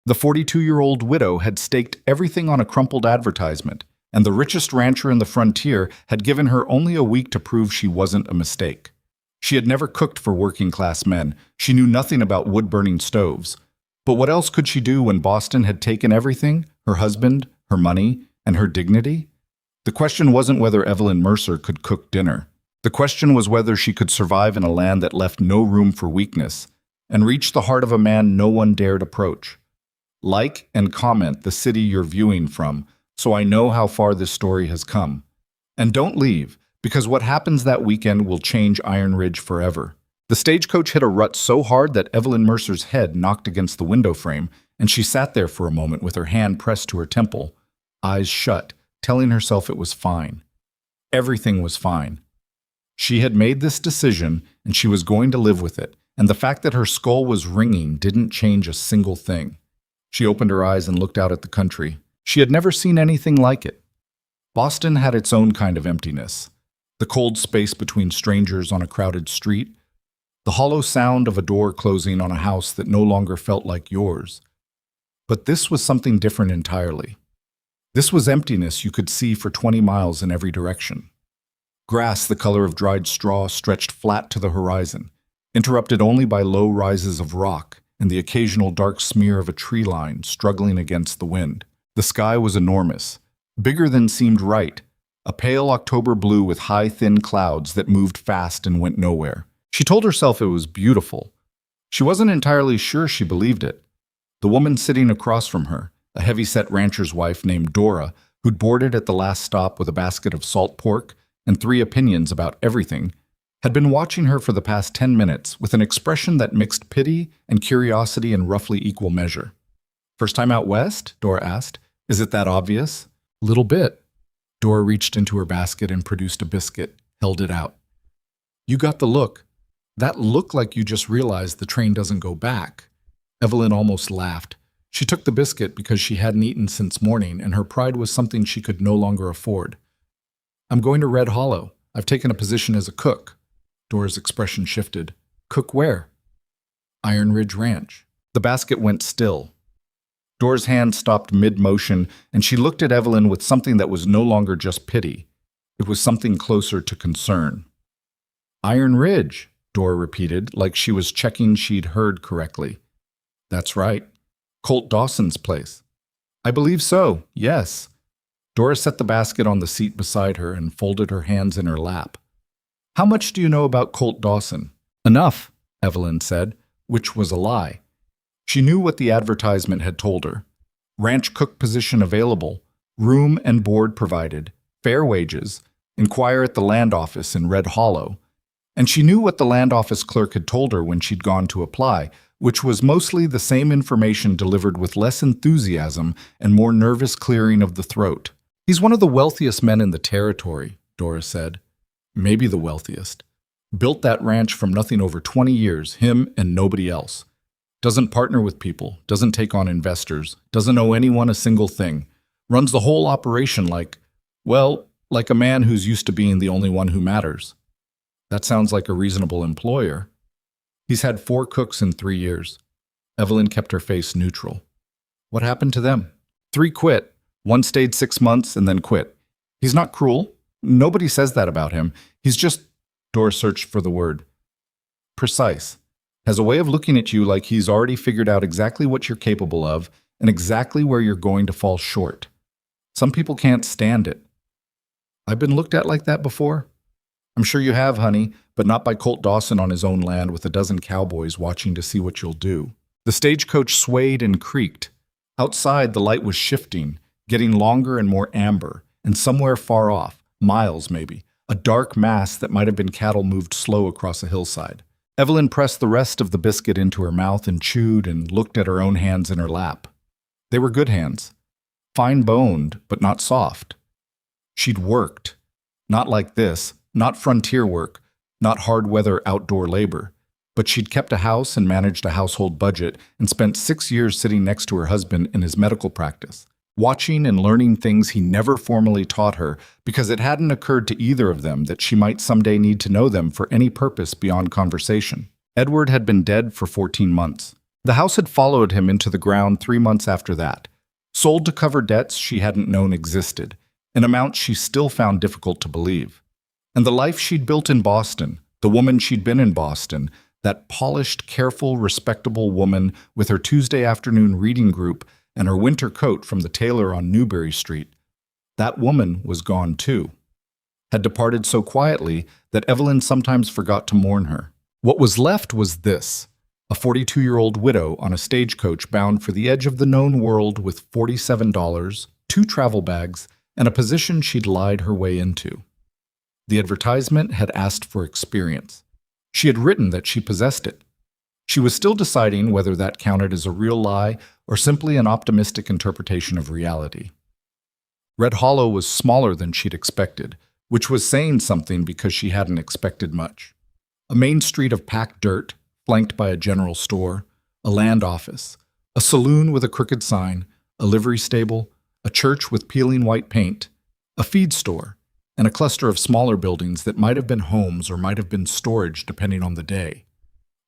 The 42-year-old widow had staked everything on a crumpled advertisement, and the richest rancher in the frontier had given her only a week to prove she wasn't a mistake. She had never cooked for working-class men. She knew nothing about wood-burning stoves. But what else could she do when Boston had taken everything? Her husband, her money, and her dignity? The question wasn't whether Evelyn Mercer could cook dinner. The question was whether she could survive in a land that left no room for weakness and reach the heart of a man no one dared approach. Like and comment the city you're viewing from, so I know how far this story has come. And don't leave, because what happens that weekend will change Iron Ridge forever. The stagecoach hit a rut so hard that Evelyn Mercer's head knocked against the window frame, and she sat there for a moment with her hand pressed to her temple, eyes shut, telling herself it was fine. Everything was fine. She had made this decision, and she was going to live with it, and the fact that her skull was ringing didn't change a single thing. She opened her eyes and looked out at the country. She had never seen anything like it. Boston had its own kind of emptiness. The cold space between strangers on a crowded street, the hollow sound of a door closing on a house that no longer felt like yours. But this was something different entirely. This was emptiness you could see for 20 miles in every direction. Grass the color of dried straw stretched flat to the horizon, interrupted only by low rises of rock and the occasional dark smear of a tree line struggling against the wind. The sky was enormous, bigger than seemed right, a pale October blue with high, thin clouds that moved fast and went nowhere. She told herself it was beautiful. She wasn't entirely sure she believed it. The woman sitting across from her, a heavy-set rancher's wife named Dora, who'd boarded at the last stop with a basket of salt pork and 3 opinions about everything, had been watching her for the past 10 minutes with an expression that mixed pity and curiosity in roughly equal measure. "First time out west?" Dora asked. "Is it that obvious?" "Little bit." Dora reached into her basket and produced a biscuit, held it out. "You got the look. That look like you just realized the train doesn't go back." Evelyn almost laughed. She took the biscuit because she hadn't eaten since morning, and her pride was something she could no longer afford. "I'm going to Red Hollow. I've taken a position as a cook." Dora's expression shifted. "Cook where?" "Iron Ridge Ranch." The basket went still. Dora's hand stopped mid-motion, and she looked at Evelyn with something that was no longer just pity. It was something closer to concern. "Iron Ridge," Dora repeated, like she was checking she'd heard correctly. "That's right. Colt Dawson's place." "I believe so, yes." Dora set the basket on the seat beside her and folded her hands in her lap. "How much do you know about Colt Dawson?" "Enough," Evelyn said, which was a lie. She knew what the advertisement had told her. Ranch cook position available, room and board provided, fair wages, inquire at the land office in Red Hollow. And she knew what the land office clerk had told her when she'd gone to apply, which was mostly the same information delivered with less enthusiasm and more nervous clearing of the throat. "He's one of the wealthiest men in the territory," Dora said. "Maybe the wealthiest. Built that ranch from nothing over 20 years, him and nobody else. Doesn't partner with people, doesn't take on investors, doesn't owe anyone a single thing. Runs the whole operation like a man who's used to being the only one who matters." "That sounds like a reasonable employer." "He's had 4 cooks in 3 years. Evelyn kept her face neutral. "What happened to them?" 3 quit. 1 stayed 6 months and then quit. "He's not cruel. Nobody says that about him. He's just—" Dora searched for the word. "Precise. Has a way of looking at you like he's already figured out exactly what you're capable of and exactly where you're going to fall short. Some people can't stand it." "I've been looked at like that before?" "I'm sure you have, honey, but not by Colt Dawson on his own land with a dozen cowboys watching to see what you'll do." The stagecoach swayed and creaked. Outside, the light was shifting, getting longer and more amber, and somewhere far off, miles maybe, a dark mass that might have been cattle moved slow across a hillside. Evelyn pressed the rest of the biscuit into her mouth and chewed and looked at her own hands in her lap. They were good hands. Fine-boned, but not soft. She'd worked. Not like this, not frontier work, not hard-weather outdoor labor. But she'd kept a house and managed a household budget and spent 6 years sitting next to her husband in his medical practice, watching and learning things he never formally taught her because it hadn't occurred to either of them that she might someday need to know them for any purpose beyond conversation. Edward had been dead for 14 months. The house had followed him into the ground 3 months after that, sold to cover debts she hadn't known existed, an amount she still found difficult to believe. And the life she'd built in Boston, the woman she'd been in Boston, that polished, careful, respectable woman with her Tuesday afternoon reading group and her winter coat from the tailor on Newbury Street, that woman was gone too, had departed so quietly that Evelyn sometimes forgot to mourn her. What was left was this: a 42-year-old widow on a stagecoach bound for the edge of the known world with $47, 2 travel bags, and a position she'd lied her way into. The advertisement had asked for experience. She had written that she possessed it. She was still deciding whether that counted as a real lie or simply an optimistic interpretation of reality. Red Hollow was smaller than she'd expected, which was saying something because she hadn't expected much. A main street of packed dirt, flanked by a general store, a land office, a saloon with a crooked sign, a livery stable, a church with peeling white paint, a feed store, and a cluster of smaller buildings that might have been homes or might have been storage depending on the day.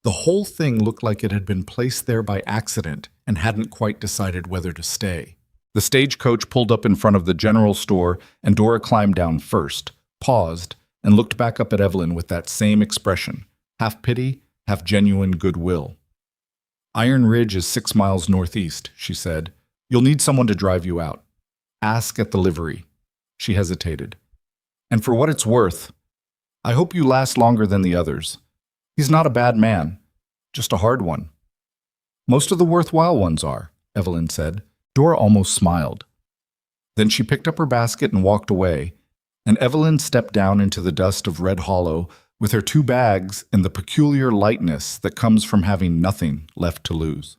The whole thing looked like it had been placed there by accident and hadn't quite decided whether to stay. The stagecoach pulled up in front of the general store, and Dora climbed down first, paused, and looked back up at Evelyn with that same expression, half pity, half genuine goodwill. "Iron Ridge is 6 miles northeast," she said. "You'll need someone to drive you out. Ask at the livery." She hesitated. "And for what it's worth, I hope you last longer than the others. He's not a bad man, just a hard one." "Most of the worthwhile ones are," Evelyn said. Dora almost smiled. Then she picked up her basket and walked away, and Evelyn stepped down into the dust of Red Hollow with her 2 bags and the peculiar lightness that comes from having nothing left to lose.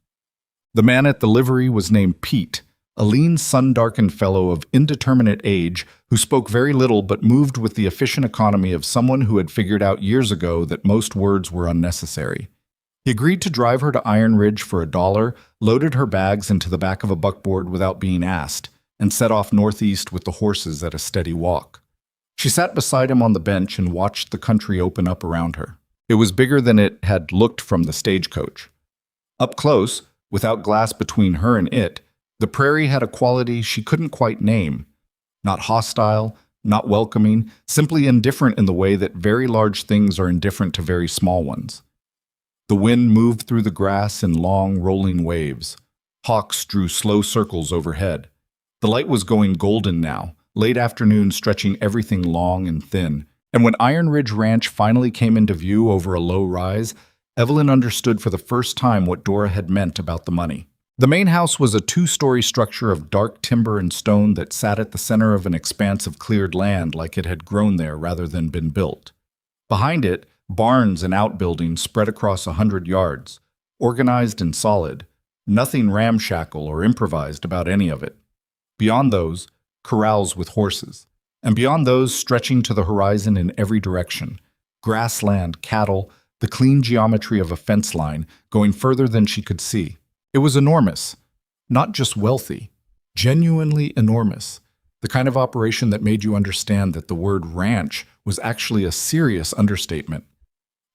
The man at the livery was named Pete, a lean, sun-darkened fellow of indeterminate age who spoke very little but moved with the efficient economy of someone who had figured out years ago that most words were unnecessary. He agreed to drive her to Iron Ridge for $1, loaded her bags into the back of a buckboard without being asked, and set off northeast with the horses at a steady walk. She sat beside him on the bench and watched the country open up around her. It was bigger than it had looked from the stagecoach. Up close, without glass between her and it, the prairie had a quality she couldn't quite name. Not hostile, not welcoming, simply indifferent in the way that very large things are indifferent to very small ones. The wind moved through the grass in long, rolling waves. Hawks drew slow circles overhead. The light was going golden now, late afternoon stretching everything long and thin, and when Iron Ridge Ranch finally came into view over a low rise, Evelyn understood for the first time what Dora had meant about the money. The main house was a 2-story structure of dark timber and stone that sat at the center of an expanse of cleared land like it had grown there rather than been built. Behind it, barns and outbuildings spread across 100 yards, organized and solid, nothing ramshackle or improvised about any of it. Beyond those, corrals with horses, and beyond those stretching to the horizon in every direction, grassland, cattle, the clean geometry of a fence line going further than she could see. It was enormous, not just wealthy, genuinely enormous, the kind of operation that made you understand that the word ranch was actually a serious understatement.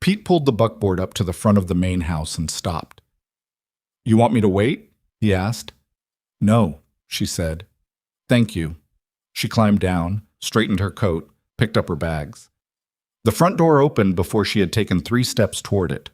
Pete pulled the buckboard up to the front of the main house and stopped. "You want me to wait?" he asked. "No," she said. "Thank you." She climbed down, straightened her coat, picked up her bags. The front door opened before she had taken 3 steps toward it.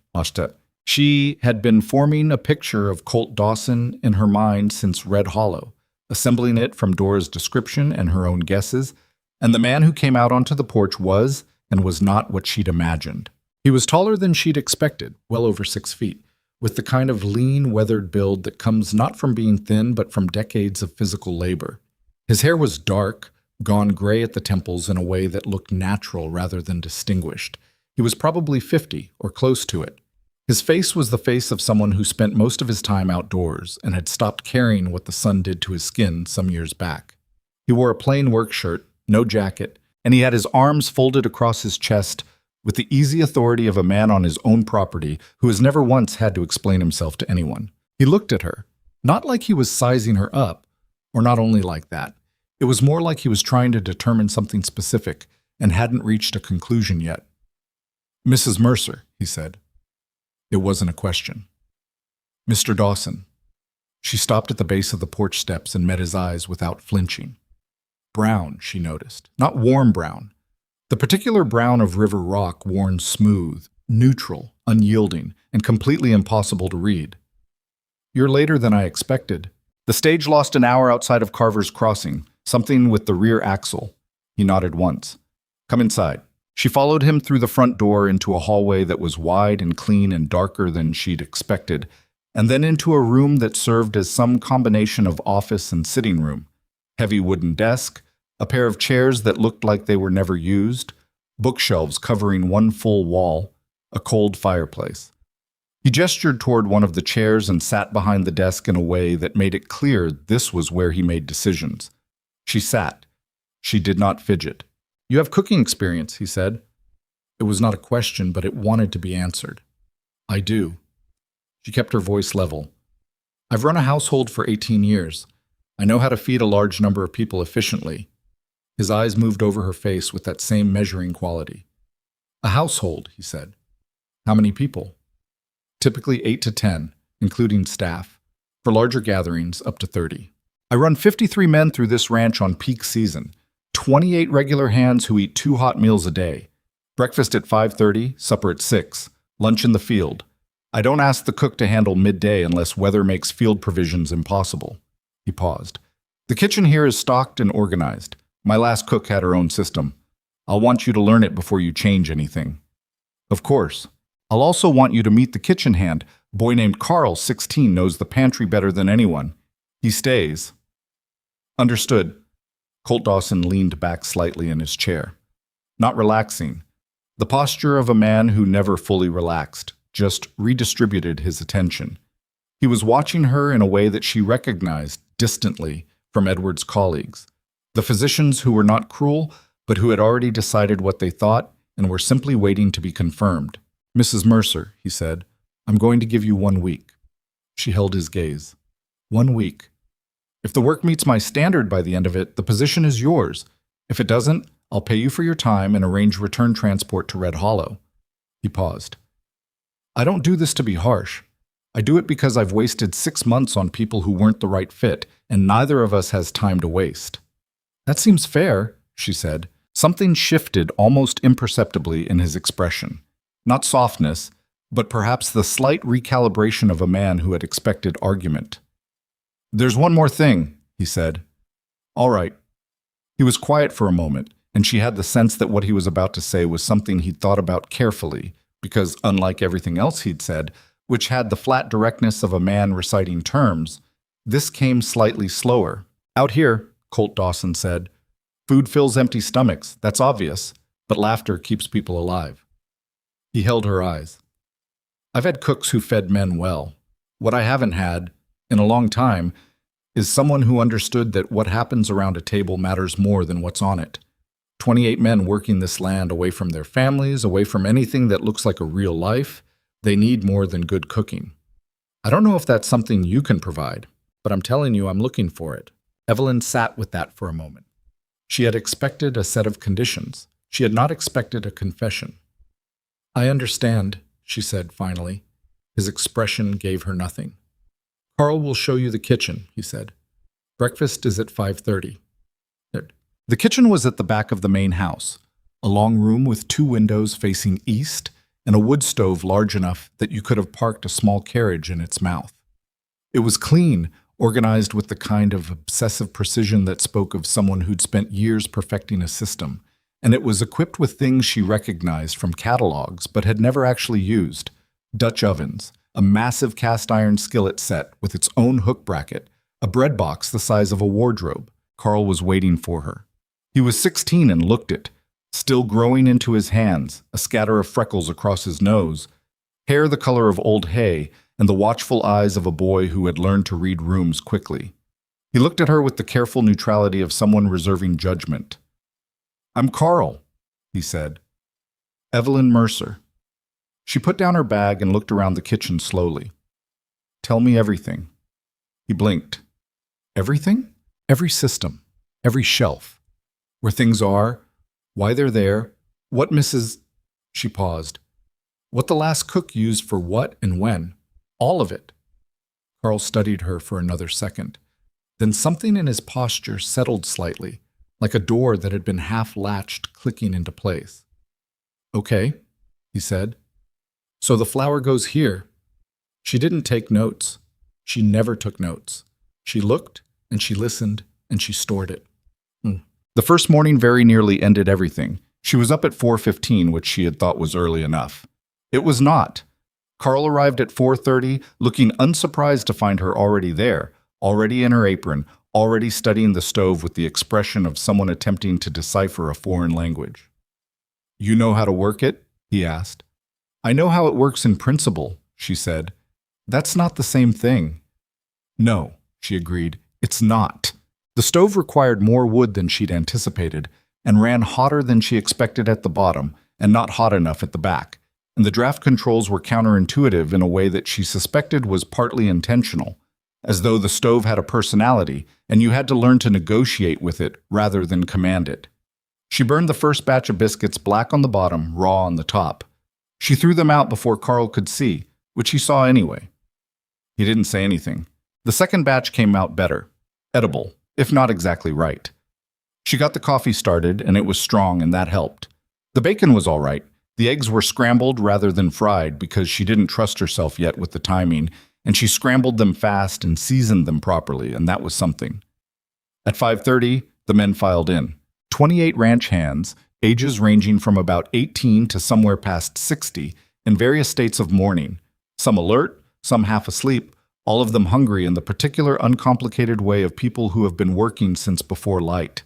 She had been forming a picture of Colt Dawson in her mind since Red Hollow, assembling it from Dora's description and her own guesses, and the man who came out onto the porch was and was not what she'd imagined. He was taller than she'd expected, well over 6 feet, with the kind of lean, weathered build that comes not from being thin but from decades of physical labor. His hair was dark, gone gray at the temples in a way that looked natural rather than distinguished. He was probably 50 or close to it. His face was the face of someone who spent most of his time outdoors and had stopped caring what the sun did to his skin some years back. He wore a plain work shirt, no jacket, and he had his arms folded across his chest with the easy authority of a man on his own property who has never once had to explain himself to anyone. He looked at her, not like he was sizing her up, or not only like that. It was more like he was trying to determine something specific and hadn't reached a conclusion yet. "Mrs. Mercer," he said. It wasn't a question. Mr. Dawson. She stopped at the base of the porch steps and met his eyes without flinching. Brown, she noticed, not warm brown. The particular brown of river rock worn smooth, neutral, unyielding, and completely impossible to read. You're later than I expected. The stage lost an hour outside of Carver's Crossing, something with the rear axle. He nodded once. Come inside. She followed him through the front door into a hallway that was wide and clean and darker than she'd expected, and then into a room that served as some combination of office and sitting room. Heavy wooden desk, a pair of chairs that looked like they were never used, bookshelves covering one full wall, a cold fireplace. He gestured toward one of the chairs and sat behind the desk in a way that made it clear this was where he made decisions. She sat. She did not fidget. You have cooking experience, he said. It was not a question, but it wanted to be answered. I do. She kept her voice level. I've run a household for 18 years. I know how to feed a large number of people efficiently. His eyes moved over her face with that same measuring quality. A household, he said. How many people? Typically 8 to 10, including staff. For larger gatherings, up to 30. I run 53 men through this ranch on peak season. 28 regular hands who eat 2 hot meals a day. Breakfast at 5:30, supper at 6, lunch in the field. I don't ask the cook to handle midday unless weather makes field provisions impossible. He paused. The kitchen here is stocked and organized. My last cook had her own system. I'll want you to learn it before you change anything. Of course. I'll also want you to meet the kitchen hand. A boy named Carl, 16, knows the pantry better than anyone. He stays. Understood. Colt Dawson leaned back slightly in his chair. Not relaxing. The posture of a man who never fully relaxed, just redistributed his attention. He was watching her in a way that she recognized distantly from Edward's colleagues. The physicians who were not cruel, but who had already decided what they thought and were simply waiting to be confirmed. Mrs. Mercer, he said, I'm going to give you 1 week. She held his gaze. 1 week. If the work meets my standard by the end of it, the position is yours. If it doesn't, I'll pay you for your time and arrange return transport to Red Hollow. He paused. I don't do this to be harsh. I do it because I've wasted 6 months on people who weren't the right fit, and neither of us has time to waste. That seems fair, she said. Something shifted almost imperceptibly in his expression. Not softness, but perhaps the slight recalibration of a man who had expected argument. There's one more thing, he said. All right. He was quiet for a moment, and she had the sense that what he was about to say was something he'd thought about carefully, because unlike everything else he'd said, which had the flat directness of a man reciting terms, this came slightly slower. Out here, Colt Dawson said, food fills empty stomachs, that's obvious, but laughter keeps people alive. He held her eyes. I've had cooks who fed men well. What I haven't had, in a long time, is someone who understood that what happens around a table matters more than what's on it. 28 men working this land away from their families, away from anything that looks like a real life. They need more than good cooking. I don't know if that's something you can provide, but I'm telling you I'm looking for it. Evelyn sat with that for a moment. She had expected a set of conditions. She had not expected a confession. I understand, she said finally. His expression gave her nothing. Carl will show you the kitchen, he said. Breakfast is at 5:30. The kitchen was at the back of the main house, a long room with 2 windows facing east and a wood stove large enough that you could have parked a small carriage in its mouth. It was clean, organized with the kind of obsessive precision that spoke of someone who'd spent years perfecting a system, and it was equipped with things she recognized from catalogs but had never actually used. Dutch ovens, a massive cast-iron skillet set with its own hook bracket, a bread box the size of a wardrobe. Carl was waiting for her. He was 16 and looked it, still growing into his hands, a scatter of freckles across his nose, hair the color of old hay, and the watchful eyes of a boy who had learned to read rooms quickly. He looked at her with the careful neutrality of someone reserving judgment. I'm Carl, he said. Evelyn Mercer. She put down her bag and looked around the kitchen slowly. Tell me everything. He blinked. Everything? Every system, every shelf. Where things are, why they're there, what Mrs. She paused. What the last cook used for what and when. All of it. Carl studied her for another second. Then something in his posture settled slightly, like a door that had been half-latched clicking into place. "Okay," he said. "So the flower goes here." She didn't take notes. She never took notes. She looked, and she listened, and she stored it. The first morning very nearly ended everything. She was up at 4:15, which she had thought was early enough. It was not. Carl arrived at 4:30, looking unsurprised to find her already there, already in her apron, already studying the stove with the expression of someone attempting to decipher a foreign language. "You know how to work it?" he asked. "I know how it works in principle," she said. "That's not the same thing." "No," she agreed, "it's not." The stove required more wood than she'd anticipated, and ran hotter than she expected at the bottom, and not hot enough at the back. And the draft controls were counterintuitive in a way that she suspected was partly intentional, as though the stove had a personality, and you had to learn to negotiate with it rather than command it. She burned the first batch of biscuits black on the bottom, raw on the top. She threw them out before Carl could see, which he saw anyway. He didn't say anything. The second batch came out better, edible, if not exactly right. She got the coffee started, and it was strong, and that helped. The bacon was all right. The eggs were scrambled rather than fried because she didn't trust herself yet with the timing, and she scrambled them fast and seasoned them properly, and that was something. At 5:30, the men filed in. 28 ranch hands, ages ranging from about 18 to somewhere past 60, in various states of mourning. Some alert, some half asleep, all of them hungry in the particular uncomplicated way of people who have been working since before light.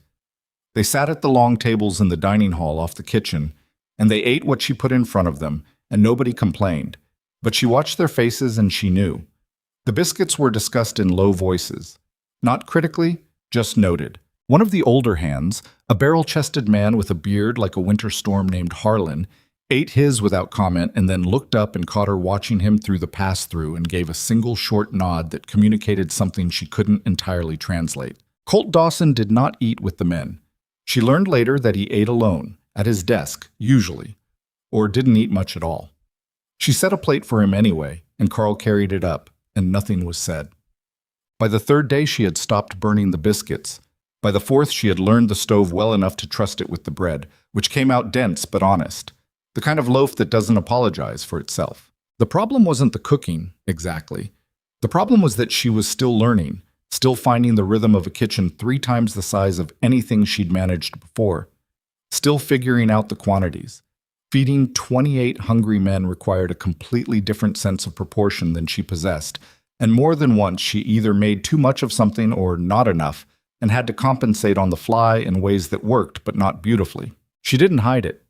They sat at the long tables in the dining hall off the kitchen, and they ate what she put in front of them, and nobody complained. But she watched their faces and she knew. The biscuits were discussed in low voices. Not critically, just noted. One of the older hands, a barrel-chested man with a beard like a winter storm named Harlan, ate his without comment and then looked up and caught her watching him through the pass-through and gave a single short nod that communicated something she couldn't entirely translate. Colt Dawson did not eat with the men. She learned later that he ate alone, at his desk, usually, or didn't eat much at all. She set a plate for him anyway, and Carl carried it up, and nothing was said. By the third day she had stopped burning the biscuits. By the fourth she had learned the stove well enough to trust it with the bread, which came out dense but honest. The kind of loaf that doesn't apologize for itself. The problem wasn't the cooking, exactly. The problem was that she was still learning, still finding the rhythm of a kitchen 3 times the size of anything she'd managed before, still figuring out the quantities. Feeding 28 hungry men required a completely different sense of proportion than she possessed, and more than once she either made too much of something or not enough, and had to compensate on the fly in ways that worked but not beautifully. She didn't hide it.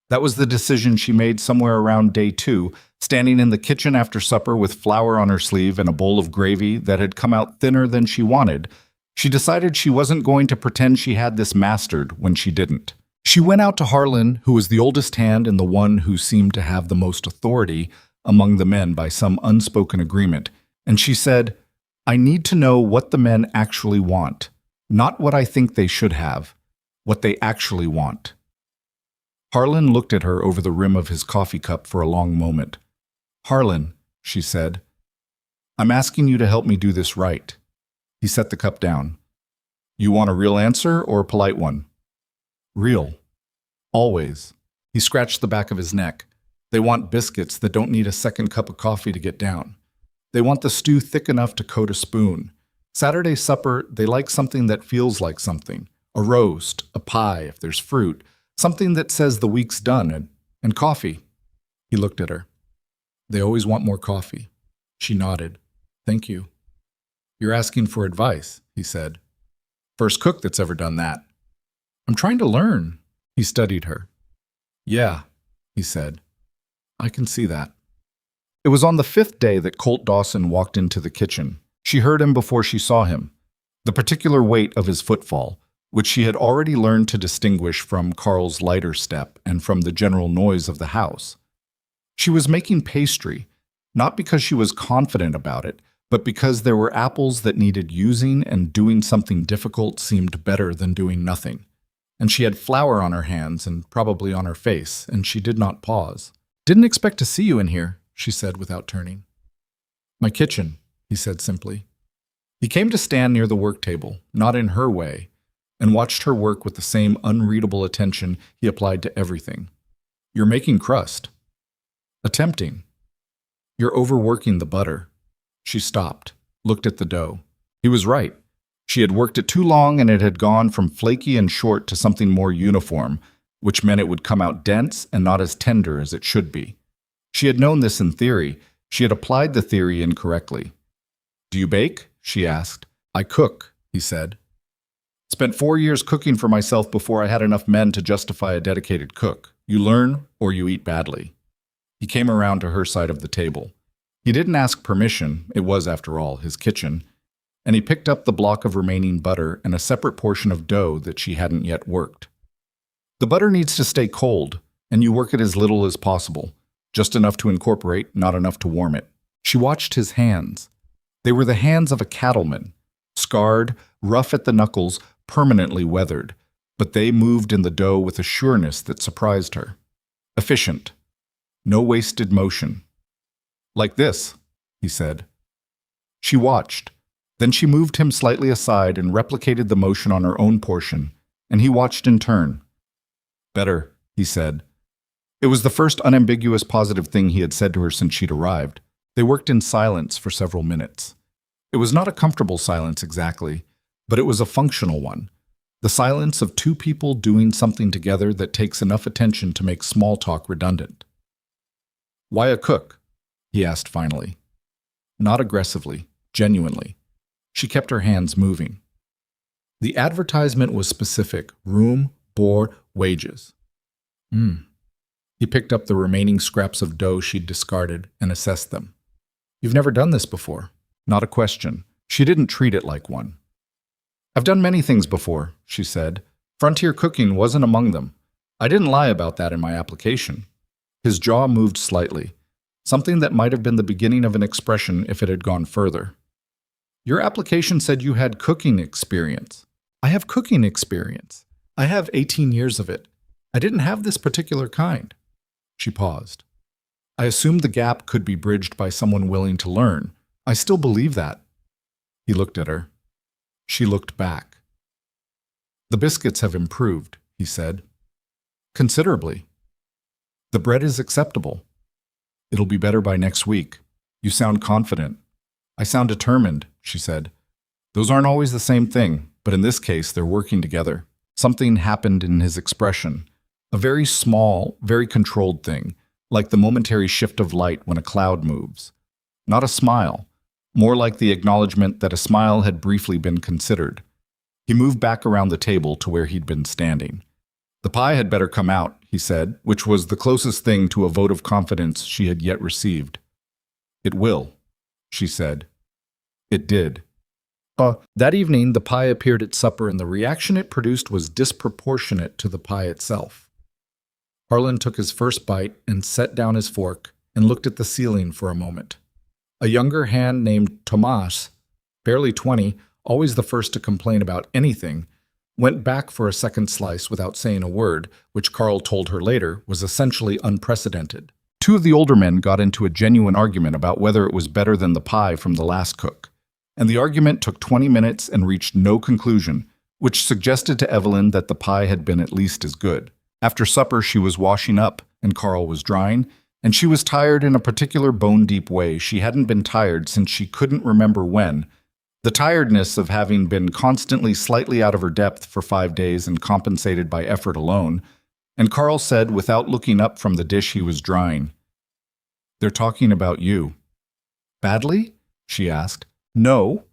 That was the decision she made somewhere around day 2, standing in the kitchen after supper with flour on her sleeve and a bowl of gravy that had come out thinner than she wanted. She decided she wasn't going to pretend she had this mastered when she didn't. She went out to Harlan, who was the oldest hand and the one who seemed to have the most authority among the men by some unspoken agreement, and she said, "I need to know what the men actually want, not what I think they should have, what they actually want." Harlan looked at her over the rim of his coffee cup for a long moment. "Harlan," she said, "I'm asking you to help me do this right." He set the cup down. "You want a real answer or a polite one?" "Real. Always." He scratched the back of his neck. "They want biscuits that don't need a second cup of coffee to get down. They want the stew thick enough to coat a spoon. Saturday supper, they like something that feels like something. A roast, a pie, if there's fruit, something that says the week's done, and coffee." He looked at her. "They always want more coffee." She nodded. "Thank you." "You're asking for advice," he said. "First cook that's ever done that." "I'm trying to learn." He studied her. "Yeah," he said. "I can see that." It was on the 5th day that Colt Dawson walked into the kitchen. She heard him before she saw him. The particular weight of his footfall, which she had already learned to distinguish from Carl's lighter step and from the general noise of the house. She was making pastry, not because she was confident about it, but because there were apples that needed using and doing something difficult seemed better than doing nothing. And she had flour on her hands and probably on her face, and she did not pause. "Didn't expect to see you in here," she said without turning. "My kitchen," he said simply. He came to stand near the work table, not in her way, and watched her work with the same unreadable attention he applied to everything. You're making crust. Attempting. You're overworking the butter. She stopped, looked at the dough. He was right. She had worked it too long and it had gone from flaky and short to something more uniform, which meant it would come out dense and not as tender as it should be. She had known this in theory. She had applied the theory incorrectly. Do you bake? She asked. I cook, he said. Spent 4 years cooking for myself before I had enough men to justify a dedicated cook. You learn or you eat badly. He came around to her side of the table. He didn't ask permission, it was, after all, his kitchen, and he picked up the block of remaining butter and a separate portion of dough that she hadn't yet worked. The butter needs to stay cold, and you work it as little as possible, just enough to incorporate, not enough to warm it. She watched his hands. They were the hands of a cattleman, scarred, rough at the knuckles, permanently weathered, but they moved in the dough with a sureness that surprised her. Efficient. No wasted motion. Like this, he said. She watched. Then she moved him slightly aside and replicated the motion on her own portion, and he watched in turn. Better, he said. It was the first unambiguous positive thing he had said to her since she'd arrived. They worked in silence for several minutes. It was not a comfortable silence exactly, but it was a functional one. The silence of two people doing something together that takes enough attention to make small talk redundant. Why a cook? He asked finally. Not aggressively, genuinely. She kept her hands moving. The advertisement was specific: room, board, wages. He picked up the remaining scraps of dough she'd discarded and assessed them. You've never done this before. Not a question. She didn't treat it like one. I've done many things before, she said. Frontier cooking wasn't among them. I didn't lie about that in my application. His jaw moved slightly, something that might have been the beginning of an expression if it had gone further. Your application said you had cooking experience. I have cooking experience. I have 18 years of it. I didn't have this particular kind. She paused. I assumed the gap could be bridged by someone willing to learn. I still believe that. He looked at her. She looked back. The biscuits have improved, he said. Considerably. The bread is acceptable. It'll be better by next week. You sound confident. I sound determined, she said. Those aren't always the same thing, but in this case, they're working together. Something happened in his expression. A very small, very controlled thing, like the momentary shift of light when a cloud moves. Not a smile, more like the acknowledgement that a smile had briefly been considered. He moved back around the table to where he'd been standing. The pie had better come out, he said, which was the closest thing to a vote of confidence she had yet received. It will, she said. It did. That evening, the pie appeared at supper, and the reaction it produced was disproportionate to the pie itself. Harlan took his first bite and set down his fork and looked at the ceiling for a moment. A younger hand named Tomas, barely 20, always the first to complain about anything, went back for a second slice without saying a word, which Carl told her later was essentially unprecedented. Two of the older men got into a genuine argument about whether it was better than the pie from the last cook, and the argument took 20 minutes and reached no conclusion, which suggested to Evelyn that the pie had been at least as good. After supper, she was washing up, and Carl was drying, and she was tired in a particular bone-deep way she hadn't been tired since she couldn't remember when. The tiredness of having been constantly slightly out of her depth for 5 days and compensated by effort alone, and Carl said without looking up from the dish he was drying, "They're talking about you." "Badly?" she asked. "No."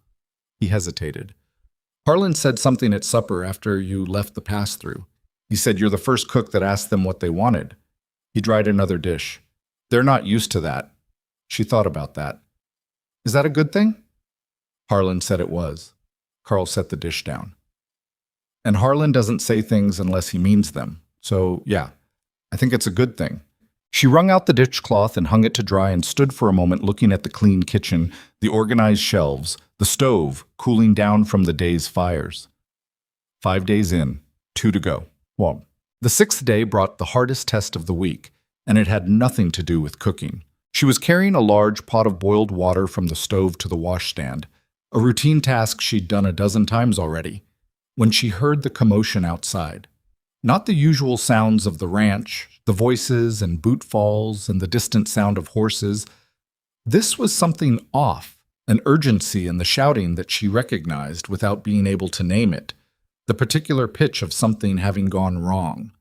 He hesitated. "Harlan said something at supper after you left the pass-through. He said you're the first cook that asked them what they wanted." He dried another dish. "They're not used to that." She thought about that. "Is that a good thing?" Harlan said it was. Carl set the dish down. "And Harlan doesn't say things unless he means them. So, yeah, I think it's a good thing." She wrung out the dishcloth and hung it to dry and stood for a moment looking at the clean kitchen, the organized shelves, the stove cooling down from the day's fires. 5 days in, 2 to go. Well, the 6th day brought the hardest test of the week, and it had nothing to do with cooking. She was carrying a large pot of boiled water from the stove to the washstand, a routine task she'd done a dozen times already, when she heard the commotion outside. Not the usual sounds of the ranch, the voices and boot falls and the distant sound of horses. This was something off, an urgency in the shouting that she recognized without being able to name it, the particular pitch of something having gone wrong.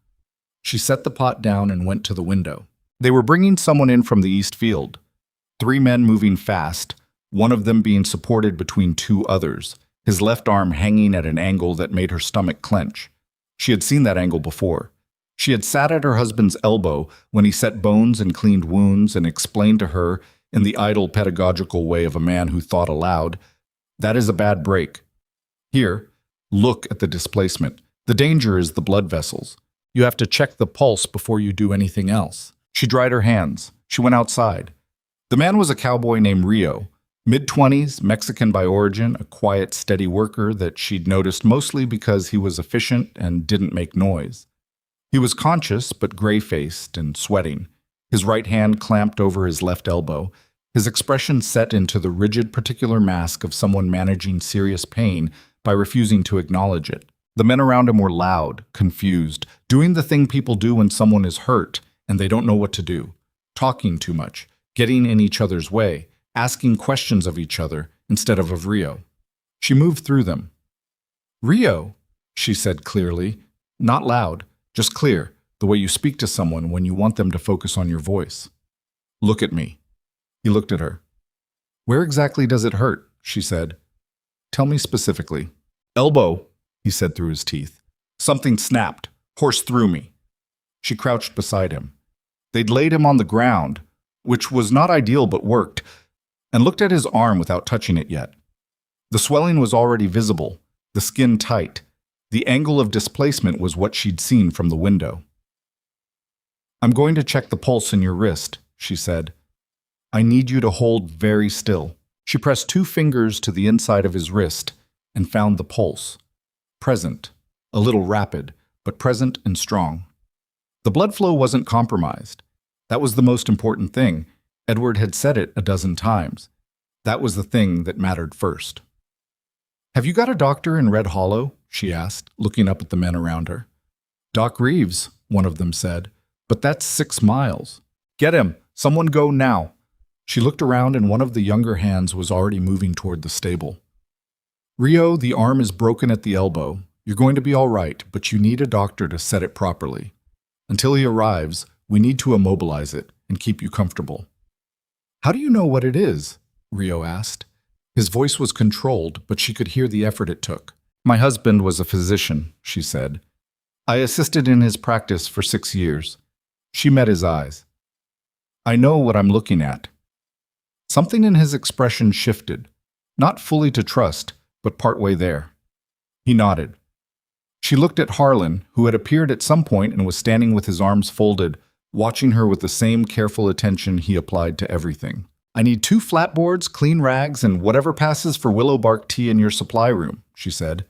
She set the pot down and went to the window. They were bringing someone in from the east field. 3 men moving fast, one of them being supported between 2 others, his left arm hanging at an angle that made her stomach clench. She had seen that angle before. She had sat at her husband's elbow when he set bones and cleaned wounds and explained to her, in the idle pedagogical way of a man who thought aloud, "That is a bad break. Here, look at the displacement. The danger is the blood vessels. You have to check the pulse before you do anything else." She dried her hands. She went outside. The man was a cowboy named Rio, mid-20s, Mexican by origin, a quiet, steady worker that she'd noticed mostly because he was efficient and didn't make noise. He was conscious but gray-faced and sweating, his right hand clamped over his left elbow, his expression set into the rigid particular mask of someone managing serious pain by refusing to acknowledge it. The men around him were loud, confused, doing the thing people do when someone is hurt and they don't know what to do, talking too much, getting in each other's way, asking questions of each other instead of Rio. She moved through them. "Rio," she said clearly, not loud, just clear, the way you speak to someone when you want them to focus on your voice. "Look at me." He looked at her. "Where exactly does it hurt?" she said. "Tell me specifically." "Elbow," he said through his teeth. "Something snapped. Horse threw me." She crouched beside him. They'd laid him on the ground, which was not ideal but worked, and looked at his arm without touching it yet. The swelling was already visible, the skin tight. The angle of displacement was what she'd seen from the window. "I'm going to check the pulse in your wrist," she said. "I need you to hold very still." She pressed 2 fingers to the inside of his wrist and found the pulse. Present, a little rapid, but present and strong. The blood flow wasn't compromised. That was the most important thing. Edward had said it a dozen times. That was the thing that mattered first. "Have you got a doctor in Red Hollow?" she asked, looking up at the men around her. "Doc Reeves," one of them said, "but that's 6 miles. Get him! Someone go now!" She looked around and one of the younger hands was already moving toward the stable. "Rio, the arm is broken at the elbow. You're going to be all right, but you need a doctor to set it properly. Until he arrives, we need to immobilize it and keep you comfortable." "How do you know what it is?" Rio asked. His voice was controlled, but she could hear the effort it took. "My husband was a physician," she said. "I assisted in his practice for 6 years." She met his eyes. "I know what I'm looking at." Something in his expression shifted, not fully to trust, but partway there. He nodded. She looked at Harlan, who had appeared at some point and was standing with his arms folded, watching her with the same careful attention he applied to everything. "I need 2 flatboards, clean rags, and whatever passes for willow bark tea in your supply room," she said,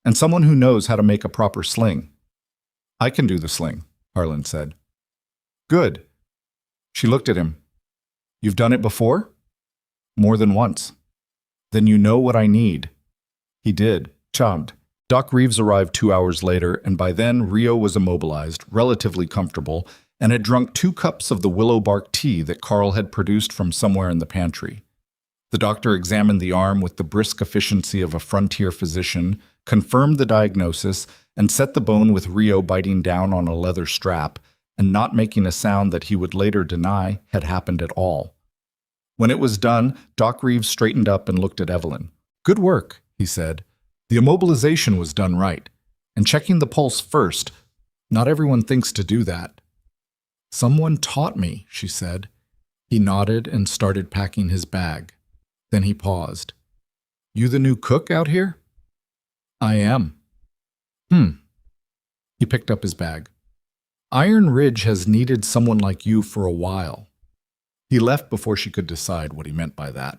"and someone who knows how to make a proper sling." "I can do the sling," Harlan said. "Good." She looked at him. "You've done it before?" "More than once." "Then you know what I need." He did, chugged. Doc Reeves arrived 2 hours later, and by then Rio was immobilized, relatively comfortable, and had drunk 2 cups of the willow bark tea that Carl had produced from somewhere in the pantry. The doctor examined the arm with the brisk efficiency of a frontier physician, confirmed the diagnosis, and set the bone with Rio biting down on a leather strap and not making a sound that he would later deny had happened at all. When it was done, Doc Reeves straightened up and looked at Evelyn. "Good work," he said. "The immobilization was done right. And checking the pulse first. Not everyone thinks to do that." "Someone taught me," she said. He nodded and started packing his bag. Then he paused. "You the new cook out here?" "I am." He picked up his bag. "Iron Ridge has needed someone like you for a while." He left before she could decide what he meant by that.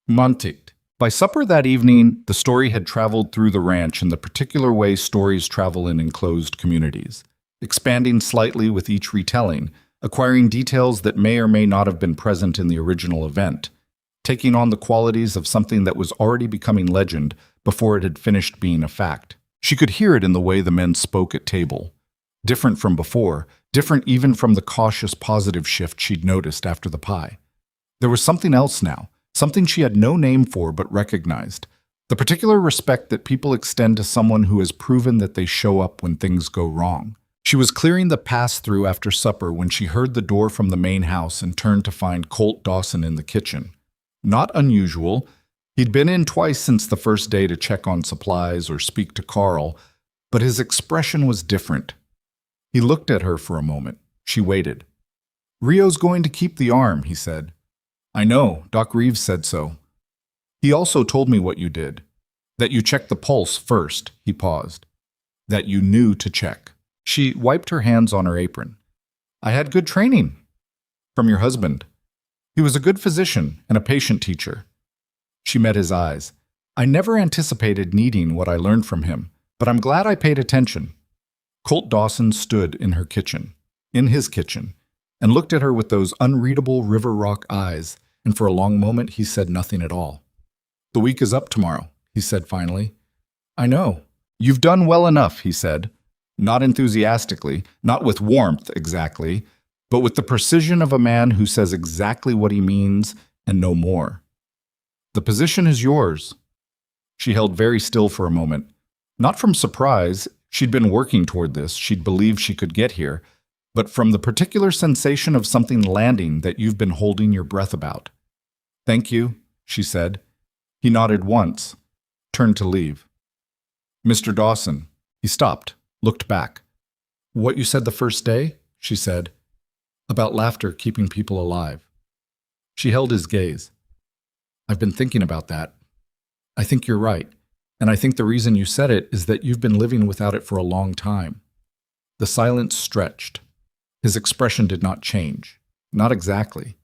Monticht. By supper that evening, the story had traveled through the ranch in the particular way stories travel in enclosed communities, expanding slightly with each retelling, acquiring details that may or may not have been present in the original event, taking on the qualities of something that was already becoming legend before it had finished being a fact. She could hear it in the way the men spoke at table. Different from before, different even from the cautious positive shift she'd noticed after the pie. There was something else now, something she had no name for but recognized. The particular respect that people extend to someone who has proven that they show up when things go wrong. She was clearing the pass-through after supper when she heard the door from the main house and turned to find Colt Dawson in the kitchen. Not unusual. He'd been in twice since the first day to check on supplies or speak to Carl, but his expression was different. He looked at her for a moment. She waited. "Rio's going to keep the arm," he said. "I know, Doc Reeves said so. He also told me what you did. That you checked the pulse first," he paused. "That you knew to check." She wiped her hands on her apron. "I had good training. From your husband. He was a good physician and a patient teacher." She met his eyes. "I never anticipated needing what I learned from him, but I'm glad I paid attention." Colt Dawson stood in his kitchen, and looked at her with those unreadable river rock eyes, and for a long moment he said nothing at all. "The week is up tomorrow," he said finally. "I know. You've done well enough," he said. Not enthusiastically, not with warmth exactly, but with the precision of a man who says exactly what he means and no more. "The position is yours." She held very still for a moment. Not from surprise, she'd been working toward this, she'd believed she could get here, but from the particular sensation of something landing that you've been holding your breath about. "Thank you," she said. He nodded once, turned to leave. "Mr. Dawson." He stopped, looked back. "What you said the first day," she said, "about laughter keeping people alive." She held his gaze. "I've been thinking about that. I think you're right, and I think the reason you said it is that you've been living without it for a long time." The silence stretched. His expression did not change. Not exactly.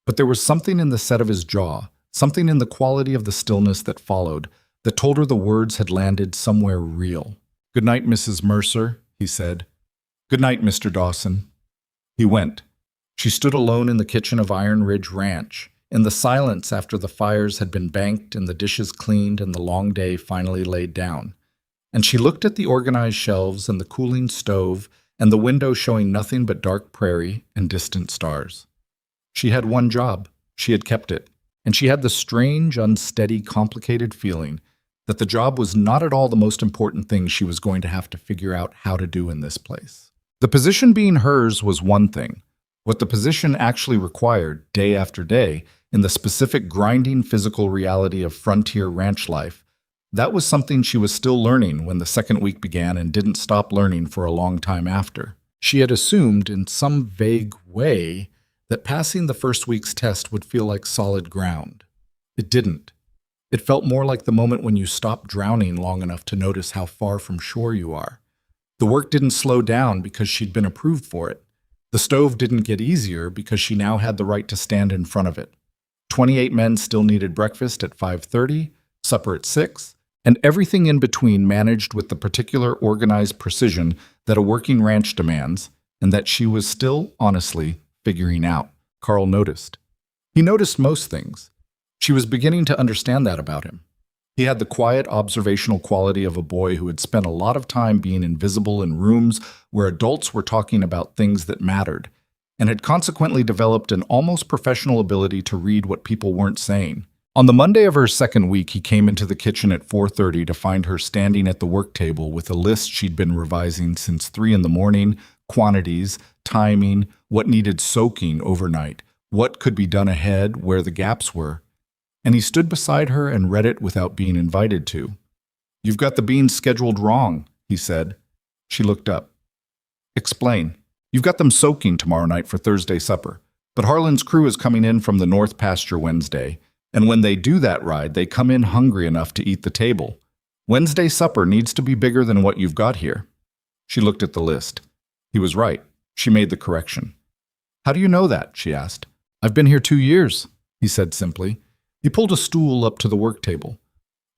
But there was something in the set of his jaw, something in the quality of the stillness that followed, that told her the words had landed somewhere real. "Good night, Mrs. Mercer," he said. "Good night, Mr. Dawson." He went. She stood alone in the kitchen of Iron Ridge Ranch, in the silence after the fires had been banked and the dishes cleaned and the long day finally laid down. And she looked at the organized shelves and the cooling stove and the window showing nothing but dark prairie and distant stars. She had one job. She had kept it. And she had the strange, unsteady, complicated feeling that the job was not at all the most important thing she was going to have to figure out how to do in this place. The position being hers was one thing. What the position actually required, day after day, in the specific grinding physical reality of frontier ranch life, that was something she was still learning when the second week began and didn't stop learning for a long time after. She had assumed, in some vague way, that passing the first week's test would feel like solid ground. It didn't. It felt more like the moment when you stop drowning long enough to notice how far from shore you are. The work didn't slow down because she'd been approved for it. The stove didn't get easier because she now had the right to stand in front of it. 28 men still needed breakfast at 5:30, supper at 6, and everything in between managed with the particular organized precision that a working ranch demands, and that she was still, honestly, figuring out. Carl noticed. He noticed most things. She was beginning to understand that about him. He had the quiet, observational quality of a boy who had spent a lot of time being invisible in rooms where adults were talking about things that mattered, and had consequently developed an almost professional ability to read what people weren't saying. On the Monday of her second week, he came into the kitchen at 4:30 to find her standing at the work table with a list she'd been revising since 3 in the morning, quantities, timing, what needed soaking overnight, what could be done ahead, where the gaps were. And he stood beside her and read it without being invited to. "You've got the beans scheduled wrong," he said. She looked up. "Explain." "You've got them soaking tomorrow night for Thursday supper, but Harlan's crew is coming in from the North Pasture Wednesday, and when they do that ride, they come in hungry enough to eat the table. Wednesday supper needs to be bigger than what you've got here." She looked at the list. He was right. She made the correction. "How do you know that?" she asked. "I've been here 2 years," he said simply. He pulled a stool up to the work table.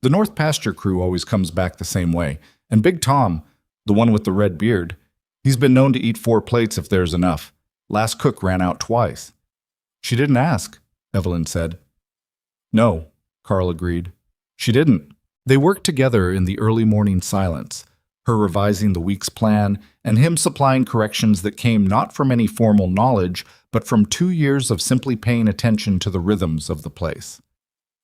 "The North Pasture crew always comes back the same way, and Big Tom, the one with the red beard, he's been known to eat 4 plates if there's enough. Last cook ran out twice. She didn't ask, Evelyn said. No, Carl agreed. She didn't. They worked together in the early morning silence, her revising the week's plan and him supplying corrections that came not from any formal knowledge, but from 2 years of simply paying attention to the rhythms of the place.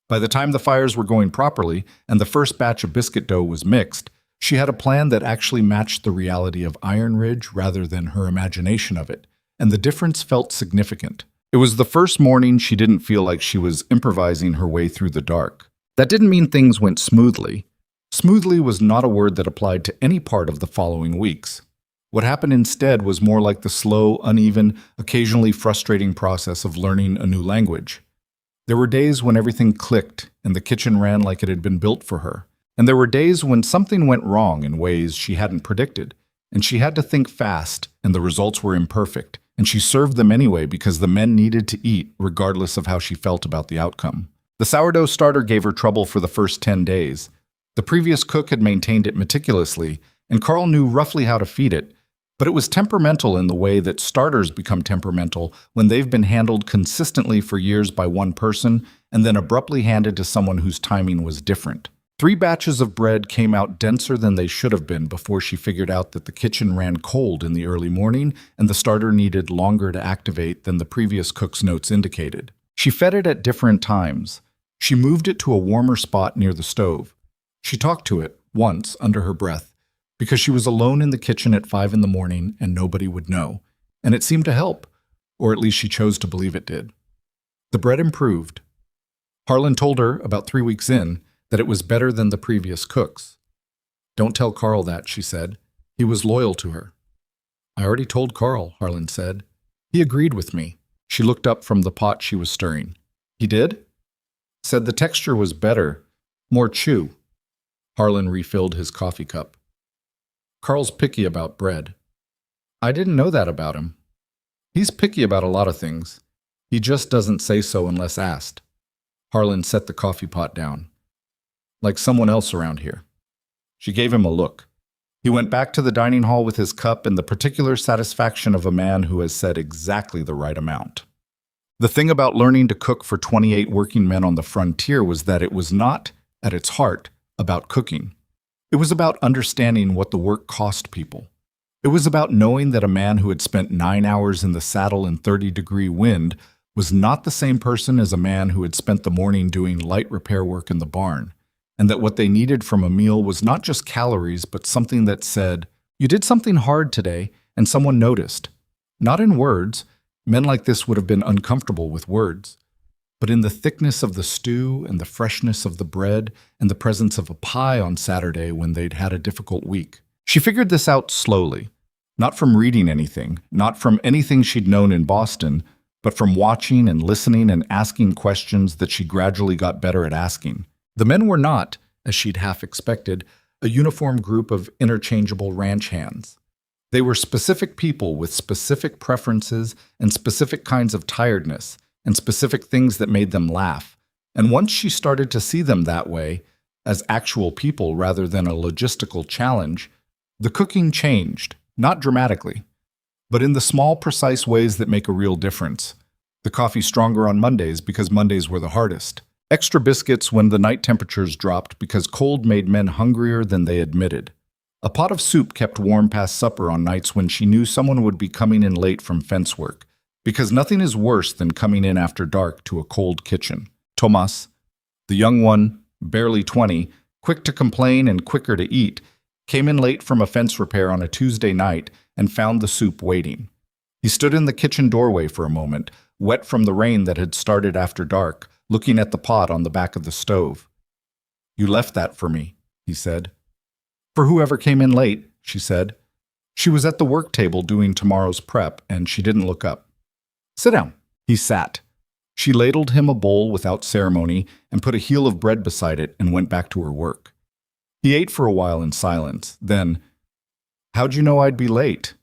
By the time the fires were going properly and the first batch of biscuit dough was mixed, she had a plan that actually matched the reality of Iron Ridge rather than her imagination of it, and the difference felt significant. It was the first morning she didn't feel like she was improvising her way through the dark. That didn't mean things went smoothly. Smoothly was not a word that applied to any part of the following weeks. What happened instead was more like the slow, uneven, occasionally frustrating process of learning a new language. There were days when everything clicked and the kitchen ran like it had been built for her. And there were days when something went wrong in ways she hadn't predicted, and she had to think fast, and the results were imperfect, and she served them anyway because the men needed to eat regardless of how she felt about the outcome. The sourdough starter gave her trouble for the first 10 days. The previous cook had maintained it meticulously, and Carl knew roughly how to feed it, but it was temperamental in the way that starters become temperamental when they've been handled consistently for years by one person and then abruptly handed to someone whose timing was different. 3 batches of bread came out denser than they should have been before she figured out that the kitchen ran cold in the early morning and the starter needed longer to activate than the previous cook's notes indicated. She fed it at different times. She moved it to a warmer spot near the stove. She talked to it, once, under her breath, because she was alone in the kitchen at 5 in the morning and nobody would know. And it seemed to help, or at least she chose to believe it did. The bread improved. Harlan told her, about 3 weeks in, that it was better than the previous cook's. Don't tell Carl that, she said. He was loyal to her. I already told Carl, Harlan said. He agreed with me. She looked up from the pot she was stirring. He did? Said the texture was better, more chew. Harlan refilled his coffee cup. Carl's picky about bread. I didn't know that about him. He's picky about a lot of things. He just doesn't say so unless asked. Harlan set the coffee pot down. Like someone else around here. She gave him a look. He went back to the dining hall with his cup and the particular satisfaction of a man who has said exactly the right amount. The thing about learning to cook for 28 working men on the frontier was that it was not, at its heart, about cooking. It was about understanding what the work cost people. It was about knowing that a man who had spent 9 hours in the saddle in 30-degree wind was not the same person as a man who had spent the morning doing light repair work in the barn, and that what they needed from a meal was not just calories, but something that said, you did something hard today, and someone noticed. Not in words. Men like this would have been uncomfortable with words. But in the thickness of the stew and the freshness of the bread and the presence of a pie on Saturday when they'd had a difficult week. She figured this out slowly, not from reading anything, not from anything she'd known in Boston, but from watching and listening and asking questions that she gradually got better at asking. The men were not, as she'd half expected, a uniform group of interchangeable ranch hands. They were specific people with specific preferences and specific kinds of tiredness and specific things that made them laugh. And once she started to see them that way, as actual people rather than a logistical challenge, the cooking changed, not dramatically, but in the small, precise ways that make a real difference. The coffee stronger on Mondays because Mondays were the hardest. Extra biscuits when the night temperatures dropped because cold made men hungrier than they admitted. A pot of soup kept warm past supper on nights when she knew someone would be coming in late from fence work, because nothing is worse than coming in after dark to a cold kitchen. Tomas, the young one, barely 20, quick to complain and quicker to eat, came in late from a fence repair on a Tuesday night and found the soup waiting. He stood in the kitchen doorway for a moment, wet from the rain that had started after dark, looking at the pot on the back of the stove. You left that for me, he said. For whoever came in late, she said. She was at the work table doing tomorrow's prep, and she didn't look up. Sit down. He sat. She ladled him a bowl without ceremony and put a heel of bread beside it and went back to her work. He ate for a while in silence. Then, how'd you know I'd be late?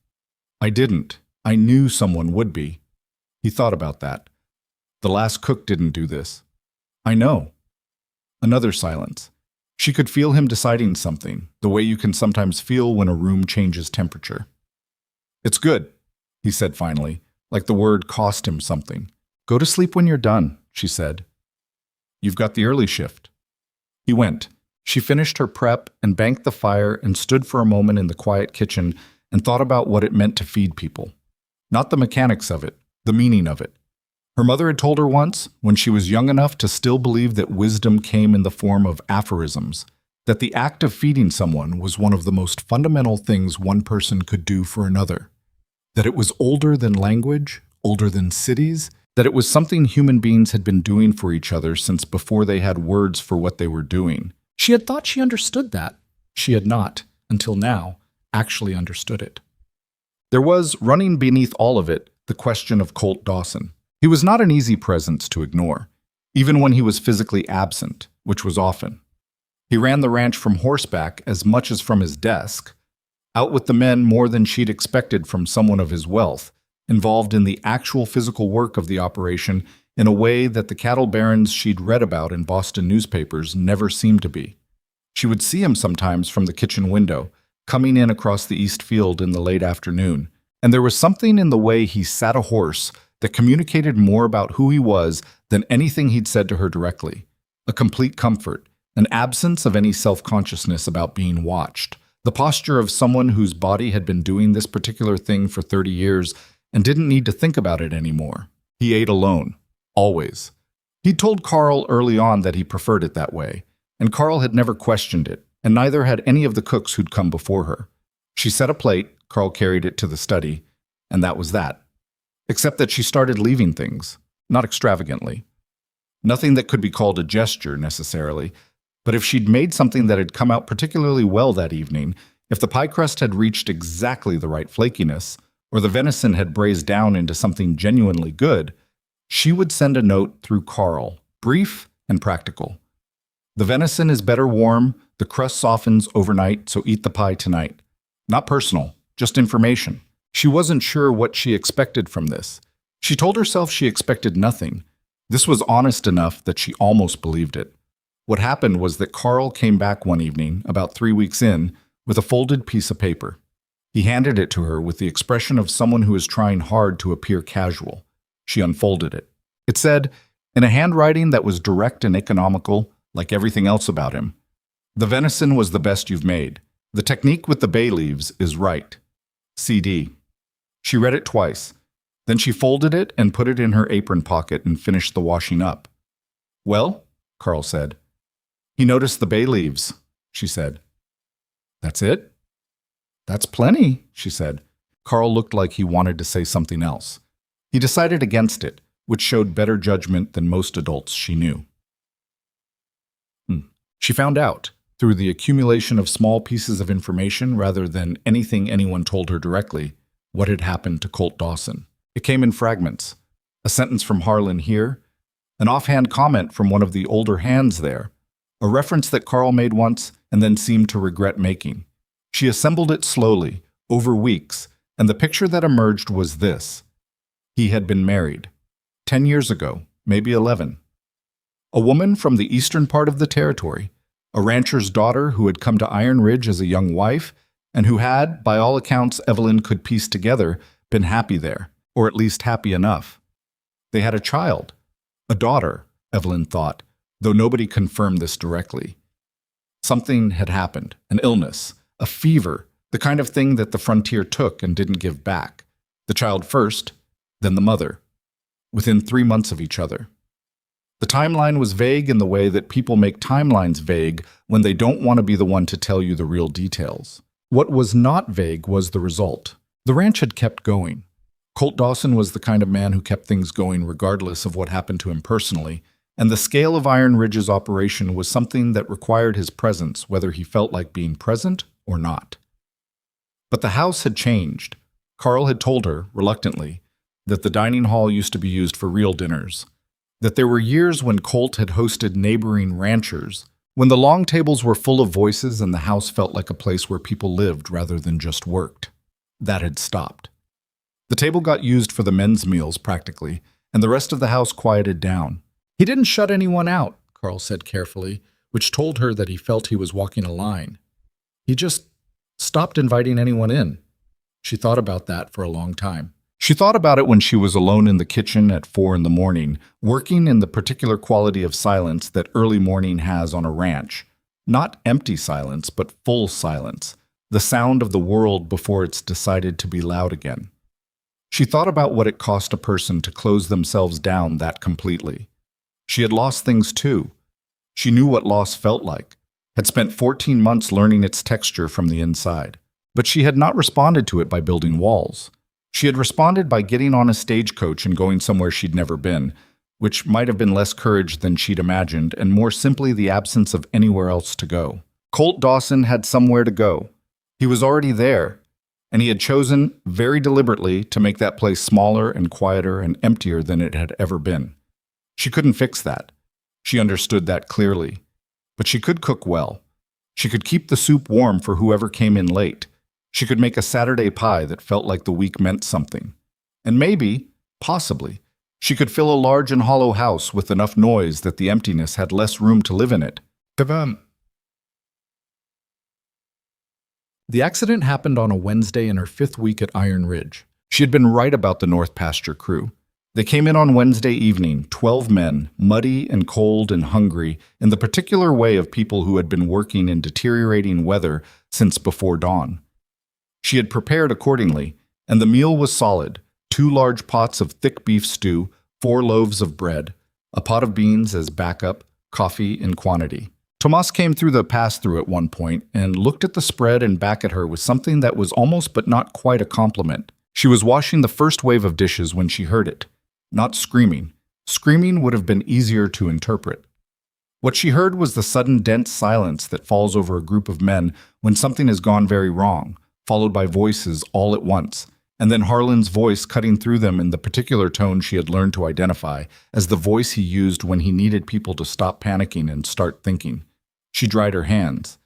I didn't. I knew someone would be. He thought about that. The last cook didn't do this. I know. Another silence. She could feel him deciding something, the way you can sometimes feel when a room changes temperature. It's good, he said finally. like the word cost him something. "Go to sleep when you're done," she said. "You've got the early shift." He went. She finished her prep and banked the fire and stood for a moment in the quiet kitchen and thought about what it meant to feed people. Not the mechanics of it, the meaning of it. Her mother had told her once, when she was young enough to still believe that wisdom came in the form of aphorisms, that the act of feeding someone was one of the most fundamental things one person could do for another. That it was older than language, older than cities, that it was something human beings had been doing for each other since before they had words for what they were doing. She had thought she understood that. She had not, until now, actually understood it. There was, running beneath all of it, the question of Colt Dawson. He was not an easy presence to ignore, even when he was physically absent, which was often. He ran the ranch from horseback as much as from his desk, out with the men more than she'd expected from someone of his wealth, involved in the actual physical work of the operation in a way that the cattle barons she'd read about in Boston newspapers never seemed to be. She would see him sometimes from the kitchen window, coming in across the east field in the late afternoon, and there was something in the way he sat a horse that communicated more about who he was than anything he'd said to her directly. A complete comfort, an absence of any self-consciousness about being watched, the posture of someone whose body had been doing this particular thing for 30 years and didn't need to think about it anymore. He ate alone, always. He'd told Carl early on that he preferred it that way, and Carl had never questioned it, and neither had any of the cooks who'd come before her. She set a plate, Carl carried it to the study, and that was that. Except that she started leaving things, not extravagantly. Nothing that could be called a gesture, necessarily, but if she'd made something that had come out particularly well that evening, if the pie crust had reached exactly the right flakiness, or the venison had braised down into something genuinely good, she would send a note through Carl, brief and practical. "The venison is better warm, the crust softens overnight, so eat the pie tonight." Not personal, just information. She wasn't sure what she expected from this. She told herself she expected nothing. This was honest enough that she almost believed it. What happened was that Carl came back one evening, about 3 weeks in, with a folded piece of paper. He handed it to her with the expression of someone who is trying hard to appear casual. She unfolded it. It said, in a handwriting that was direct and economical, like everything else about him, "The venison was the best you've made. The technique with the bay leaves is right. CD." She read it twice. Then she folded it and put it in her apron pocket and finished the washing up. "Well?" Carl said. "He noticed the bay leaves," she said. "That's it?" "That's plenty," she said. Carl looked like he wanted to say something else. He decided against it, which showed better judgment than most adults she knew. She found out, through the accumulation of small pieces of information rather than anything anyone told her directly, what had happened to Colt Dawson. It came in fragments. A sentence from Harlan here, an offhand comment from one of the older hands there, a reference that Carl made once and then seemed to regret making. She assembled it slowly, over weeks, and the picture that emerged was this. He had been married. 10 years ago, maybe 11. A woman from the eastern part of the territory, a rancher's daughter who had come to Iron Ridge as a young wife, and who had, by all accounts Evelyn could piece together, been happy there, or at least happy enough. They had a child, a daughter, Evelyn thought, though nobody confirmed this directly. Something had happened, an illness, a fever, the kind of thing that the frontier took and didn't give back. The child first, then the mother, within 3 months of each other. The timeline was vague in the way that people make timelines vague when they don't want to be the one to tell you the real details. What was not vague was the result. The ranch had kept going. Colt Dawson was the kind of man who kept things going regardless of what happened to him personally, and the scale of Iron Ridge's operation was something that required his presence whether he felt like being present or not. But the house had changed. Carl had told her, reluctantly, that the dining hall used to be used for real dinners, that there were years when Colt had hosted neighboring ranchers, when the long tables were full of voices and the house felt like a place where people lived rather than just worked. That had stopped. The table got used for the men's meals, practically, and the rest of the house quieted down. He didn't shut anyone out, Carl said carefully, which told her that he felt he was walking a line. He just stopped inviting anyone in. She thought about that for a long time. She thought about it when she was alone in the kitchen at 4 in the morning, working in the particular quality of silence that early morning has on a ranch. Not empty silence, but full silence, the sound of the world before it's decided to be loud again. She thought about what it cost a person to close themselves down that completely. She had lost things too. She knew what loss felt like, had spent 14 months learning its texture from the inside. But she had not responded to it by building walls. She had responded by getting on a stagecoach and going somewhere she'd never been, which might have been less courage than she'd imagined and more simply the absence of anywhere else to go. Colt Dawson had somewhere to go. He was already there, and he had chosen, very deliberately, to make that place smaller and quieter and emptier than it had ever been. She couldn't fix that. She understood that clearly. But she could cook well. She could keep the soup warm for whoever came in late. She could make a Saturday pie that felt like the week meant something. And maybe, possibly, she could fill a large and hollow house with enough noise that the emptiness had less room to live in it. The accident happened on a Wednesday in her 5th week at Iron Ridge. She had been right about the North Pasture crew. They came in on Wednesday evening, 12 men, muddy and cold and hungry, in the particular way of people who had been working in deteriorating weather since before dawn. She had prepared accordingly, and the meal was solid: 2 large pots of thick beef stew, 4 loaves of bread, a pot of beans as backup, coffee in quantity. Tomas came through the pass-through at one point and looked at the spread and back at her with something that was almost but not quite a compliment. She was washing the first wave of dishes when she heard it. Not screaming. Screaming would have been easier to interpret. What she heard was the sudden dense silence that falls over a group of men when something has gone very wrong, followed by voices all at once, and then Harlan's voice cutting through them in the particular tone she had learned to identify as the voice he used when he needed people to stop panicking and start thinking. She dried her hands.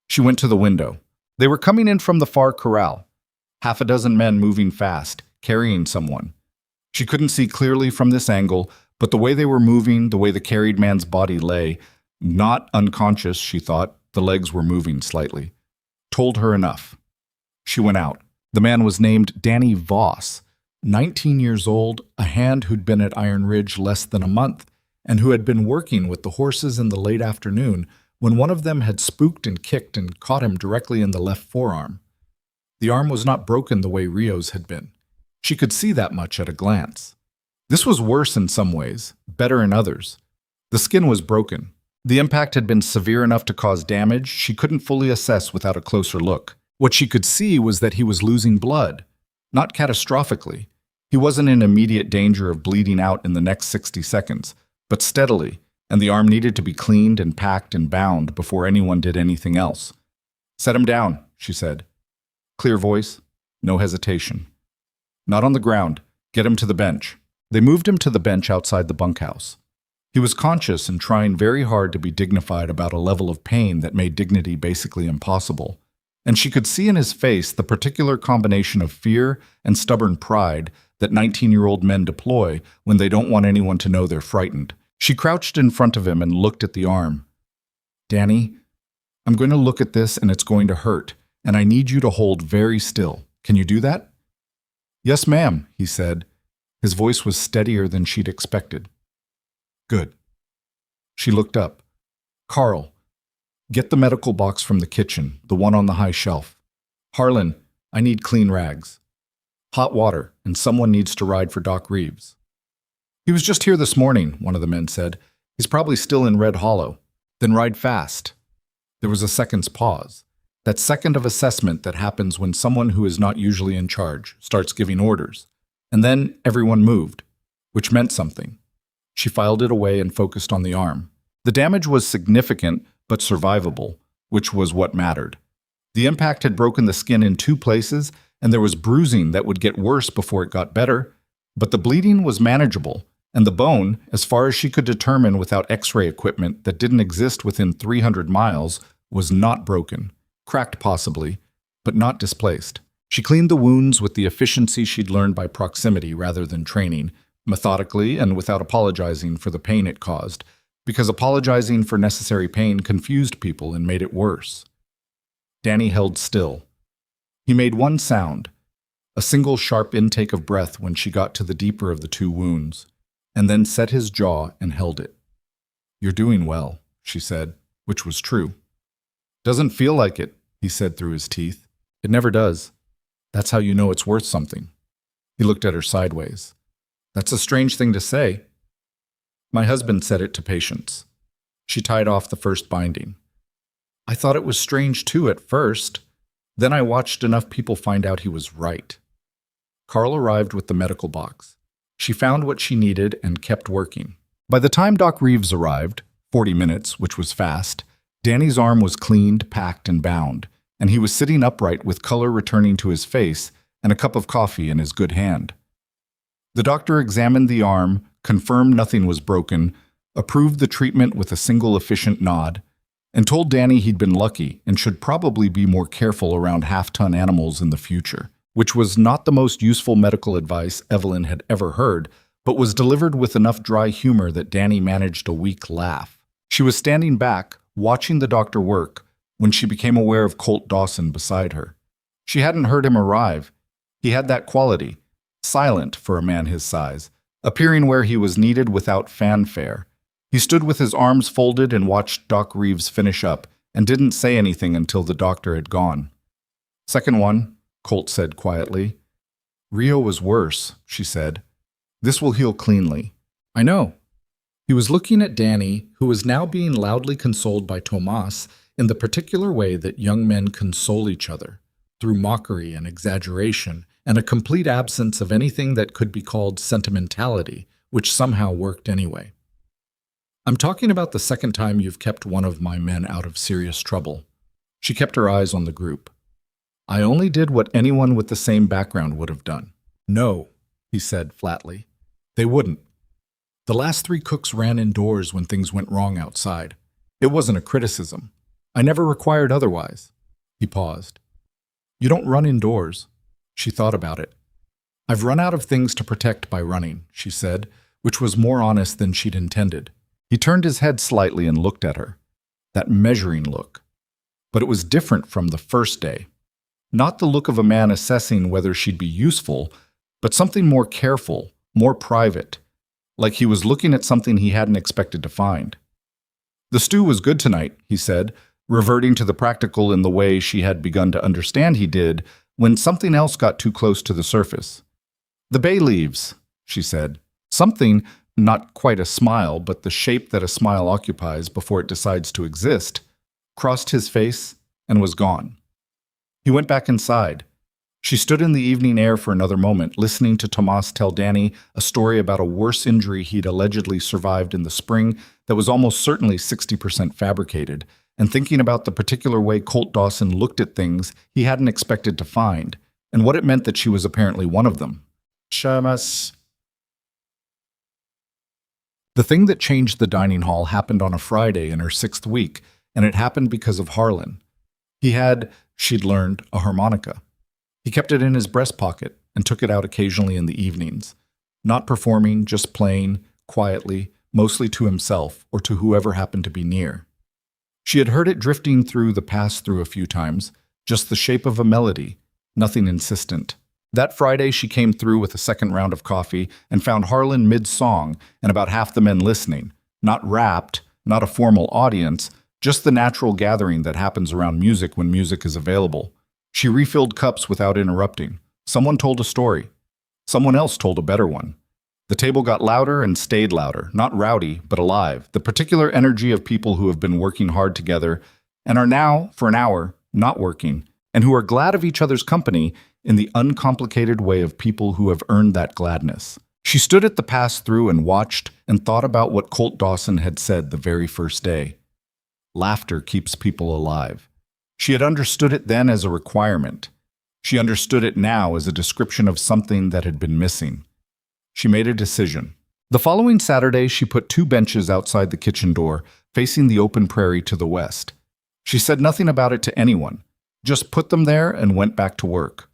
She went to the window. They were coming in from the far corral. 6 men moving fast, carrying someone. She couldn't see clearly from this angle, but the way they were moving, the way the carried man's body lay, not unconscious, she thought, the legs were moving slightly, told her enough. She went out. The man was named Danny Voss, 19 years old, a hand who'd been at Iron Ridge less than a month, and who had been working with the horses in the late afternoon when one of them had spooked and kicked and caught him directly in the left forearm. The arm was not broken the way Rio's had been. She could see that much at a glance. This was worse in some ways, better in others. The skin was broken. The impact had been severe enough to cause damage she couldn't fully assess without a closer look. What she could see was that he was losing blood. Not catastrophically. He wasn't in immediate danger of bleeding out in the next 60 seconds, but steadily, and the arm needed to be cleaned and packed and bound before anyone did anything else. "Set him down," she said. Clear voice, no hesitation. "Not on the ground. Get him to the bench." They moved him to the bench outside the bunkhouse. He was conscious and trying very hard to be dignified about a level of pain that made dignity basically impossible. And she could see in his face the particular combination of fear and stubborn pride that 19-year-old men deploy when they don't want anyone to know they're frightened. She crouched in front of him and looked at the arm. "Danny, I'm going to look at this and it's going to hurt, and I need you to hold very still. Can you do that?" "Yes, ma'am," he said. His voice was steadier than she'd expected. "Good." She looked up. "Carl, get the medical box from the kitchen, the one on the high shelf. Harlan, I need clean rags. Hot water, and someone needs to ride for Doc Reeves." "He was just here this morning," one of the men said. "He's probably still in Red Hollow." "Then ride fast." There was a second's pause. That second of assessment that happens when someone who is not usually in charge starts giving orders. And then everyone moved, which meant something. She filed it away and focused on the arm. The damage was significant, but survivable, which was what mattered. The impact had broken the skin in 2 places, and there was bruising that would get worse before it got better, but the bleeding was manageable, and the bone, as far as she could determine without X-ray equipment that didn't exist within 300 miles, was not broken, cracked possibly, but not displaced. She cleaned the wounds with the efficiency she'd learned by proximity rather than training, methodically and without apologizing for the pain it caused, because apologizing for necessary pain confused people and made it worse. Danny held still. He made one sound. a single sharp intake of breath when she got to the deeper of the two wounds, and then set his jaw and held it. "You're doing well," she said, which was true. "Doesn't feel like it," he said through his teeth. "It never does. That's how you know it's worth something." He looked at her sideways. "That's a strange thing to say." "My husband said it to patients." She tied off the first binding. "I thought it was strange too at first. Then I watched enough people find out he was right." Carl arrived with the medical box. She found what she needed and kept working. By the time Doc Reeves arrived, 40 minutes, which was fast, Danny's arm was cleaned, packed, and bound, and he was sitting upright with color returning to his face and a cup of coffee in his good hand. The doctor examined the arm, confirmed nothing was broken, approved the treatment with a single efficient nod, and told Danny he'd been lucky and should probably be more careful around half-ton animals in the future, which was not the most useful medical advice Evelyn had ever heard, but was delivered with enough dry humor that Danny managed a weak laugh. She was standing back, watching the doctor work, when she became aware of Colt Dawson beside her. She hadn't heard him arrive. He had that quality, silent for a man his size, appearing where he was needed without fanfare. He stood with his arms folded and watched Doc Reeves finish up, and didn't say anything until the doctor had gone. "Second one," Colt said quietly. "Rio was worse," she said. "This will heal cleanly." "I know." He was looking at Danny, who was now being loudly consoled by Tomas in the particular way that young men console each other, through mockery and exaggeration, and a complete absence of anything that could be called sentimentality, which somehow worked anyway. "I'm talking about the second time you've kept one of my men out of serious trouble." She kept her eyes on the group. "I only did what anyone with the same background would have done." "No," he said flatly. "They wouldn't. The last 3 cooks ran indoors when things went wrong outside. It wasn't a criticism. I never required otherwise." He paused. "You don't run indoors." She thought about it. "I've run out of things to protect by running," she said, which was more honest than she'd intended. He turned his head slightly and looked at her. That measuring look. But it was different from the first day. Not the look of a man assessing whether she'd be useful, but something more careful, more private, like he was looking at something he hadn't expected to find. "The stew was good tonight," he said, reverting to the practical in the way she had begun to understand he did when something else got too close to the surface. "The bay leaves," she said. Something, not quite a smile, but the shape that a smile occupies before it decides to exist, crossed his face and was gone. He went back inside. She stood in the evening air for another moment, listening to Tomas tell Danny a story about a worse injury he'd allegedly survived in the spring that was almost certainly 60% fabricated, and thinking about the particular way Colt Dawson looked at things he hadn't expected to find, and what it meant that she was apparently one of them. Shamas. The thing that changed the dining hall happened on a Friday in her 6th week, and it happened because of Harlan. He had, she'd learned, a harmonica. He kept it in his breast pocket and took it out occasionally in the evenings, not performing, just playing, quietly, mostly to himself or to whoever happened to be near. She had heard it drifting through the pass-through a few times, just the shape of a melody, nothing insistent. That Friday she came through with a second round of coffee and found Harlan mid-song and about half the men listening, not rapt, not a formal audience, just the natural gathering that happens around music when music is available. She refilled cups without interrupting. Someone told a story. Someone else told a better one. The table got louder and stayed louder, not rowdy, but alive, the particular energy of people who have been working hard together and are now, for an hour, not working, and who are glad of each other's company in the uncomplicated way of people who have earned that gladness. She stood at the pass-through and watched and thought about what Colt Dawson had said the very first day. Laughter keeps people alive. She had understood it then as a requirement. She understood it now as a description of something that had been missing. She made a decision. The following Saturday, she put 2 benches outside the kitchen door, facing the open prairie to the west. She said nothing about it to anyone, just put them there and went back to work.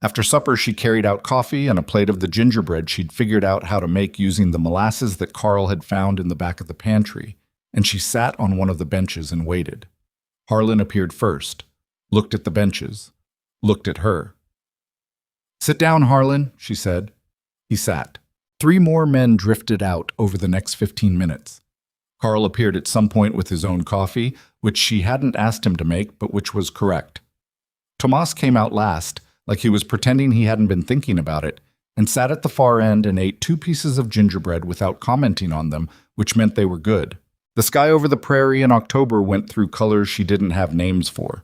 After supper, she carried out coffee and a plate of the gingerbread she'd figured out how to make using the molasses that Carl had found in the back of the pantry, and she sat on one of the benches and waited. Harlan appeared first, looked at the benches, looked at her. "Sit down, Harlan," she said. He sat. 3 more men drifted out over the next 15 minutes. Carl appeared at some point with his own coffee, which she hadn't asked him to make, but which was correct. Tomas came out last, like he was pretending he hadn't been thinking about it, and sat at the far end and ate 2 pieces of gingerbread without commenting on them, which meant they were good. The sky over the prairie in October went through colors she didn't have names for.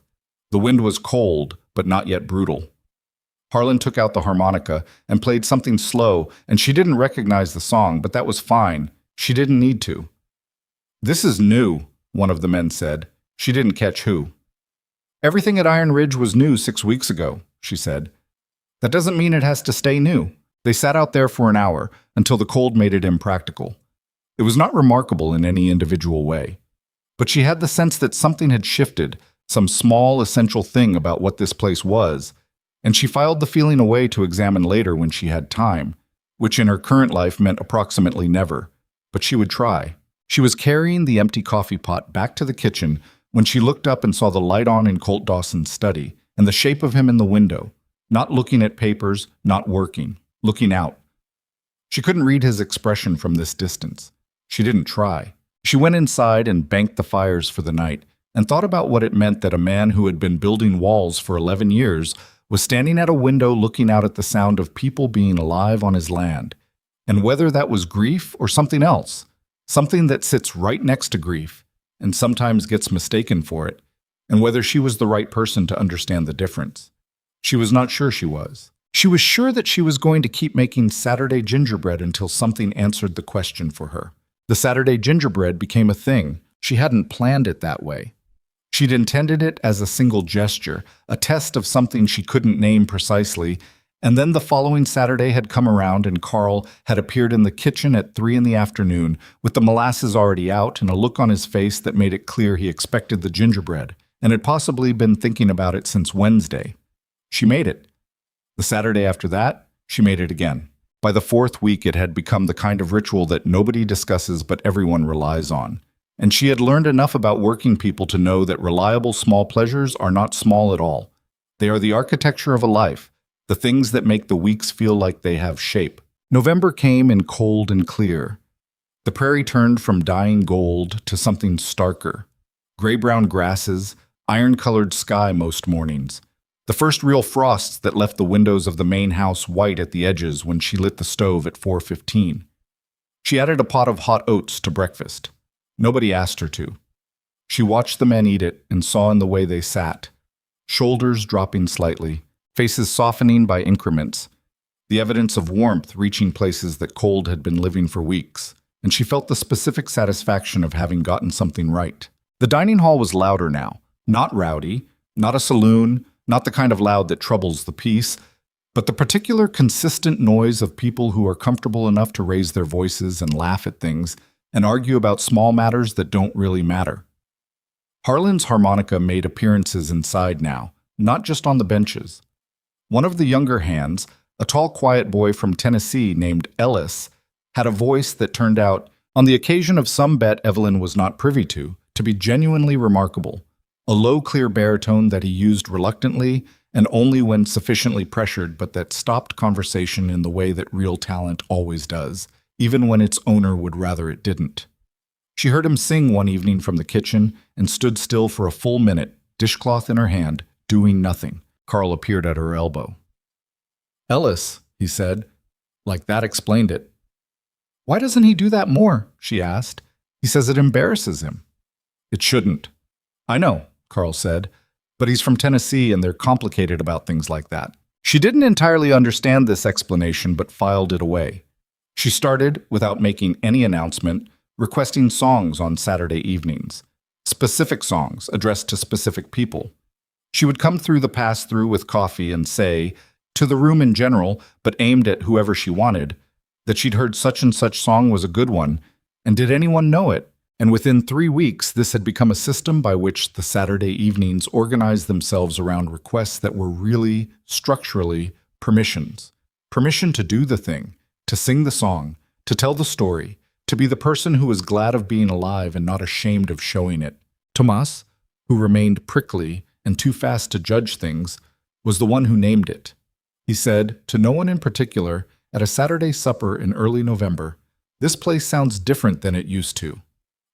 The wind was cold, but not yet brutal. Harlan took out the harmonica and played something slow, and she didn't recognize the song, but that was fine. She didn't need to. "This is new," one of the men said. She didn't catch who. "Everything at Iron Ridge was new 6 weeks ago," she said. "That doesn't mean it has to stay new." They sat out there for an hour, until the cold made it impractical. It was not remarkable in any individual way. But she had the sense that something had shifted, some small, essential thing about what this place was, and she filed the feeling away to examine later when she had time, which in her current life meant approximately never. But she would try. She was carrying the empty coffee pot back to the kitchen when she looked up and saw the light on in Colt Dawson's study, and the shape of him in the window, not looking at papers, not working, looking out. She couldn't read his expression from this distance. She didn't try. She went inside and banked the fires for the night, and thought about what it meant that a man who had been building walls for 11 years was standing at a window looking out at the sound of people being alive on his land, and whether that was grief or something else, something that sits right next to grief and sometimes gets mistaken for it, and whether she was the right person to understand the difference. She was not sure she was. She was sure that she was going to keep making Saturday gingerbread until something answered the question for her. The Saturday gingerbread became a thing. She hadn't planned it that way. She'd intended it as a single gesture, a test of something she couldn't name precisely, and then the following Saturday had come around and Carl had appeared in the kitchen at 3 in the afternoon with the molasses already out and a look on his face that made it clear he expected the gingerbread, and had possibly been thinking about it since Wednesday. She made it. The Saturday after that, she made it again. By the 4th week, it had become the kind of ritual that nobody discusses but everyone relies on. And she had learned enough about working people to know that reliable small pleasures are not small at all. They are the architecture of a life, the things that make the weeks feel like they have shape. November came in cold and clear. The prairie turned from dying gold to something starker. Gray-brown grasses, iron-colored sky most mornings. The first real frosts that left the windows of the main house white at the edges when she lit the stove at 4:15. She added a pot of hot oats to breakfast. Nobody asked her to. She watched the men eat it and saw in the way they sat, shoulders dropping slightly, faces softening by increments, the evidence of warmth reaching places that cold had been living for weeks, and she felt the specific satisfaction of having gotten something right. The dining hall was louder now, not rowdy, not a saloon, not the kind of loud that troubles the peace, but the particular consistent noise of people who are comfortable enough to raise their voices and laugh at things and argue about small matters that don't really matter. Harlan's harmonica made appearances inside now, not just on the benches. One of the younger hands, a tall, quiet boy from Tennessee named Ellis, had a voice that turned out, on the occasion of some bet Evelyn was not privy to be genuinely remarkable. A low, clear baritone that he used reluctantly and only when sufficiently pressured, but that stopped conversation in the way that real talent always does, even when its owner would rather it didn't. She heard him sing one evening from the kitchen and stood still for a full minute, dishcloth in her hand, doing nothing. Carl appeared at her elbow. "Ellis," he said, like that explained it. "Why doesn't he do that more?" she asked. "He says it embarrasses him." "It shouldn't." "I know," Carl said, "but he's from Tennessee and they're complicated about things like that." She didn't entirely understand this explanation but filed it away. She started, without making any announcement, requesting songs on Saturday evenings. Specific songs addressed to specific people. She would come through the pass-through with coffee and say, to the room in general, but aimed at whoever she wanted, that she'd heard such and such song was a good one, and did anyone know it? And within 3 weeks, this had become a system by which the Saturday evenings organized themselves around requests that were really, structurally, permissions. Permission to do the thing, to sing the song, to tell the story, to be the person who was glad of being alive and not ashamed of showing it. Tomas, who remained prickly and too fast to judge things, was the one who named it. He said, to no one in particular, at a Saturday supper in early November, "This place sounds different than it used to."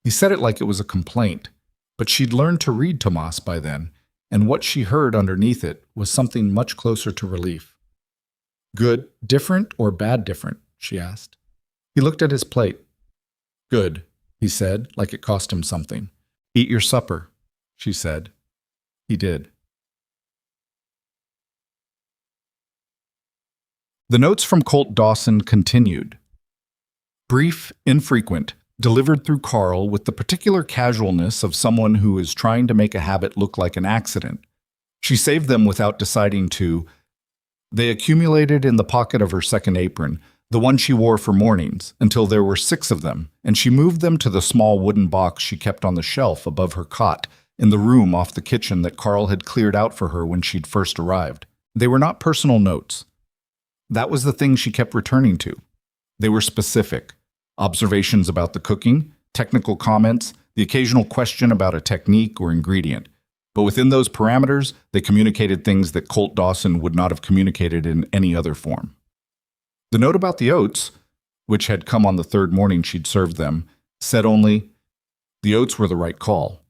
He said it like it was a complaint, but she'd learned to read Tomas by then, and what she heard underneath it was something much closer to relief. "Good, different, or bad different?" she asked. He looked at his plate. "Good," he said, like it cost him something. "Eat your supper," she said. He did. The notes from Colt Dawson continued. Brief, infrequent, delivered through Carl with the particular casualness of someone who is trying to make a habit look like an accident. She saved them without deciding to. They accumulated in the pocket of her second apron, the one she wore for mornings, until there were 6 of them, and she moved them to the small wooden box she kept on the shelf above her cot in the room off the kitchen that Carl had cleared out for her when she'd first arrived. They were not personal notes. That was the thing she kept returning to. They were specific. Observations about the cooking, technical comments, the occasional question about a technique or ingredient. But within those parameters, they communicated things that Colt Dawson would not have communicated in any other form. The note about the oats, which had come on the 3rd morning she'd served them, said only, "The oats were the right call.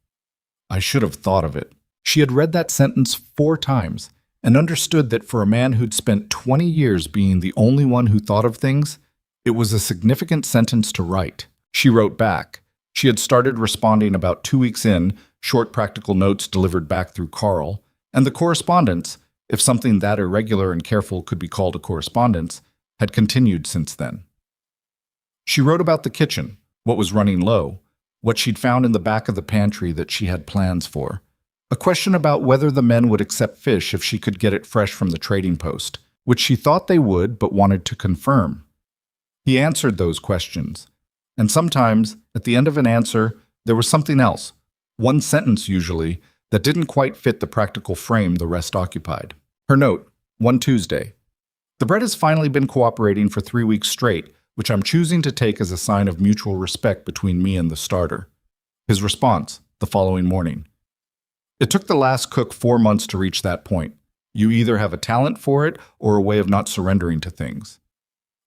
I should have thought of it." She had read that sentence 4 times and understood that for a man who'd spent 20 years being the only one who thought of things, it was a significant sentence to write. She wrote back. She had started responding about 2 weeks in, short practical notes delivered back through Carl, and the correspondence, if something that irregular and careful could be called a correspondence, had continued since then. She wrote about the kitchen, what was running low, what she'd found in the back of the pantry that she had plans for, a question about whether the men would accept fish if she could get it fresh from the trading post, which she thought they would but wanted to confirm. He answered those questions, and sometimes, at the end of an answer, there was something else, one sentence usually, that didn't quite fit the practical frame the rest occupied. Her note, one Tuesday. "The bread has finally been cooperating for 3 weeks straight, which I'm choosing to take as a sign of mutual respect between me and the starter." His response, the following morning. "It took the last cook 4 months to reach that point. You either have a talent for it or a way of not surrendering to things."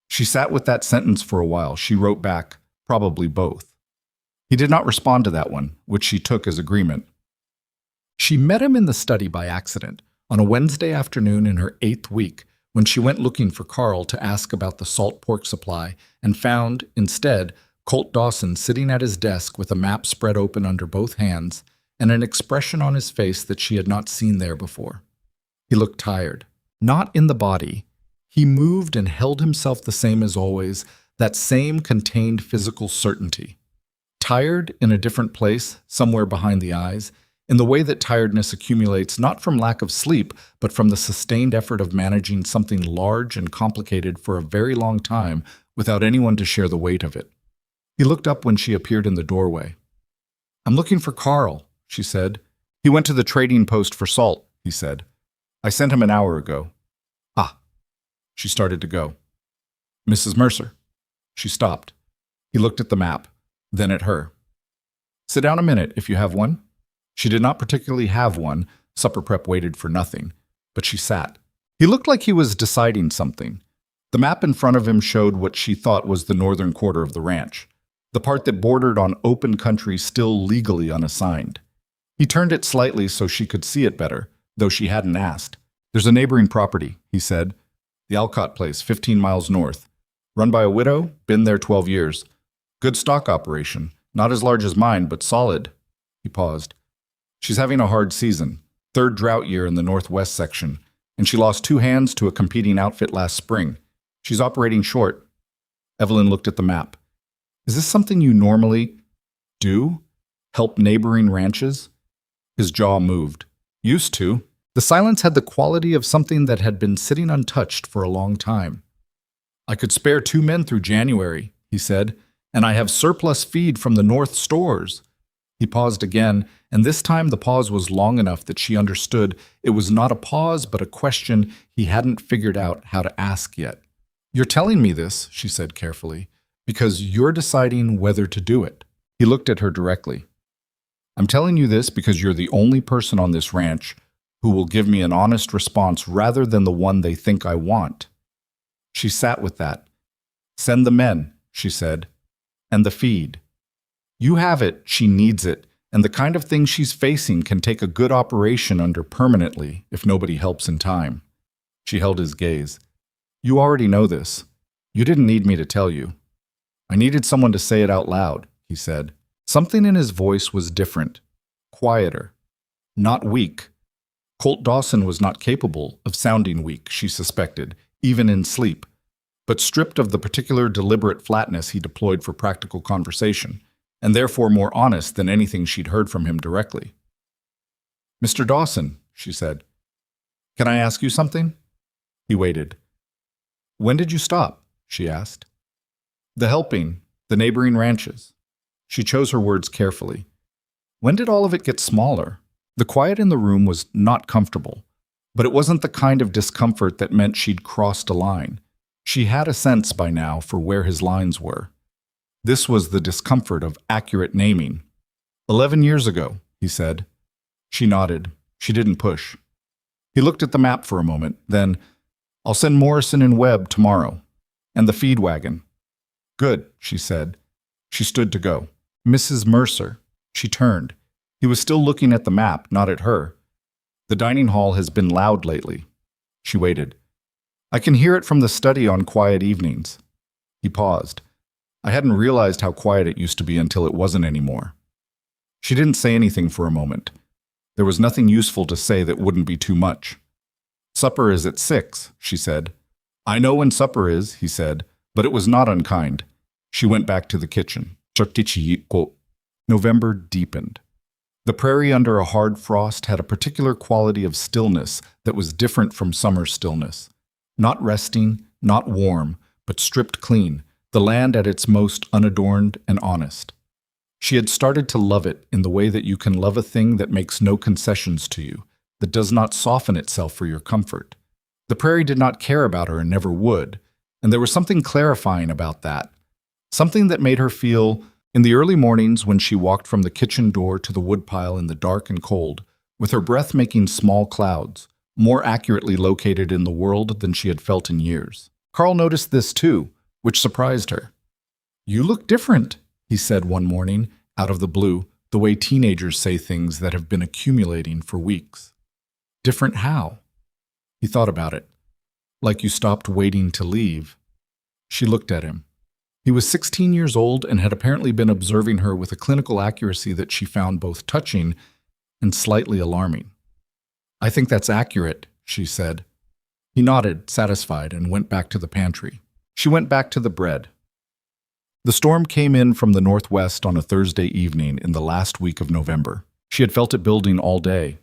She sat with that sentence for a while. She wrote back, probably both. He did not respond to that one, which she took as agreement. She met him in the study by accident, on a Wednesday afternoon in her 8th week, when she went looking for Carl to ask about the salt pork supply, and found, instead, Colt Dawson sitting at his desk with a map spread open under both hands, and an expression on his face that she had not seen there before. He looked tired. Not in the body. He moved and held himself the same as always, that same contained physical certainty. Tired in a different place, somewhere behind the eyes, in the way that tiredness accumulates not from lack of sleep, but from the sustained effort of managing something large and complicated for a very long time without anyone to share the weight of it. He looked up when she appeared in the doorway. "I'm looking for Carl," she said. "He went to the trading post for salt," he said. "I sent him an hour ago." "Ah." She started to go. "Mrs. Mercer." She stopped. He looked at the map, then at her. "Sit down a minute if you have one." She did not particularly have one. Supper prep waited for nothing. But she sat. He looked like he was deciding something. The map in front of him showed what she thought was the northern quarter of the ranch, the part that bordered on open country still legally unassigned. He turned it slightly so she could see it better, though she hadn't asked. "There's a neighboring property," he said. "The Alcott place, 15 miles north. Run by a widow, been there 12 years. Good stock operation, not as large as mine, but solid." He paused. "She's having a hard season, 3rd drought year in the northwest section, and she lost 2 hands to a competing outfit last spring. She's operating short." Evelyn looked at the map. "Is this something you normally do? Help neighboring ranches?" His jaw moved. "Used to." The silence had the quality of something that had been sitting untouched for a long time. "I could spare 2 men through January," he said, "and I have surplus feed from the north stores." He paused again, and this time the pause was long enough that she understood it was not a pause but a question he hadn't figured out how to ask yet. "You're telling me this," she said carefully, "because you're deciding whether to do it." He looked at her directly. "I'm telling you this because you're the only person on this ranch who will give me an honest response rather than the one they think I want. She sat with that. Send the men, she said, and the feed. You have it, she needs it, and the kind of thing she's facing can take a good operation under permanently if nobody helps in time. She held his gaze. You already know this. You didn't need me to tell you. I needed someone to say it out loud, he said. Something in his voice was different, quieter, not weak. Colt Dawson was not capable of sounding weak, she suspected, even in sleep, but stripped of the particular deliberate flatness he deployed for practical conversation, and therefore more honest than anything she'd heard from him directly. Mr. Dawson, she said, can I ask you something? He waited. When did you stop? She asked. The helping, the neighboring ranches. She chose her words carefully. When did all of it get smaller? The quiet in the room was not comfortable, but it wasn't the kind of discomfort that meant she'd crossed a line. She had a sense by now for where his lines were. This was the discomfort of accurate naming. 11 years ago, he said. She nodded. She didn't push. He looked at the map for a moment, then, I'll send Morrison and Webb tomorrow. And the feed wagon. Good, she said. She stood to go. Mrs. Mercer. She turned. He was still looking at the map, not at her. The dining hall has been loud lately. She waited. I can hear it from the study on quiet evenings. He paused. I hadn't realized how quiet it used to be until it wasn't anymore. She didn't say anything for a moment. There was nothing useful to say that wouldn't be too much. Supper is at 6, she said. I know when supper is, he said, but it was not unkind. She went back to the kitchen. November deepened. The prairie under a hard frost had a particular quality of stillness that was different from summer stillness. Not resting, not warm, but stripped clean, the land at its most unadorned and honest. She had started to love it in the way that you can love a thing that makes no concessions to you, that does not soften itself for your comfort. The prairie did not care about her and never would, and there was something clarifying about that, something that made her feel, in the early mornings when she walked from the kitchen door to the woodpile in the dark and cold, with her breath making small clouds, more accurately located in the world than she had felt in years. Carl noticed this too, which surprised her. You look different, he said one morning, out of the blue, the way teenagers say things that have been accumulating for weeks. Different how? He thought about it. Like you stopped waiting to leave. She looked at him. He was 16 years old and had apparently been observing her with a clinical accuracy that she found both touching and slightly alarming. I think that's accurate, she said. He nodded, satisfied, and went back to the pantry. She went back to the bread. The storm came in from the northwest on a Thursday evening in the last week of November. She had felt it building all day.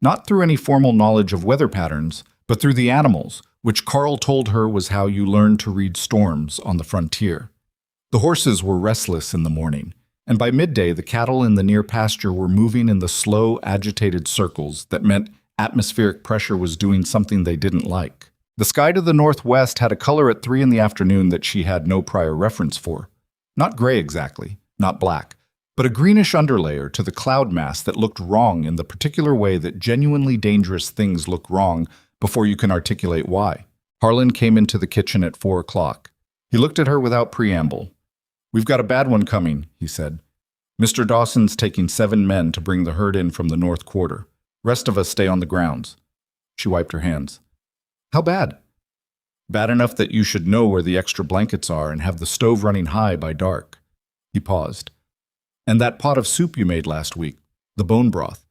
Not through any formal knowledge of weather patterns, but through the animals, which Carl told her was how you learned to read storms on the frontier. The horses were restless in the morning, and by midday the cattle in the near pasture were moving in the slow, agitated circles that meant atmospheric pressure was doing something they didn't like. The sky to the northwest had a color at 3 in the afternoon that she had no prior reference for. Not gray exactly, not black, but a greenish underlayer to the cloud mass that looked wrong in the particular way that genuinely dangerous things look wrong before you can articulate why. Harlan came into the kitchen at 4 o'clock. He looked at her without preamble. We've got a bad one coming, he said. Mr. Dawson's taking 7 men to bring the herd in from the north quarter. Rest of us stay on the grounds. She wiped her hands. How bad? Bad enough that you should know where the extra blankets are and have the stove running high by dark. He paused. And that pot of soup you made last week, the bone broth.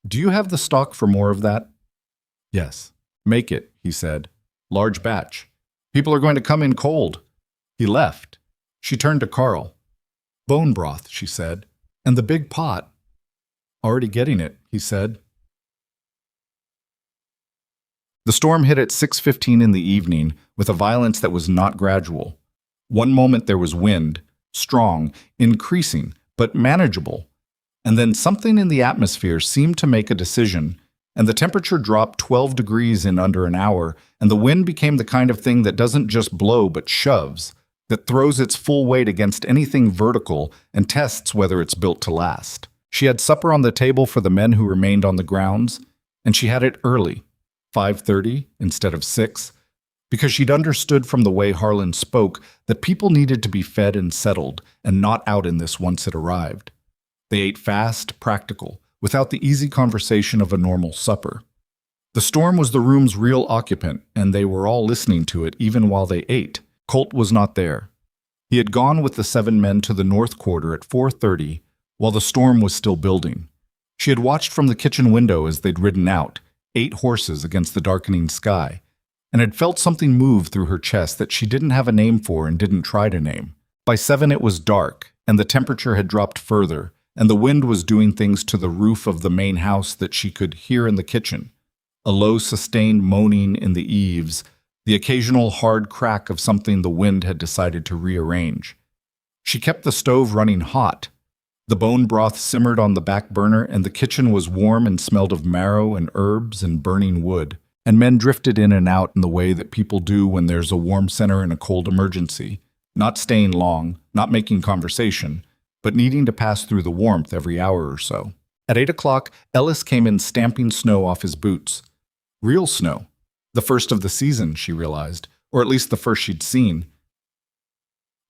Do you have the stock for more of that? Yes. Make it, he said. Large batch. People are going to come in cold. He left. She turned to Carl. Bone broth, she said. And the big pot. Already getting it, he said. The storm hit at 6:15 in the evening with a violence that was not gradual. One moment there was wind, strong, increasing, but manageable. And then something in the atmosphere seemed to make a decision, and the temperature dropped 12 degrees in under an hour, and the wind became the kind of thing that doesn't just blow but shoves, that throws its full weight against anything vertical and tests whether it's built to last. She had supper on the table for the men who remained on the grounds, And she had it early, 5:30 instead of 6, because she'd understood from the way Harlan spoke that people needed to be fed and settled and not out in this once it arrived. They ate fast, practical, without the easy conversation of a normal supper. The storm was the room's real occupant, and they were all listening to it even while they ate. Colt was not there. He had gone with the 7 men to the north quarter at 4:30 while the storm was still building. She had watched from the kitchen window as they'd ridden out, 8 horses against the darkening sky, and had felt something move through her chest that she didn't have a name for and didn't try to name. By 7 it was dark, and the temperature had dropped further, and the wind was doing things to the roof of the main house that she could hear in the kitchen. A low, sustained moaning in the eaves, the occasional hard crack of something the wind had decided to rearrange. She kept the stove running hot. The bone broth simmered on the back burner, and the kitchen was warm and smelled of marrow and herbs and burning wood, and men drifted in and out in the way that people do when there's a warm center in a cold emergency, not staying long, not making conversation, but needing to pass through the warmth every hour or so. At 8 o'clock, Ellis came in stamping snow off his boots. Real snow. The first of the season, she realized, or at least the first she'd seen.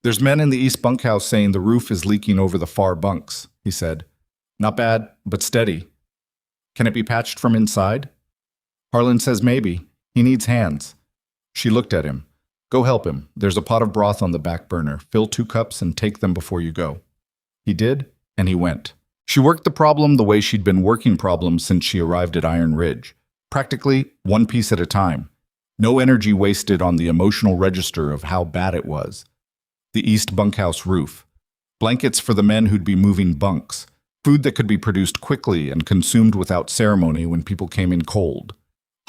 "There's men in the east bunkhouse saying the roof is leaking over the far bunks," he said. "Not bad, but steady. Can it be patched from inside?" Harlan says maybe. He needs hands. She looked at him. "Go help him. There's a pot of broth on the back burner. Fill 2 cups and take them before you go." He did, and he went. She worked the problem the way she'd been working problems since she arrived at Iron Ridge. Practically 1 piece at a time. No energy wasted on the emotional register of how bad it was. The east bunkhouse roof. Blankets for the men who'd be moving bunks. Food that could be produced quickly and consumed without ceremony when people came in cold.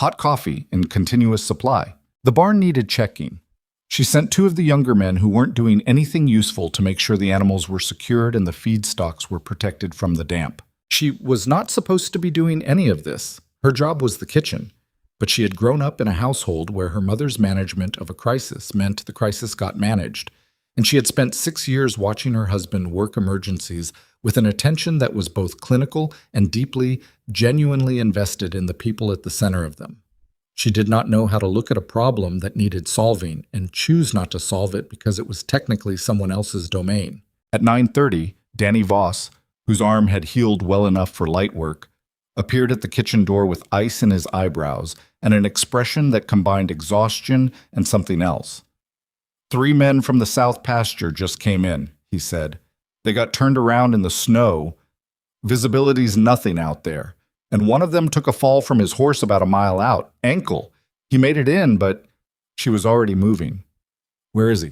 Hot coffee in continuous supply. The barn needed checking. She sent 2 of the younger men who weren't doing anything useful to make sure the animals were secured and the feed stocks were protected from the damp. She was not supposed to be doing any of this. Her job was the kitchen, but she had grown up in a household where her mother's management of a crisis meant the crisis got managed, and she had spent 6 years watching her husband work emergencies with an attention that was both clinical and deeply, genuinely invested in the people at the center of them. She did not know how to look at a problem that needed solving and choose not to solve it because it was technically someone else's domain. At 9:30, Danny Voss, whose arm had healed well enough for light work, appeared at the kitchen door with ice in his eyebrows and an expression that combined exhaustion and something else. 3 men from the south pasture just came in, he said. They got turned around in the snow. Visibility's nothing out there. And one of them took a fall from his horse about a mile out. Ankle. He made it in, but she was already moving. Where is he?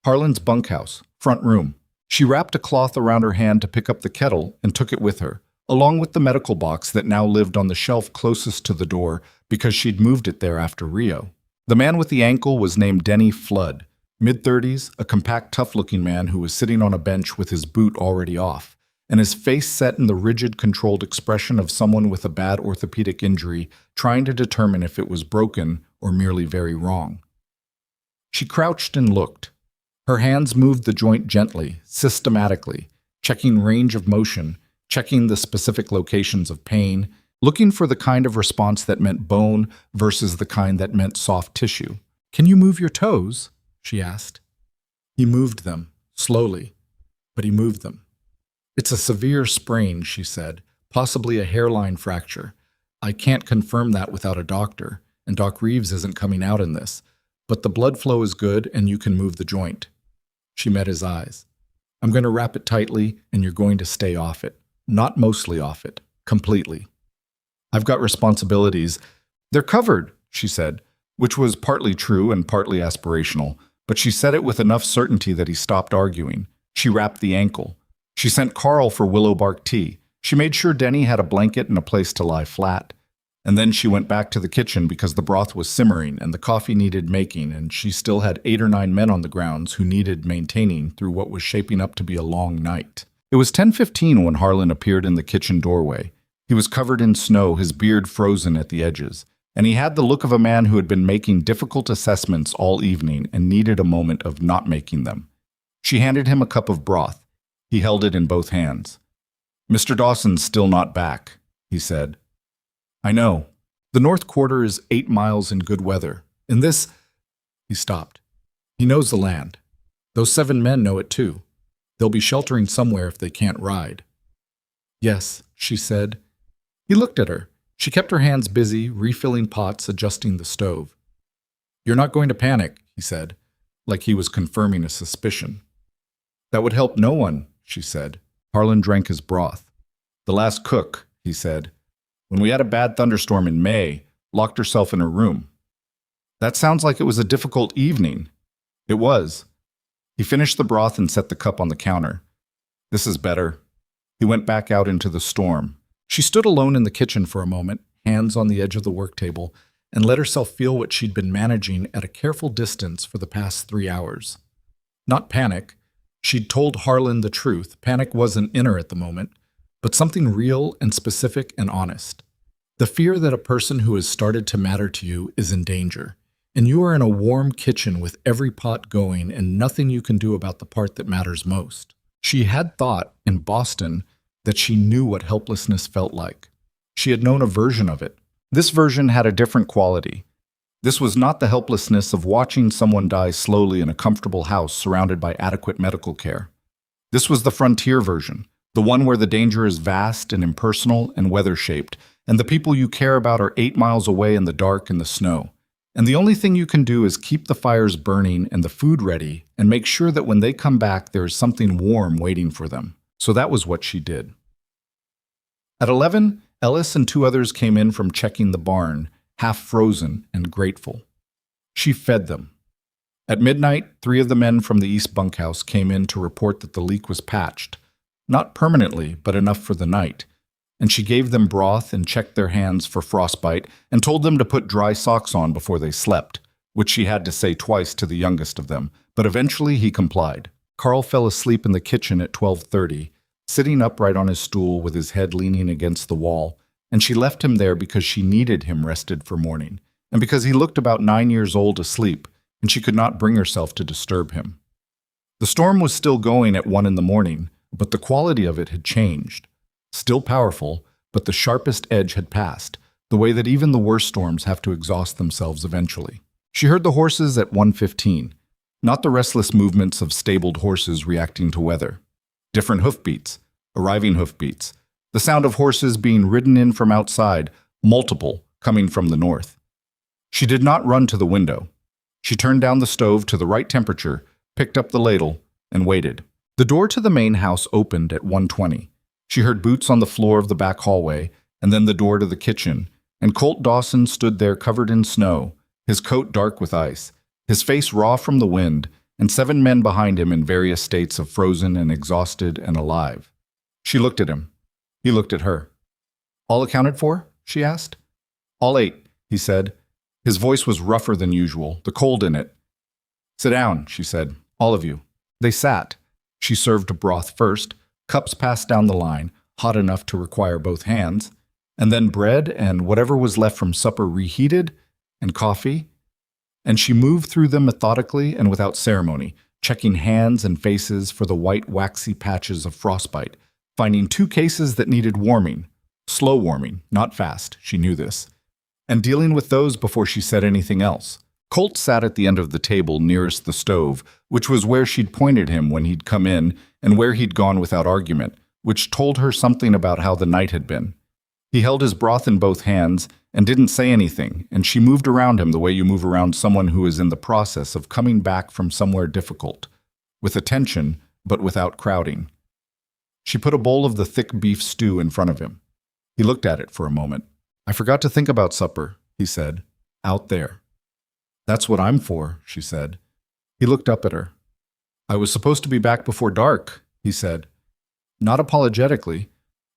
Harlan's bunkhouse, front room. She wrapped a cloth around her hand to pick up the kettle and took it with her, along with the medical box that now lived on the shelf closest to the door because she'd moved it there after Rio. The man with the ankle was named Denny Flood, mid-30s, a compact, tough-looking man who was sitting on a bench with his boot already off, and his face set in the rigid, controlled expression of someone with a bad orthopedic injury trying to determine if it was broken or merely very wrong. She crouched and looked. Her hands moved the joint gently, systematically, checking range of motion, checking the specific locations of pain, looking for the kind of response that meant bone versus the kind that meant soft tissue. "Can you move your toes?" she asked. He moved them, slowly, but he moved them. "It's a severe sprain," she said, "possibly a hairline fracture. I can't confirm that without a doctor, and Doc Reeves isn't coming out in this, but the blood flow is good and you can move the joint." She met his eyes. "I'm going to wrap it tightly, and you're going to stay off it. Not mostly off it, completely. I've got responsibilities." "They're covered," she said, which was partly true and partly aspirational, but she said it with enough certainty that he stopped arguing. She wrapped the ankle. She sent Carl for willow bark tea. She made sure Denny had a blanket and a place to lie flat. And then she went back to the kitchen because the broth was simmering and the coffee needed making, and she still had 8 or 9 men on the grounds who needed maintaining through what was shaping up to be a long night. It was 10:15 when Harlan appeared in the kitchen doorway. He was covered in snow, his beard frozen at the edges, and he had the look of a man who had been making difficult assessments all evening and needed a moment of not making them. She handed him a cup of broth. He held it in both hands. "Mr. Dawson's still not back," he said. I know. The North Quarter is 8 miles in good weather. In this, he stopped. He knows the land. Those 7 men know it too. They'll be sheltering somewhere if they can't ride. Yes, she said. He looked at her. She kept her hands busy, refilling pots, adjusting the stove. You're not going to panic, he said, like he was confirming a suspicion. That would help no one, she said. Harlan drank his broth. The last cook, he said, when we had a bad thunderstorm in May, locked herself in her room. That sounds like it was a difficult evening. It was. He finished the broth and set the cup on the counter. This is better. He went back out into the storm. She stood alone in the kitchen for a moment, hands on the edge of the work table, and let herself feel what she'd been managing at a careful distance for the past 3 hours. Not panic. She'd told Harlan the truth. Panic wasn't in her at the moment, but something real and specific and honest. The fear that a person who has started to matter to you is in danger, and you are in a warm kitchen with every pot going and nothing you can do about the part that matters most. She had thought, in Boston, that she knew what helplessness felt like. She had known a version of it. This version had a different quality. This was not the helplessness of watching someone die slowly in a comfortable house surrounded by adequate medical care. This was the frontier version, the one where the danger is vast and impersonal and weather-shaped, and the people you care about are 8 miles away in the dark and the snow. And the only thing you can do is keep the fires burning and the food ready and make sure that when they come back there is something warm waiting for them. So that was what she did. At 11, Ellis and 2 others came in from checking the barn, half frozen and grateful. She fed them. At midnight, 3 of the men from the east bunkhouse came in to report that the leak was patched, not permanently, but enough for the night, and she gave them broth and checked their hands for frostbite and told them to put dry socks on before they slept, which she had to say twice to the youngest of them, but eventually he complied. Carl fell asleep in the kitchen at 12:30, sitting upright on his stool with his head leaning against the wall, and she left him there because she needed him rested for morning, and because he looked about 9 years old asleep, and she could not bring herself to disturb him. The storm was still going at 1 in the morning, but the quality of it had changed. Still powerful, but the sharpest edge had passed, the way that even the worst storms have to exhaust themselves eventually. She heard the horses at 1:15, not the restless movements of stabled horses reacting to weather. Different hoofbeats, arriving hoofbeats, the sound of horses being ridden in from outside, multiple, coming from the north. She did not run to the window. She turned down the stove to the right temperature, picked up the ladle, and waited. The door to the main house opened at 1:20. She heard boots on the floor of the back hallway, and then the door to the kitchen, and Colt Dawson stood there covered in snow, his coat dark with ice, his face raw from the wind, and 7 men behind him in various states of frozen and exhausted and alive. She looked at him. He looked at her. All accounted for? She asked. All 8, he said. His voice was rougher than usual, the cold in it. Sit down, she said. All of you. They sat. She served broth first, cups passed down the line, hot enough to require both hands, and then bread and whatever was left from supper reheated, and coffee. And she moved through them methodically and without ceremony, checking hands and faces for the white waxy patches of frostbite, finding 2 cases that needed warming, slow warming, not fast, she knew this, and dealing with those before she said anything else. Colt sat at the end of the table nearest the stove, which was where she'd pointed him when he'd come in and where he'd gone without argument, which told her something about how the night had been. He held his broth in both hands and didn't say anything, and she moved around him the way you move around someone who is in the process of coming back from somewhere difficult, with attention but without crowding. She put a bowl of the thick beef stew in front of him. He looked at it for a moment. I forgot to think about supper, he said. Out there. That's what I'm for, she said. He looked up at her. I was supposed to be back before dark, he said. Not apologetically.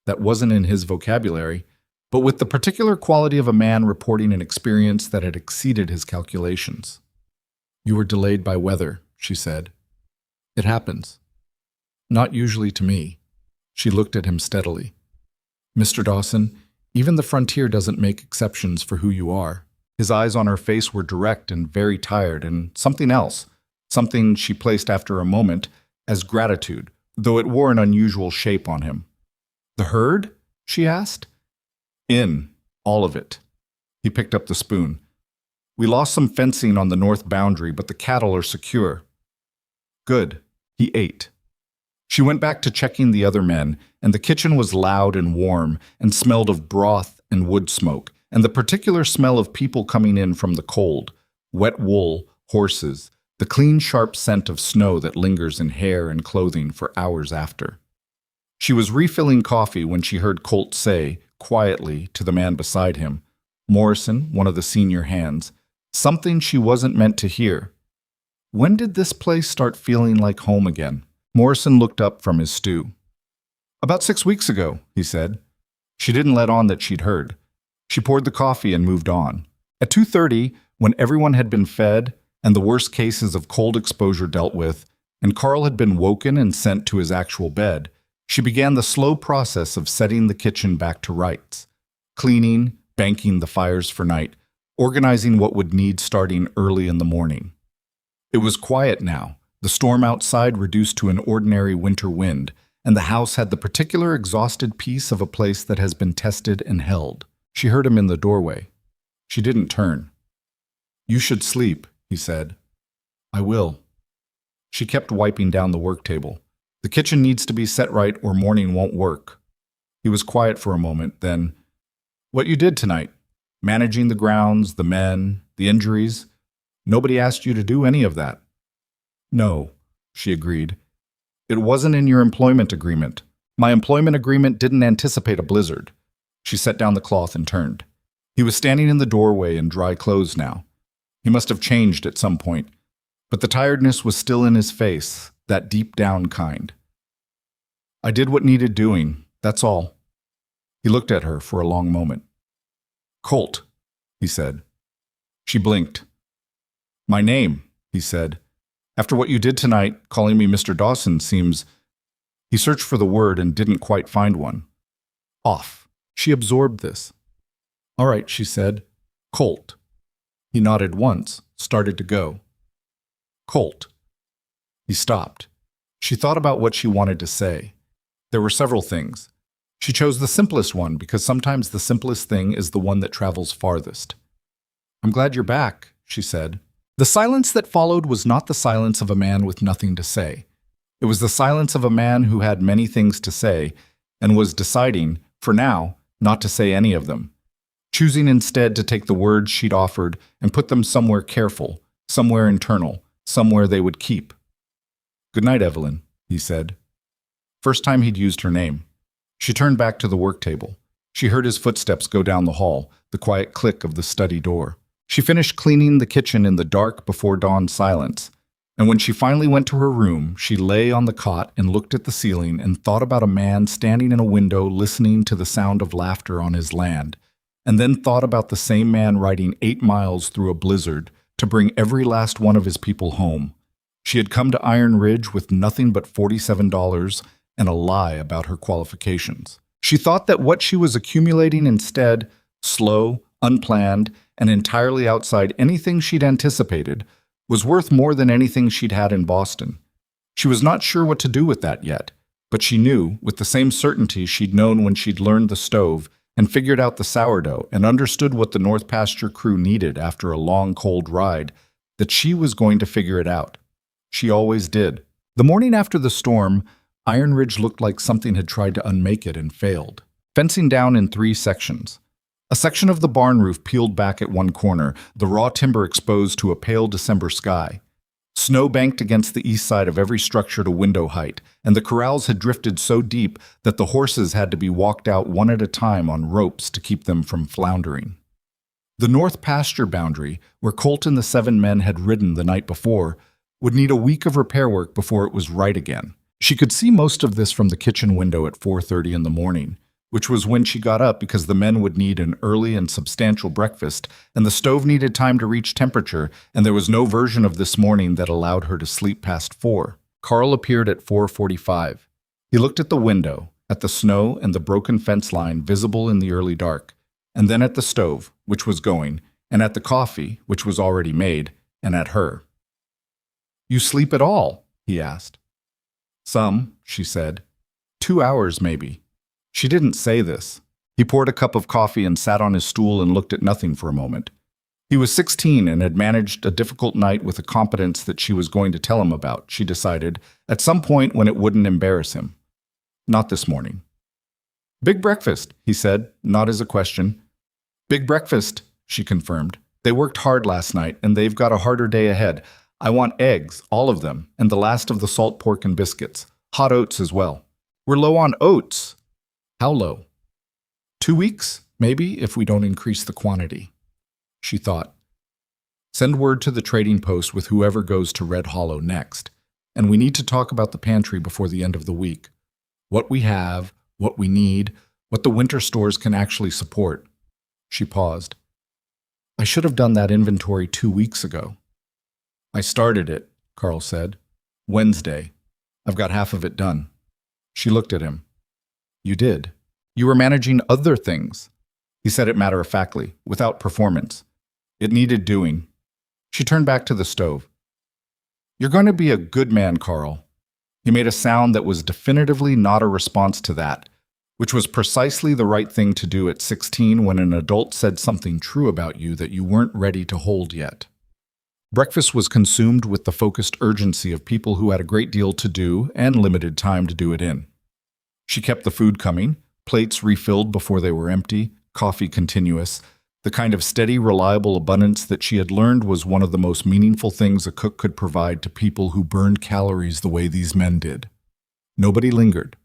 That wasn't in his vocabulary, but with the particular quality of a man reporting an experience that had exceeded his calculations. You were delayed by weather, she said. It happens. Not usually to me. She looked at him steadily. Mr. Dawson, even the frontier doesn't make exceptions for who you are. His eyes on her face were direct and very tired, and something else, something she placed after a moment as gratitude, though it wore an unusual shape on him. The herd? She asked. In. All of it. He picked up the spoon. We lost some fencing on the north boundary, but the cattle are secure. Good. He ate. She went back to checking the other men, and the kitchen was loud and warm and smelled of broth and wood smoke, and the particular smell of people coming in from the cold, wet wool, horses, the clean, sharp scent of snow that lingers in hair and clothing for hours after. She was refilling coffee when she heard Colt say, quietly, to the man beside him, Morrison, one of the senior hands, something she wasn't meant to hear. When did this place start feeling like home again? Morrison looked up from his stew. About 6 weeks ago, he said. She didn't let on that she'd heard. She poured the coffee and moved on. At 2:30, when everyone had been fed and the worst cases of cold exposure dealt with, and Carl had been woken and sent to his actual bed, she began the slow process of setting the kitchen back to rights, cleaning, banking the fires for night, organizing what would need starting early in the morning. It was quiet now, the storm outside reduced to an ordinary winter wind, and the house had the particular exhausted peace of a place that has been tested and held. She heard him in the doorway. She didn't turn. You should sleep, he said. I will. She kept wiping down the work table. The kitchen needs to be set right or morning won't work. He was quiet for a moment, then, What you did tonight? Managing the grounds, the men, the injuries? Nobody asked you to do any of that. No, she agreed. It wasn't in your employment agreement. My employment agreement didn't anticipate a blizzard. She set down the cloth and turned. He was standing in the doorway in dry clothes now. He must have changed at some point, but the tiredness was still in his face, that deep down kind. I did what needed doing, that's all. He looked at her for a long moment. Colt, he said. She blinked. My name, he said. After what you did tonight, calling me Mr. Dawson seems... He searched for the word and didn't quite find one. Off. She absorbed this. All right, she said. Colt. He nodded once, started to go. Colt. He stopped. She thought about what she wanted to say. There were several things. She chose the simplest one because sometimes the simplest thing is the one that travels farthest. I'm glad you're back, she said. The silence that followed was not the silence of a man with nothing to say. It was the silence of a man who had many things to say and was deciding, for now, not to say any of them, choosing instead to take the words she'd offered and put them somewhere careful, somewhere internal, somewhere they would keep. Good night, Evelyn, he said. First time he'd used her name. She turned back to the work table. She heard his footsteps go down the hall, the quiet click of the study door. She finished cleaning the kitchen in the dark before dawn silence, and when she finally went to her room, she lay on the cot and looked at the ceiling and thought about a man standing in a window listening to the sound of laughter on his land, and then thought about the same man riding 8 miles through a blizzard to bring every last one of his people home. She had come to Iron Ridge with nothing but $47 and a lie about her qualifications. She thought that what she was accumulating instead, slow, unplanned, and entirely outside anything she'd anticipated, was worth more than anything she'd had in Boston. She was not sure what to do with that yet, but she knew, with the same certainty she'd known when she'd learned the stove and figured out the sourdough and understood what the North Pasture crew needed after a long, cold ride, that she was going to figure it out. She always did. The morning after the storm, Iron Ridge looked like something had tried to unmake it and failed. Fencing down in 3 sections. A section of the barn roof peeled back at one corner, the raw timber exposed to a pale December sky. Snow banked against the east side of every structure to window height, and the corrals had drifted so deep that the horses had to be walked out one at a time on ropes to keep them from floundering. The North Pasture boundary, where Colt and the 7 men had ridden the night before, would need a week of repair work before it was right again. She could see most of this from the kitchen window at 4:30 in the morning, which was when she got up because the men would need an early and substantial breakfast, and the stove needed time to reach temperature, and there was no version of this morning that allowed her to sleep past 4. Carl appeared at 4:45. He looked at the window, at the snow and the broken fence line visible in the early dark, and then at the stove, which was going, and at the coffee, which was already made, and at her. You sleep at all? He asked. Some, she said. 2 hours, maybe. She didn't say this. He poured a cup of coffee and sat on his stool and looked at nothing for a moment. He was 16 and had managed a difficult night with a competence that she was going to tell him about, she decided, at some point when it wouldn't embarrass him. Not this morning. "Big breakfast," he said, not as a question. "Big breakfast," she confirmed. "They worked hard last night, and they've got a harder day ahead. I want eggs, all of them, and the last of the salt pork and biscuits. Hot oats as well." "We're low on oats." "How low?" 2 weeks, maybe, if we don't increase the quantity. She thought. "Send word to the trading post with whoever goes to Red Hollow next. And we need to talk about the pantry before the end of the week. What we have, what we need, what the winter stores can actually support." She paused. "I should have done that inventory 2 weeks ago." "I started it," Carl said. "Wednesday. I've got half of it done." She looked at him. "You did. You were managing other things." He said it matter-of-factly, without performance. It needed doing. She turned back to the stove. "You're going to be a good man, Carl." He made a sound that was definitively not a response to that, which was precisely the right thing to do at 16 when an adult said something true about you that you weren't ready to hold yet. Breakfast was consumed with the focused urgency of people who had a great deal to do and limited time to do it in. She kept the food coming, plates refilled before they were empty, coffee continuous, the kind of steady, reliable abundance that she had learned was one of the most meaningful things a cook could provide to people who burned calories the way these men did. Nobody lingered.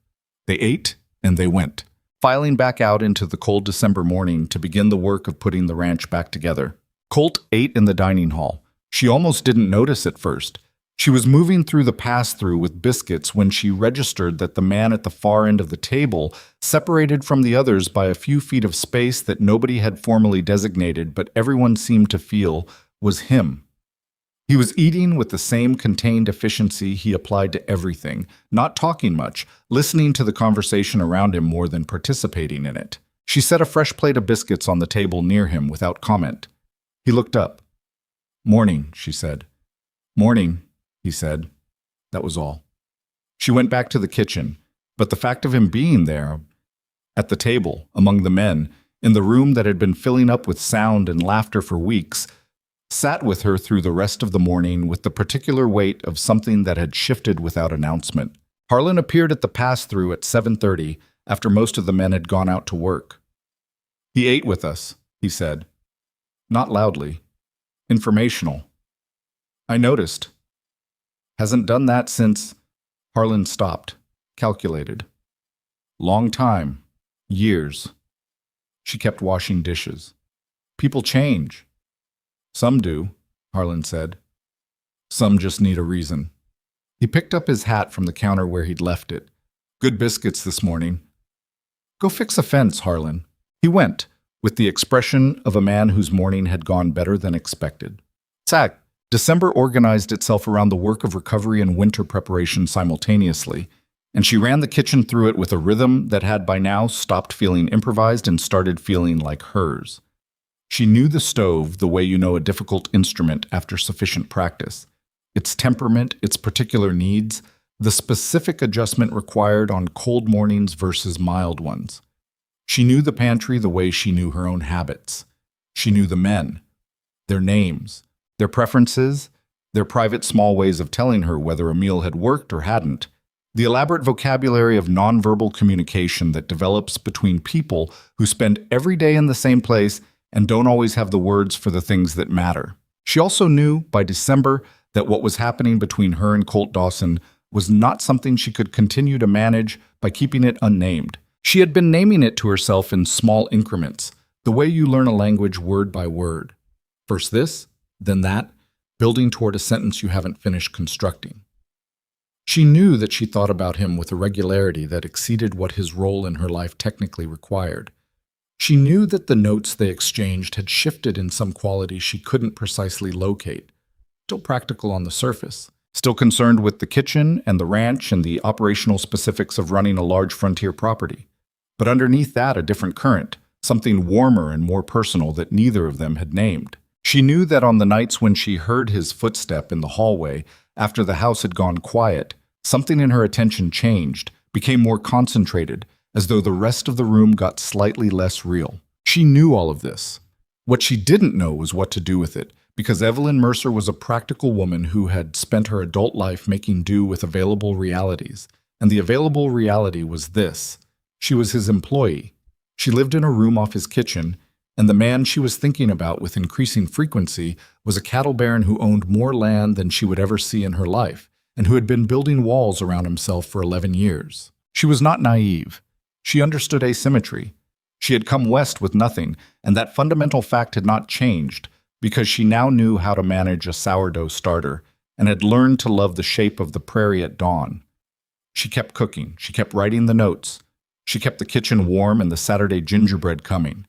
They ate, and they went, filing back out into the cold December morning to begin the work of putting the ranch back together. Colt ate in the dining hall. She almost didn't notice at first. She was moving through the pass-through with biscuits when she registered that the man at the far end of the table, separated from the others by a few feet of space that nobody had formally designated but everyone seemed to feel, was him. He was eating with the same contained efficiency he applied to everything, not talking much, listening to the conversation around him more than participating in it. She set a fresh plate of biscuits on the table near him without comment. He looked up. "Morning," she said. "Morning," he said. That was all. She went back to the kitchen, but the fact of him being there, at the table, among the men, in the room that had been filling up with sound and laughter for weeks, sat with her through the rest of the morning with the particular weight of something that had shifted without announcement. Harlan appeared at the pass-through at 7:30 after most of the men had gone out to work. "He ate with us," he said. Not loudly. Informational. "I noticed. Hasn't done that since—" Harlan stopped, calculated. "Long time. Years." She kept washing dishes. "People change." "Some do," Harlan said. "Some just need a reason." He picked up his hat from the counter where he'd left it. "Good biscuits this morning." "Go fix a fence, Harlan." He went, with the expression of a man whose morning had gone better than expected. Sack. December organized itself around the work of recovery and winter preparation simultaneously, and she ran the kitchen through it with a rhythm that had by now stopped feeling improvised and started feeling like hers. She knew the stove the way you know a difficult instrument after sufficient practice. Its temperament, its particular needs, the specific adjustment required on cold mornings versus mild ones. She knew the pantry the way she knew her own habits. She knew the men, their names, their preferences, their private small ways of telling her whether a meal had worked or hadn't, the elaborate vocabulary of nonverbal communication that develops between people who spend every day in the same place and don't always have the words for the things that matter. She also knew, by December, that what was happening between her and Colt Dawson was not something she could continue to manage by keeping it unnamed. She had been naming it to herself in small increments, the way you learn a language word by word. First this, then that, building toward a sentence you haven't finished constructing. She knew that she thought about him with a regularity that exceeded what his role in her life technically required. She knew that the notes they exchanged had shifted in some quality she couldn't precisely locate. Still practical on the surface, still concerned with the kitchen and the ranch and the operational specifics of running a large frontier property. But underneath that, a different current, something warmer and more personal that neither of them had named. She knew that on the nights when she heard his footstep in the hallway, after the house had gone quiet, something in her attention changed, became more concentrated, as though the rest of the room got slightly less real. She knew all of this. What she didn't know was what to do with it, because Evelyn Mercer was a practical woman who had spent her adult life making do with available realities. And the available reality was this. She was his employee. She lived in a room off his kitchen, and the man she was thinking about with increasing frequency was a cattle baron who owned more land than she would ever see in her life, and who had been building walls around himself for 11 years. She was not naive. She understood asymmetry. She had come west with nothing, and that fundamental fact had not changed, because she now knew how to manage a sourdough starter and had learned to love the shape of the prairie at dawn. She kept cooking. She kept writing the notes. She kept the kitchen warm and the Saturday gingerbread coming.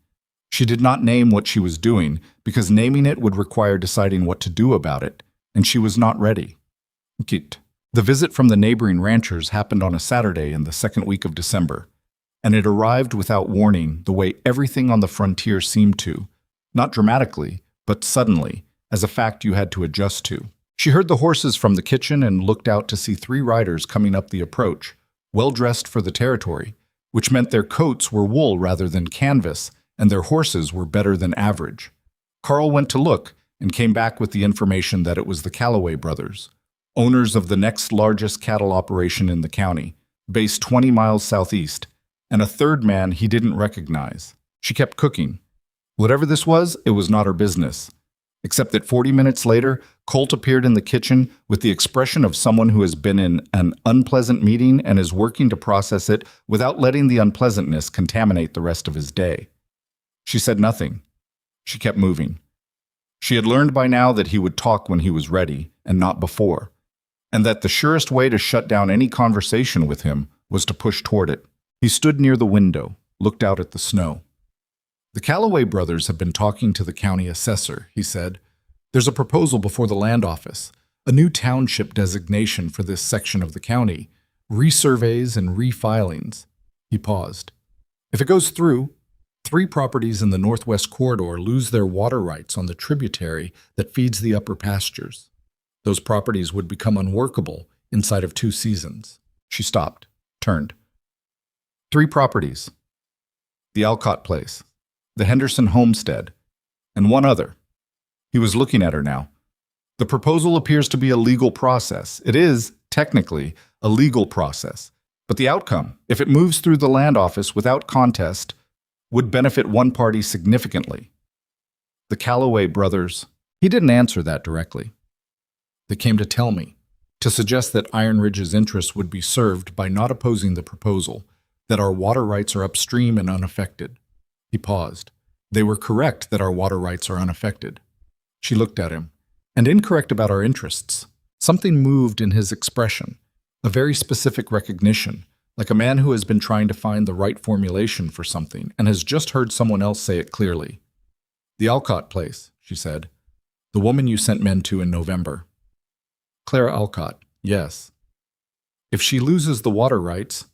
She did not name what she was doing, because naming it would require deciding what to do about it, and she was not ready. The visit from the neighboring ranchers happened on a Saturday in the second week of December, and it arrived without warning the way everything on the frontier seemed to, not dramatically, but suddenly, as a fact you had to adjust to. She heard the horses from the kitchen and looked out to see 3 riders coming up the approach, well dressed for the territory, which meant their coats were wool rather than canvas, and their horses were better than average. Carl went to look and came back with the information that it was the Cowboy brothers, owners of the next largest cattle operation in the county, based 20 miles southeast, and a third man he didn't recognize. She kept cooking. Whatever this was, it was not her business. Except that 40 minutes later, Colt appeared in the kitchen with the expression of someone who has been in an unpleasant meeting and is working to process it without letting the unpleasantness contaminate the rest of his day. She said nothing. She kept moving. She had learned by now that he would talk when he was ready, and not before, and that the surest way to shut down any conversation with him was to push toward it. He stood near the window, looked out at the snow. The Calloway brothers have been talking to the county assessor, he said. There's a proposal before the land office, a new township designation for this section of the county, resurveys and refilings. He paused. If it goes through, 3 properties in the northwest corridor lose their water rights on the tributary that feeds the upper pastures. Those properties would become unworkable inside of 2 seasons. She stopped, turned. 3 properties. The Alcott place, the Henderson homestead, and 1 other. He was looking at her now. The proposal appears to be a legal process. It is, technically, a legal process. But the outcome, if it moves through the land office without contest, would benefit one party significantly. The Calloway brothers. He didn't answer that directly. They came to tell me, to suggest that Iron Ridge's interests would be served by not opposing the proposal, that our water rights are upstream and unaffected. He paused. They were correct that our water rights are unaffected. She looked at him, and incorrect about our interests. Something moved in his expression, a very specific recognition, like a man who has been trying to find the right formulation for something and has just heard someone else say it clearly. The Alcott place, she said. The woman you sent men to in November. Clara Alcott, yes. If she loses the water rights,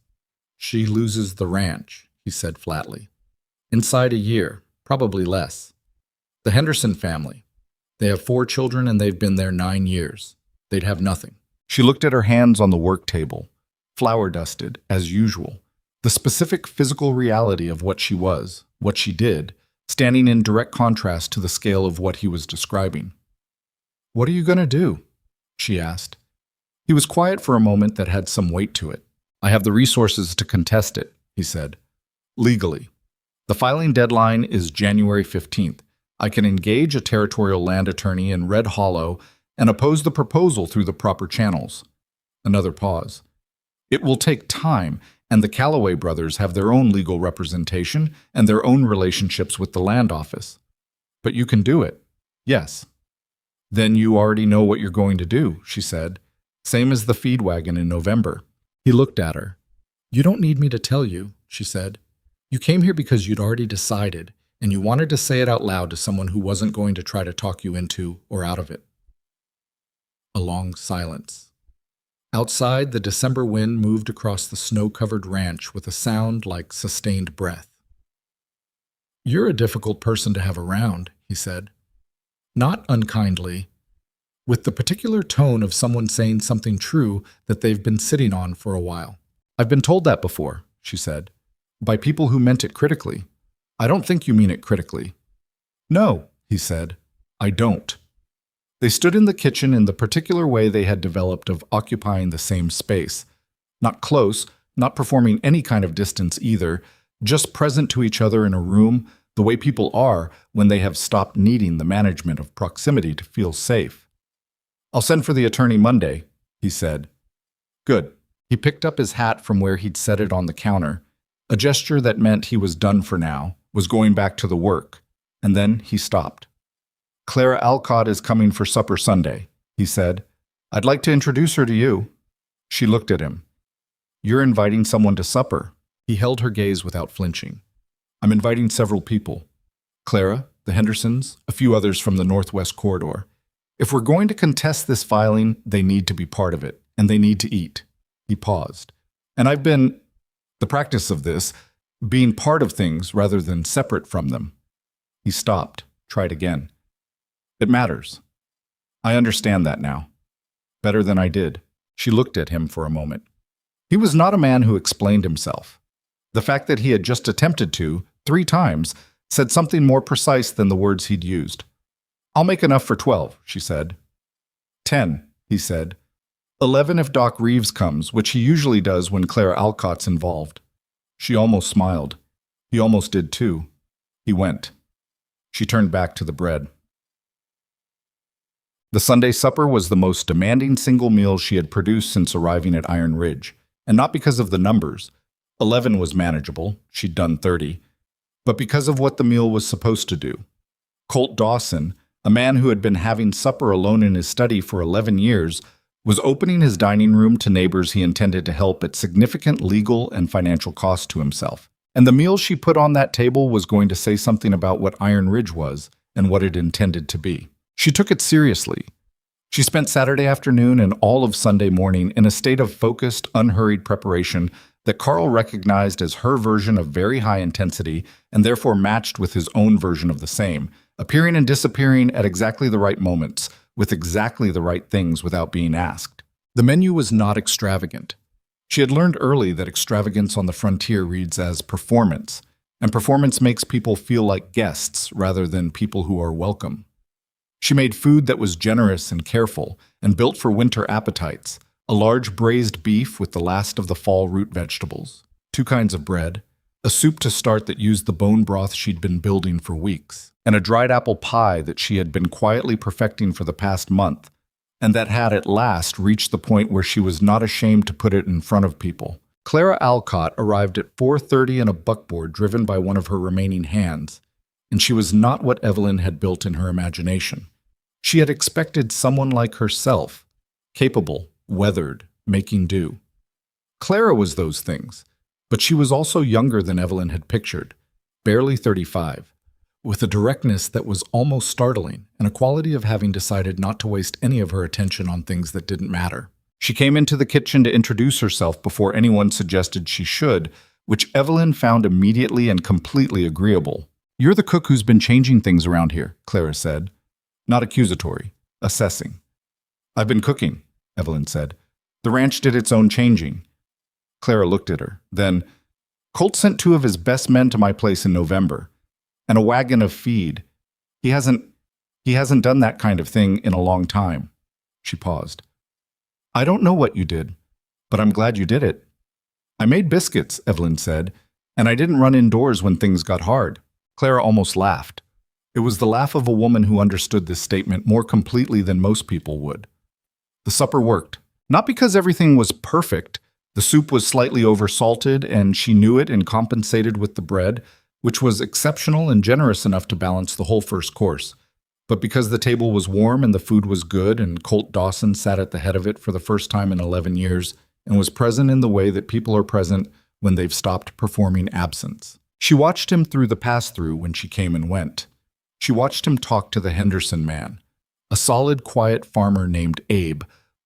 she loses the ranch, he said flatly. Inside a year, probably less. The Henderson family. They have 4 children and they've been there 9 years. They'd have nothing. She looked at her hands on the work table, flour-dusted, as usual. The specific physical reality of what she was, what she did, standing in direct contrast to the scale of what he was describing. What are you going to do? She asked. He was quiet for a moment that had some weight to it. I have the resources to contest it, he said. Legally. The filing deadline is January 15th. I can engage a territorial land attorney in Red Hollow and oppose the proposal through the proper channels. Another pause. It will take time, and the Calloway brothers have their own legal representation and their own relationships with the land office. But you can do it. Yes. Then you already know what you're going to do, she said. Same as the feed wagon in November. He looked at her. You don't need me to tell you, she said. You came here because you'd already decided, and you wanted to say it out loud to someone who wasn't going to try to talk you into or out of it. A long silence. Outside, the December wind moved across the snow-covered ranch with a sound like sustained breath. You're a difficult person to have around, he said. Not unkindly, with the particular tone of someone saying something true that they've been sitting on for a while. I've been told that before, she said. by people who meant it critically. I don't think you mean it critically. No, he said. I don't. They stood in the kitchen in the particular way they had developed of occupying the same space. Not close, not performing any kind of distance either, just present to each other in a room, the way people are when they have stopped needing the management of proximity to feel safe. I'll send for the attorney Monday, he said. Good. He picked up his hat from where he'd set it on the counter, a gesture that meant he was done for now, was going back to the work, and then he stopped. Clara Alcott is coming for supper Sunday, he said. I'd like to introduce her to you. She looked at him. You're inviting someone to supper. He held her gaze without flinching. I'm inviting several people. Clara, the Hendersons, a few others from the Northwest Corridor. If we're going to contest this filing, they need to be part of it, and they need to eat. He paused. And I've been, the practice of this, being part of things rather than separate from them. He stopped, tried again. It matters. I understand that now. Better than I did. She looked at him for a moment. He was not a man who explained himself. The fact that he had just attempted to, 3 times, said something more precise than the words he'd used. I'll make enough for 12, she said. 10, he said. 11 if Doc Reeves comes, which he usually does when Clara Alcott's involved. She almost smiled. He almost did too. He went. She turned back to the bread. The Sunday supper was the most demanding single meal she had produced since arriving at Iron Ridge, and not because of the numbers. 11 was manageable, she'd done 30, but because of what the meal was supposed to do. Colt Dawson, a man who had been having supper alone in his study for 11 years, was opening his dining room to neighbors he intended to help at significant legal and financial cost to himself. And the meal she put on that table was going to say something about what Iron Ridge was and what it intended to be. She took it seriously. She spent Saturday afternoon and all of Sunday morning in a state of focused, unhurried preparation that Carl recognized as her version of very high intensity and therefore matched with his own version of the same, appearing and disappearing at exactly the right moments, with exactly the right things without being asked. The menu was not extravagant. She had learned early that extravagance on the frontier reads as performance, and performance makes people feel like guests rather than people who are welcome. She made food that was generous and careful and built for winter appetites, a large braised beef with the last of the fall root vegetables, 2 kinds of bread, a soup to start that used the bone broth she'd been building for weeks, and a dried apple pie that she had been quietly perfecting for the past month, and that had at last reached the point where she was not ashamed to put it in front of people. Clara Alcott arrived at 4:30 in a buckboard driven by one of her remaining hands, and she was not what Evelyn had built in her imagination. She had expected someone like herself, capable, weathered, making do. Clara was those things, but she was also younger than Evelyn had pictured, barely 35, with a directness that was almost startling and a quality of having decided not to waste any of her attention on things that didn't matter. She came into the kitchen to introduce herself before anyone suggested she should, which Evelyn found immediately and completely agreeable. "You're the cook who's been changing things around here," Clara said. Not accusatory, assessing. "I've been cooking," Evelyn said. "The ranch did its own changing." Clara looked at her. Then, "Colt sent 2 of his best men to my place in November, and a wagon of feed. He hasn't done that kind of thing in a long time." She paused. "I don't know what you did, but I'm glad you did it." "I made biscuits," Evelyn said, "and I didn't run indoors when things got hard." Clara almost laughed. It was the laugh of a woman who understood this statement more completely than most people would. The supper worked. Not because everything was perfect. The soup was slightly oversalted, and she knew it and compensated with the bread, which was exceptional and generous enough to balance the whole first course. But because the table was warm and the food was good, and Colt Dawson sat at the head of it for the first time in 11 years, and was present in the way that people are present when they've stopped performing absence. She watched him through the pass-through when she came and went. She watched him talk to the Henderson man, a solid, quiet farmer named Abe,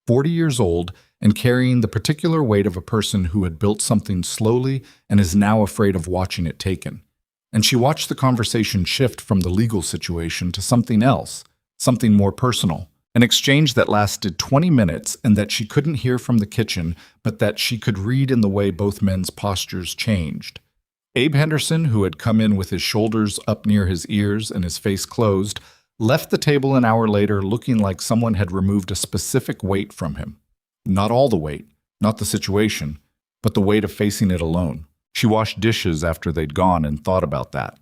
40 years old and carrying the particular weight of a person who had built something slowly and is now afraid of watching it taken. And she watched the conversation shift from the legal situation to something else, something more personal, an exchange that lasted 20 minutes and that she couldn't hear from the kitchen, but that she could read in the way both men's postures changed. Abe Henderson, who had come in with his shoulders up near his ears and his face closed, left the table an hour later looking like someone had removed a specific weight from him. Not all the weight, not the situation, but the weight of facing it alone. She washed dishes after they'd gone and thought about that.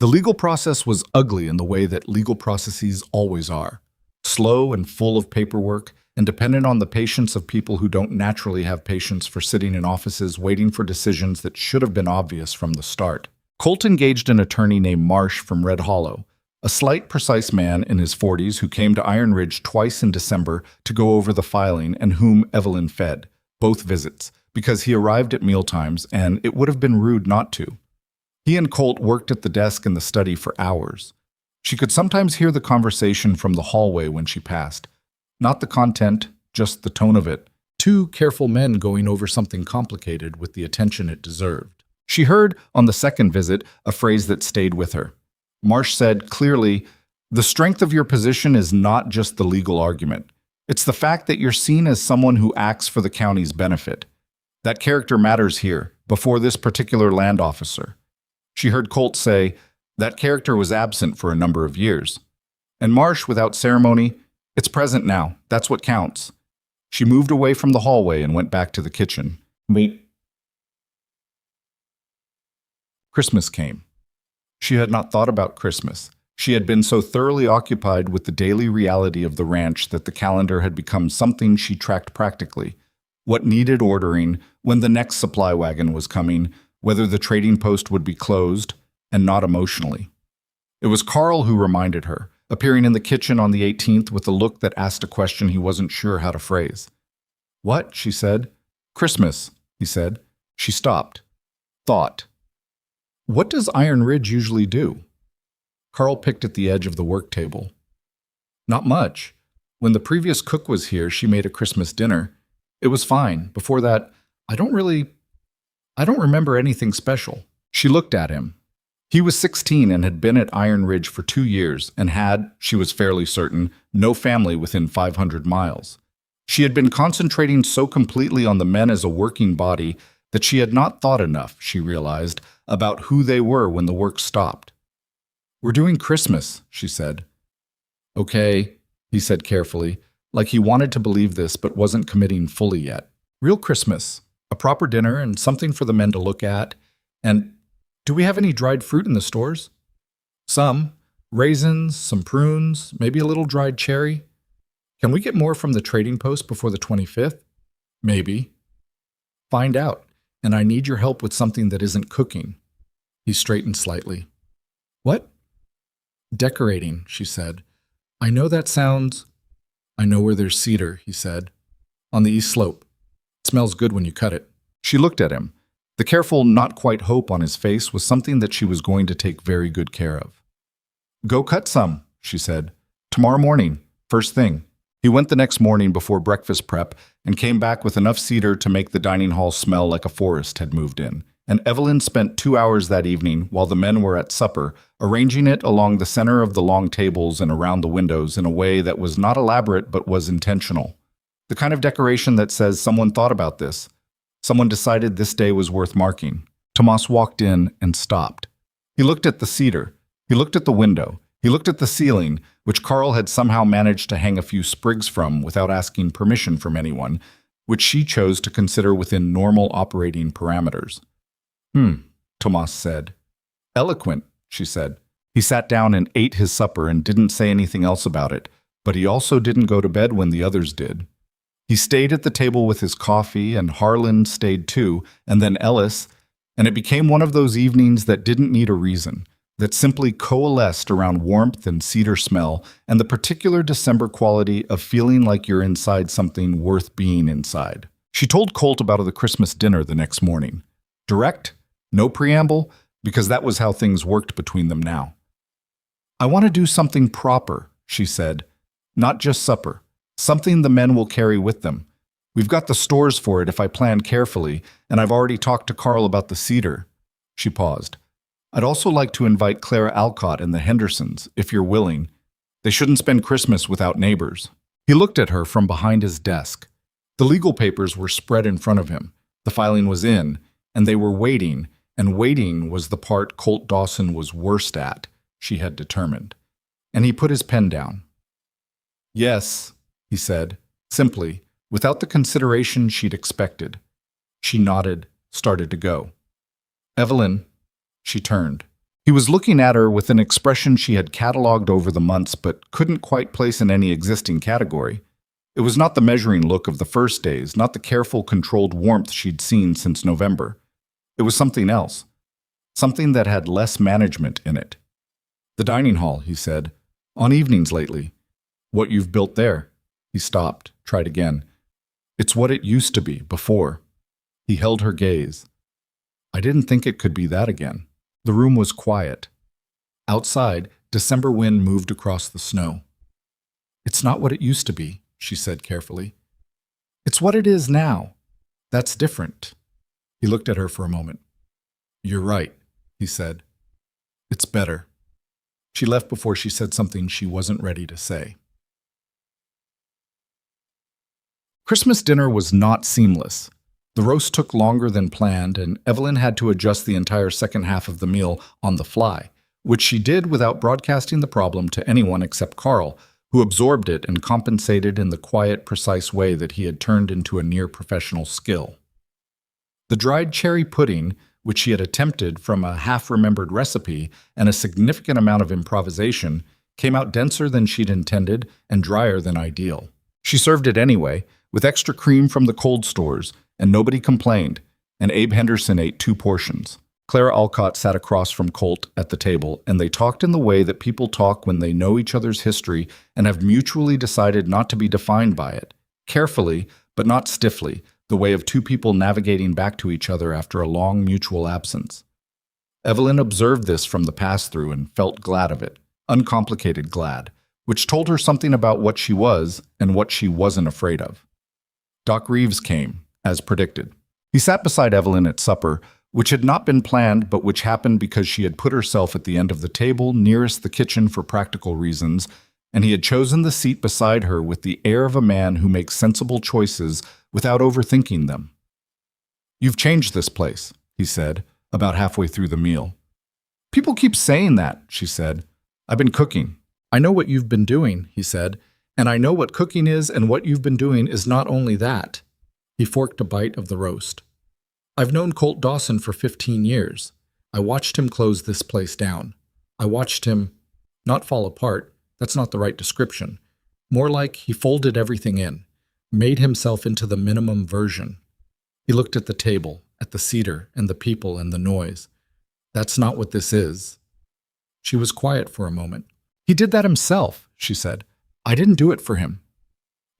The legal process was ugly in the way that legal processes always are. Slow and full of paperwork, and dependent on the patience of people who don't naturally have patience for sitting in offices waiting for decisions that should have been obvious from the start. Colt engaged an attorney named Marsh from Red Hollow, a slight, precise man in his 40s who came to Iron Ridge twice in December to go over the filing and whom Evelyn fed, both visits, because he arrived at mealtimes and it would have been rude not to. He and Colt worked at the desk in the study for hours. She could sometimes hear the conversation from the hallway when she passed. Not the content, just the tone of it. Two careful men going over something complicated with the attention it deserved. She heard, on the second visit, a phrase that stayed with her. Marsh said clearly, "The strength of your position is not just the legal argument. It's the fact that you're seen as someone who acts for the county's benefit. That character matters here, before this particular land officer." She heard Colt say, "That character was absent for a number of years." And Marsh, without ceremony, "It's present now. That's what counts." She moved away from the hallway and went back to the kitchen. Christmas came. She had not thought about Christmas. She had been so thoroughly occupied with the daily reality of the ranch that the calendar had become something she tracked practically. What needed ordering, when the next supply wagon was coming, whether the trading post would be closed, and not emotionally. It was Carl who reminded her, appearing in the kitchen on the 18th with a look that asked a question he wasn't sure how to phrase. "What?" she said. "Christmas," he said. She stopped. Thought. "What does Iron Ridge usually do?" Carl picked at the edge of the work table. "Not much. When the previous cook was here, she made a Christmas dinner. It was fine. Before that, I don't remember anything special." She looked at him. He was 16 and had been at Iron Ridge for 2 years and had, she was fairly certain, no family within 500 miles. She had been concentrating so completely on the men as a working body that she had not thought enough, she realized, about who they were when the work stopped. "We're doing Christmas," she said. "Okay," he said carefully, like he wanted to believe this but wasn't committing fully yet. "Real Christmas. A proper dinner and something for the men to look at. And do we have any dried fruit in the stores?" "Some. Raisins, some prunes, maybe a little dried cherry. Can we get more from the trading post before the 25th? "Maybe." "Find out. And I need your help with something that isn't cooking." He straightened slightly. "What?" "Decorating," she said. "I know that sounds—" "I know where there's cedar," he said. "On the east slope. It smells good when you cut it." She looked at him. The careful, not quite hope on his face was something that she was going to take very good care of. "Go cut some," she said. "Tomorrow morning, first thing." He went the next morning before breakfast prep and came back with enough cedar to make the dining hall smell like a forest had moved in. And Evelyn spent 2 hours that evening, while the men were at supper, arranging it along the center of the long tables and around the windows in a way that was not elaborate but was intentional. The kind of decoration that says someone thought about this. Someone decided this day was worth marking. Tomas walked in and stopped. He looked at the cedar. He looked at the window. He looked at the ceiling, which Carl had somehow managed to hang a few sprigs from without asking permission from anyone, which she chose to consider within normal operating parameters. Tomas said. "Eloquent," she said. He sat down and ate his supper and didn't say anything else about it, but he also didn't go to bed when the others did. He stayed at the table with his coffee, and Harlan stayed too, and then Ellis, and it became one of those evenings that didn't need a reason, that simply coalesced around warmth and cedar smell and the particular December quality of feeling like you're inside something worth being inside. She told Colt about the Christmas dinner the next morning. Direct, no preamble, because that was how things worked between them now. "I want to do something proper," she said. "Not just supper. Something the men will carry with them. We've got the stores for it if I plan carefully, and I've already talked to Carl about the cedar." She paused. "I'd also like to invite Clara Alcott and the Hendersons, if you're willing. They shouldn't spend Christmas without neighbors." He looked at her from behind his desk. The legal papers were spread in front of him. The filing was in, and they were waiting, and waiting was the part Colt Dawson was worst at, she had determined. And he put his pen down. "Yes," he said, simply, without the consideration she'd expected. She nodded, started to go. "Evelyn," she turned. He was looking at her with an expression she had catalogued over the months but couldn't quite place in any existing category. It was not the measuring look of the first days, not the careful, controlled warmth she'd seen since November. It was something else, something that had less management in it. "The dining hall," he said. "On evenings lately. What you've built there." He stopped, tried again. "It's what it used to be, before." He held her gaze. "I didn't think it could be that again." The room was quiet. Outside, December wind moved across the snow. "It's not what it used to be," she said carefully. "It's what it is now. That's different." He looked at her for a moment. "You're right," he said. "It's better." She left before she said something she wasn't ready to say. Christmas dinner was not seamless. The roast took longer than planned, and Evelyn had to adjust the entire second half of the meal on the fly, which she did without broadcasting the problem to anyone except Carl, who absorbed it and compensated in the quiet, precise way that he had turned into a near-professional skill. The dried cherry pudding, which she had attempted from a half-remembered recipe and a significant amount of improvisation, came out denser than she'd intended and drier than ideal. She served it anyway, with extra cream from the cold stores, and nobody complained, and Abe Henderson ate 2 portions. Clara Alcott sat across from Colt at the table, and they talked in the way that people talk when they know each other's history and have mutually decided not to be defined by it. Carefully, but not stiffly, the way of 2 people navigating back to each other after a long mutual absence. Evelyn observed this from the pass-through and felt glad of it, uncomplicated glad, which told her something about what she was and what she wasn't afraid of. Doc Reeves came, as predicted. He sat beside Evelyn at supper, which had not been planned but which happened because she had put herself at the end of the table nearest the kitchen for practical reasons, and he had chosen the seat beside her with the air of a man who makes sensible choices without overthinking them. "You've changed this place," he said, about halfway through the meal. "People keep saying that," she said. "I've been cooking." "I know what you've been doing," he said, "and I know what cooking is, and what you've been doing is not only that." He forked a bite of the roast. "I've known Colt Dawson for 15 years. I watched him close this place down. I watched him not fall apart. That's not the right description. More like he folded everything in, made himself into the minimum version." He looked at the table, at the cedar and the people and the noise. "That's not what this is." She was quiet for a moment. "He did that himself," she said. "I didn't do it for him."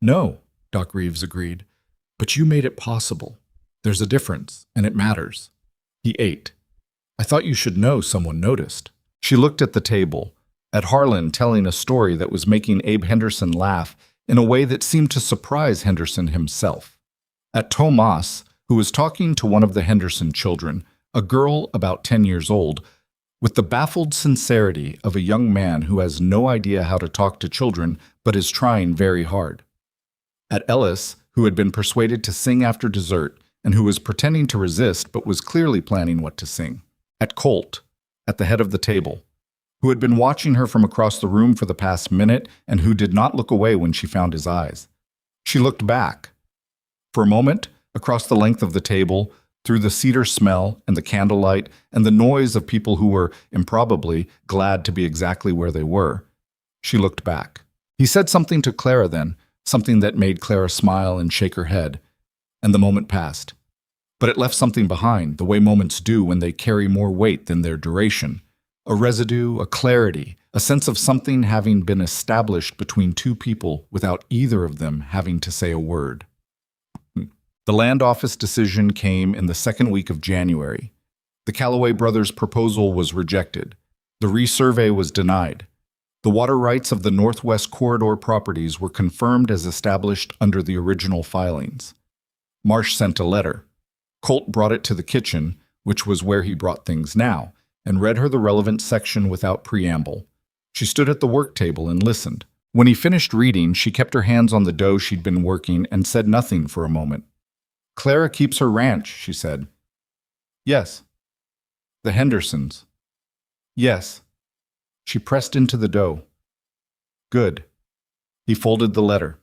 "No," Doc Reeves agreed. "But you made it possible. There's a difference, and it matters." He ate. "I thought you should know someone noticed." She looked at the table, at Harlan telling a story that was making Abe Henderson laugh in a way that seemed to surprise Henderson himself. At Tomas, who was talking to one of the Henderson children, a girl about 10 years old, with the baffled sincerity of a young man who has no idea how to talk to children but is trying very hard. At Ellis, who had been persuaded to sing after dessert and who was pretending to resist but was clearly planning what to sing. At Colt, at the head of the table, who had been watching her from across the room for the past minute and who did not look away when she found his eyes. She looked back. For a moment, across the length of the table, through the cedar smell and the candlelight and the noise of people who were, improbably, glad to be exactly where they were, she looked back. He said something to Clara then, something that made Clara smile and shake her head, and the moment passed. But it left something behind, the way moments do when they carry more weight than their duration. A residue, a clarity, a sense of something having been established between 2 people without either of them having to say a word. The land office decision came in the second week of January. The Calloway brothers' proposal was rejected. The resurvey was denied. The water rights of the Northwest Corridor properties were confirmed as established under the original filings. Marsh sent a letter. Colt brought it to the kitchen, which was where he brought things now, and read her the relevant section without preamble. She stood at the work table and listened. When he finished reading, she kept her hands on the dough she'd been working and said nothing for a moment. "Clara keeps her ranch," she said. Yes. The Hendersons. Yes. She pressed into the dough. Good. He folded the letter.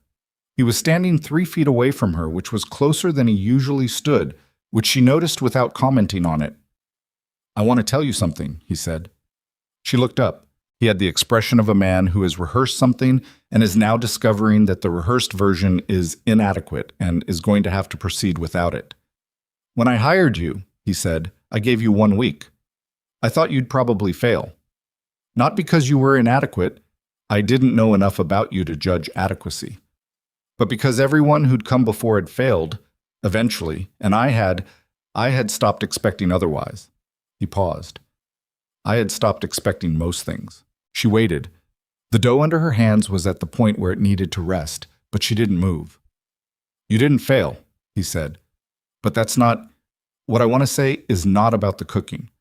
He was standing 3 feet away from her, which was closer than he usually stood, which she noticed without commenting on it. I want to tell you something, he said. She looked up. He had the expression of a man who has rehearsed something and is now discovering that the rehearsed version is inadequate and is going to have to proceed without it. When I hired you, he said, I gave you 1 week. I thought you'd probably fail. Not because you were inadequate. I didn't know enough about you to judge adequacy. But because everyone who'd come before had failed, eventually, and I had stopped expecting otherwise. He paused. I had stopped expecting most things. She waited. The dough under her hands was at the point where it needed to rest, but she didn't move. You didn't fail, he said. But that's not... What I want to say is not about the cooking.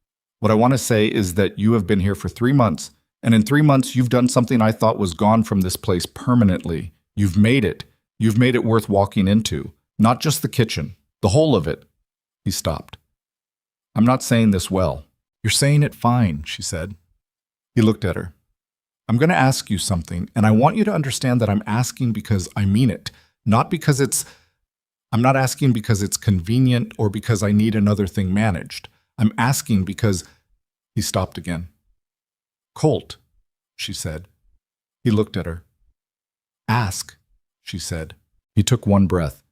What I want to say is that you have been here for 3 months, and in 3 months you've done something I thought was gone from this place permanently. You've made it. You've made it worth walking into. Not just the kitchen. The whole of it. He stopped. I'm not saying this well. You're saying it fine, she said. He looked at her. I'm going to ask you something, and I want you to understand that I'm asking because I mean it, not because I'm not asking because it's convenient or because I need another thing managed. I'm asking because... He stopped again. Colt, she said. He looked at her. Ask, she said. He took one breath.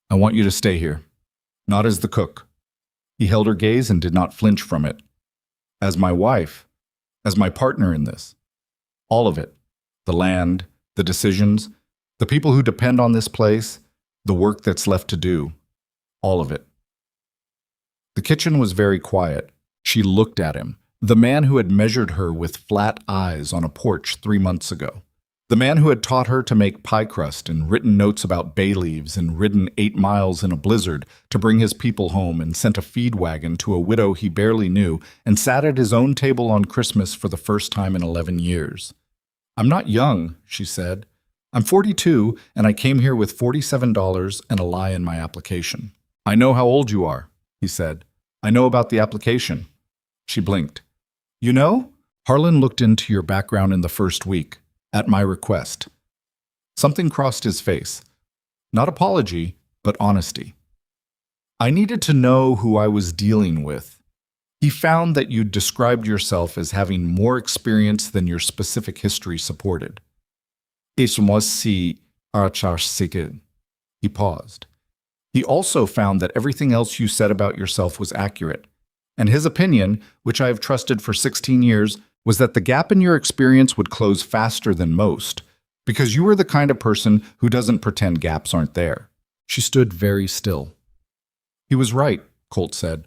I want you to stay here. Not as the cook. He held her gaze and did not flinch from it. As my wife, as my partner in this. All of it. The land, the decisions, the people who depend on this place, the work that's left to do. All of it. The kitchen was very quiet. She looked at him, the man who had measured her with flat eyes on a porch 3 months ago. The man who had taught her to make pie crust and written notes about bay leaves and ridden 8 miles in a blizzard to bring his people home and sent a feed wagon to a widow he barely knew and sat at his own table on Christmas for the first time in 11 years. I'm not young, she said. I'm 42, and I came here with $47 and a lie in my application. I know how old you are, he said. I know about the application. She blinked. You know? Harlan looked into your background in the first week, at my request. Something crossed his face. Not apology, but honesty. I needed to know who I was dealing with. He found that you'd described yourself as having more experience than your specific history supported. He paused. He also found that everything else you said about yourself was accurate, and his opinion, which I have trusted for 16 years, was that the gap in your experience would close faster than most, because you were the kind of person who doesn't pretend gaps aren't there. She stood very still. He was right, Colt said.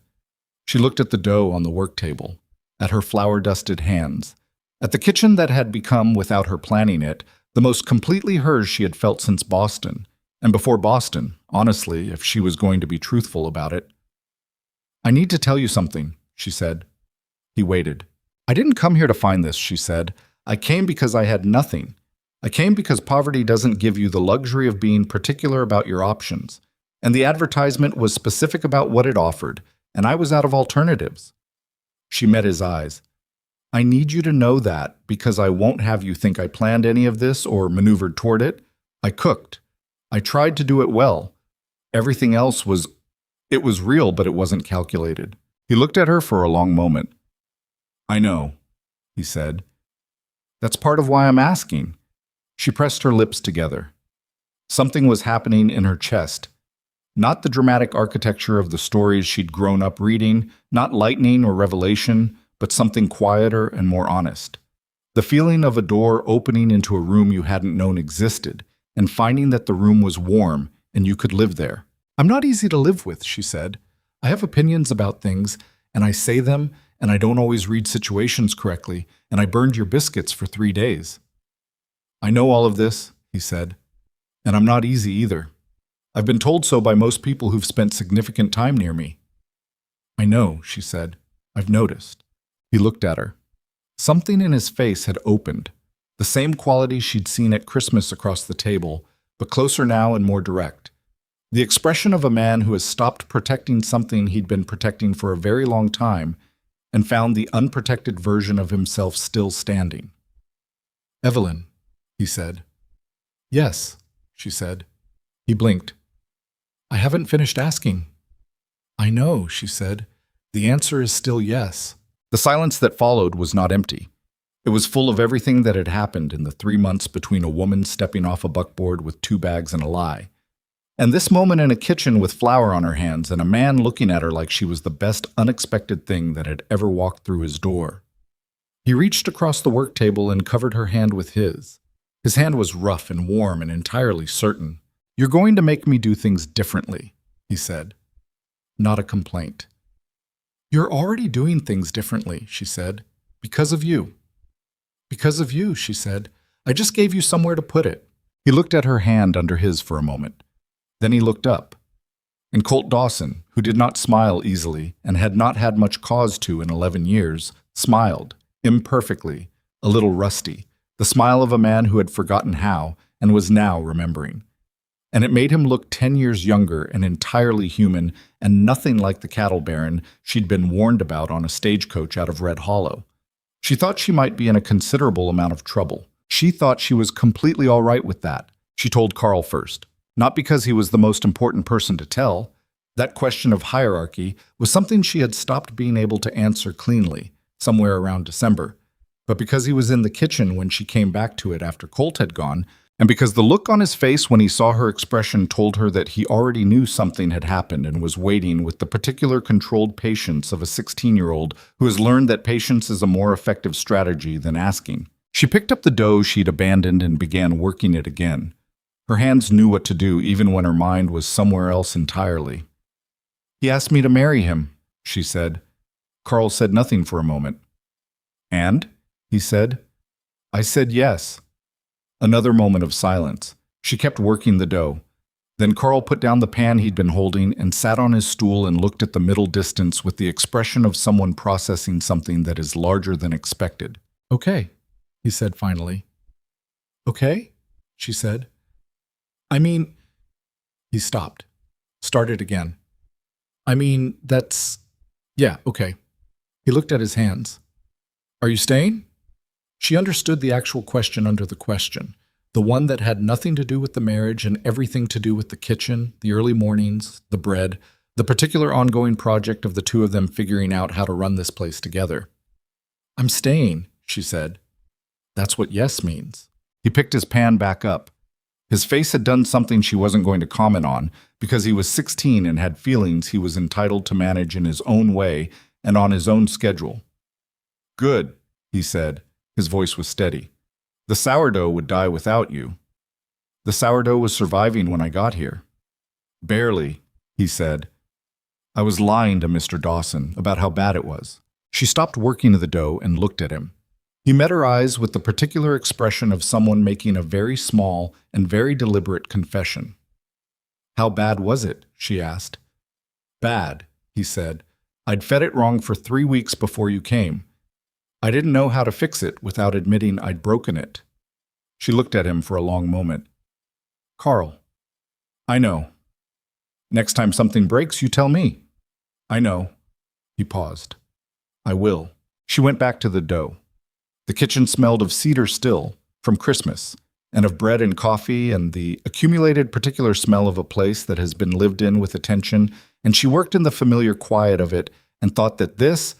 She looked at the dough on the work table, at her flour-dusted hands, at the kitchen that had become, without her planning it, the most completely hers she had felt since Boston, and before Boston, honestly, if she was going to be truthful about it. I need to tell you something, she said. He waited. I didn't come here to find this, she said. I came because I had nothing. I came because poverty doesn't give you the luxury of being particular about your options, and the advertisement was specific about what it offered, and I was out of alternatives. She met his eyes. I need you to know that because I won't have you think I planned any of this or maneuvered toward it. I cooked. I tried to do it well. Everything else was... It was real, but it wasn't calculated. He looked at her for a long moment. I know, he said. That's part of why I'm asking. She pressed her lips together. Something was happening in her chest. Not the dramatic architecture of the stories she'd grown up reading, not lightning or revelation, but something quieter and more honest. The feeling of a door opening into a room you hadn't known existed, and finding that the room was warm and you could live there. I'm not easy to live with, she said. I have opinions about things, and I say them, and I don't always read situations correctly, and I burned your biscuits for 3 days. I know all of this, he said, and I'm not easy either. I've been told so by most people who've spent significant time near me. I know, she said. I've noticed. He looked at her. Something in his face had opened, the same quality she'd seen at Christmas across the table, but closer now and more direct. The expression of a man who has stopped protecting something he'd been protecting for a very long time and found the unprotected version of himself still standing. "Evelyn," he said. "Yes," she said. He blinked. "I haven't finished asking." "I know," she said. "The answer is still yes." The silence that followed was not empty. It was full of everything that had happened in the 3 months between a woman stepping off a buckboard with 2 bags and a lie, and this moment in a kitchen with flour on her hands and a man looking at her like she was the best unexpected thing that had ever walked through his door. He reached across the work table and covered her hand with his. His hand was rough and warm and entirely certain. "You're going to make me do things differently," he said. Not a complaint. "You're already doing things differently," she said. "Because of you." "Because of you," she said. "I just gave you somewhere to put it." He looked at her hand under his for a moment. Then he looked up. And Colt Dawson, who did not smile easily and had not had much cause to in 11 years, smiled, imperfectly, a little rusty, the smile of a man who had forgotten how and was now remembering. And it made him look 10 years younger and entirely human and nothing like the cattle baron she'd been warned about on a stagecoach out of Red Hollow. She thought she might be in a considerable amount of trouble. She thought she was completely all right with that. She told Carl first. Not because he was the most important person to tell. That question of hierarchy was something she had stopped being able to answer cleanly, somewhere around December, but because he was in the kitchen when she came back to it after Colt had gone, and because the look on his face when he saw her expression told her that he already knew something had happened and was waiting with the particular controlled patience of a 16-year-old who has learned that patience is a more effective strategy than asking. She picked up the dough she'd abandoned and began working it again. Her hands knew what to do even when her mind was somewhere else entirely. "He asked me to marry him," she said. Carl said nothing for a moment. "And?" he said. "I said yes." Another moment of silence. She kept working the dough. Then Carl put down the pan he'd been holding and sat on his stool and looked at the middle distance with the expression of someone processing something that is larger than expected. "Okay," he said finally. "Okay?" she said. "I mean," he stopped, started again. "I mean, yeah, okay." He looked at his hands. "Are you staying?" She understood the actual question under the question, the one that had nothing to do with the marriage and everything to do with the kitchen, the early mornings, the bread, the particular ongoing project of the two of them figuring out how to run this place together. "I'm staying," she said. "That's what yes means." He picked his pan back up. His face had done something she wasn't going to comment on because he was 16 and had feelings he was entitled to manage in his own way and on his own schedule. "Good," he said. His voice was steady. "The sourdough would die without you." "The sourdough was surviving when I got here." "Barely," he said. "I was lying to Mr. Dawson about how bad it was." She stopped working the dough and looked at him. He met her eyes with the particular expression of someone making a very small and very deliberate confession. "How bad was it?" she asked. "Bad," he said. "I'd fed it wrong for 3 weeks before you came. I didn't know how to fix it without admitting I'd broken it." She looked at him for a long moment. "Carl." "I know. Next time something breaks, you tell me." "I know." He paused. "I will." She went back to the dough. The kitchen smelled of cedar still, from Christmas, and of bread and coffee and the accumulated particular smell of a place that has been lived in with attention, and she worked in the familiar quiet of it and thought that this,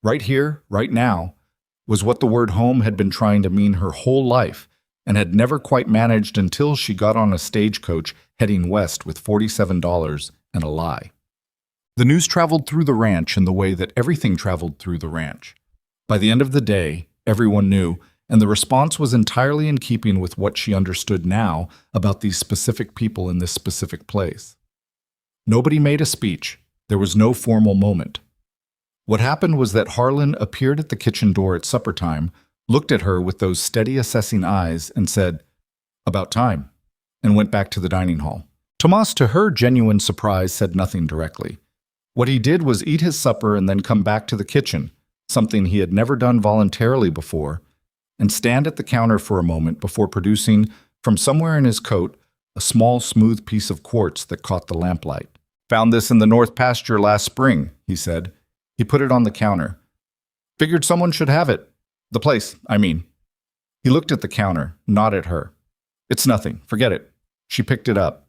right here, right now, was what the word home had been trying to mean her whole life and had never quite managed until she got on a stagecoach heading west with $47 and a lie. The news traveled through the ranch in the way that everything traveled through the ranch. By the end of the day, everyone knew, and the response was entirely in keeping with what she understood now about these specific people in this specific place. Nobody made a speech. There was no formal moment. What happened was that Harlan appeared at the kitchen door at supper time, looked at her with those steady assessing eyes, and said, "About time," and went back to the dining hall. Tomas, to her genuine surprise, said nothing directly. What he did was eat his supper and then come back to the kitchen, something he had never done voluntarily before, and stand at the counter for a moment before producing, from somewhere in his coat, a small, smooth piece of quartz that caught the lamplight. "Found this in the north pasture last spring," he said. He put it on the counter. "Figured someone should have it. The place, I mean." He looked at the counter, not at her. "It's nothing. Forget it." She picked it up.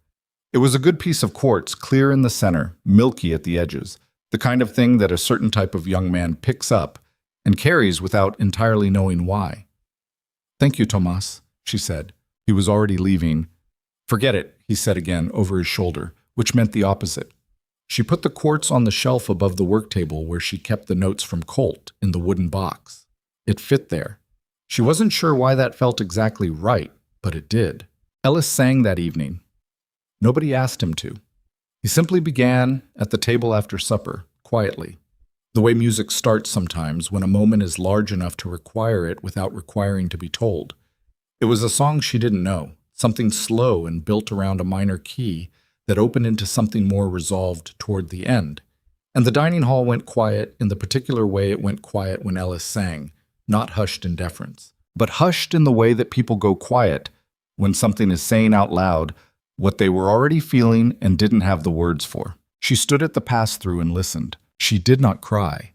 It was a good piece of quartz, clear in the center, milky at the edges, the kind of thing that a certain type of young man picks up and carries without entirely knowing why. "Thank you, Tomas," she said. He was already leaving. "Forget it," he said again over his shoulder, which meant the opposite. She put the quartz on the shelf above the work table where she kept the notes from Colt in the wooden box. It fit there. She wasn't sure why that felt exactly right, but it did. Ellis sang that evening. Nobody asked him to. He simply began at the table after supper, quietly. The way music starts sometimes when a moment is large enough to require it without requiring to be told. It was a song she didn't know, something slow and built around a minor key that opened into something more resolved toward the end. And the dining hall went quiet in the particular way it went quiet when Ellis sang, not hushed in deference, but hushed in the way that people go quiet when something is saying out loud what they were already feeling and didn't have the words for. She stood at the pass-through and listened. She did not cry.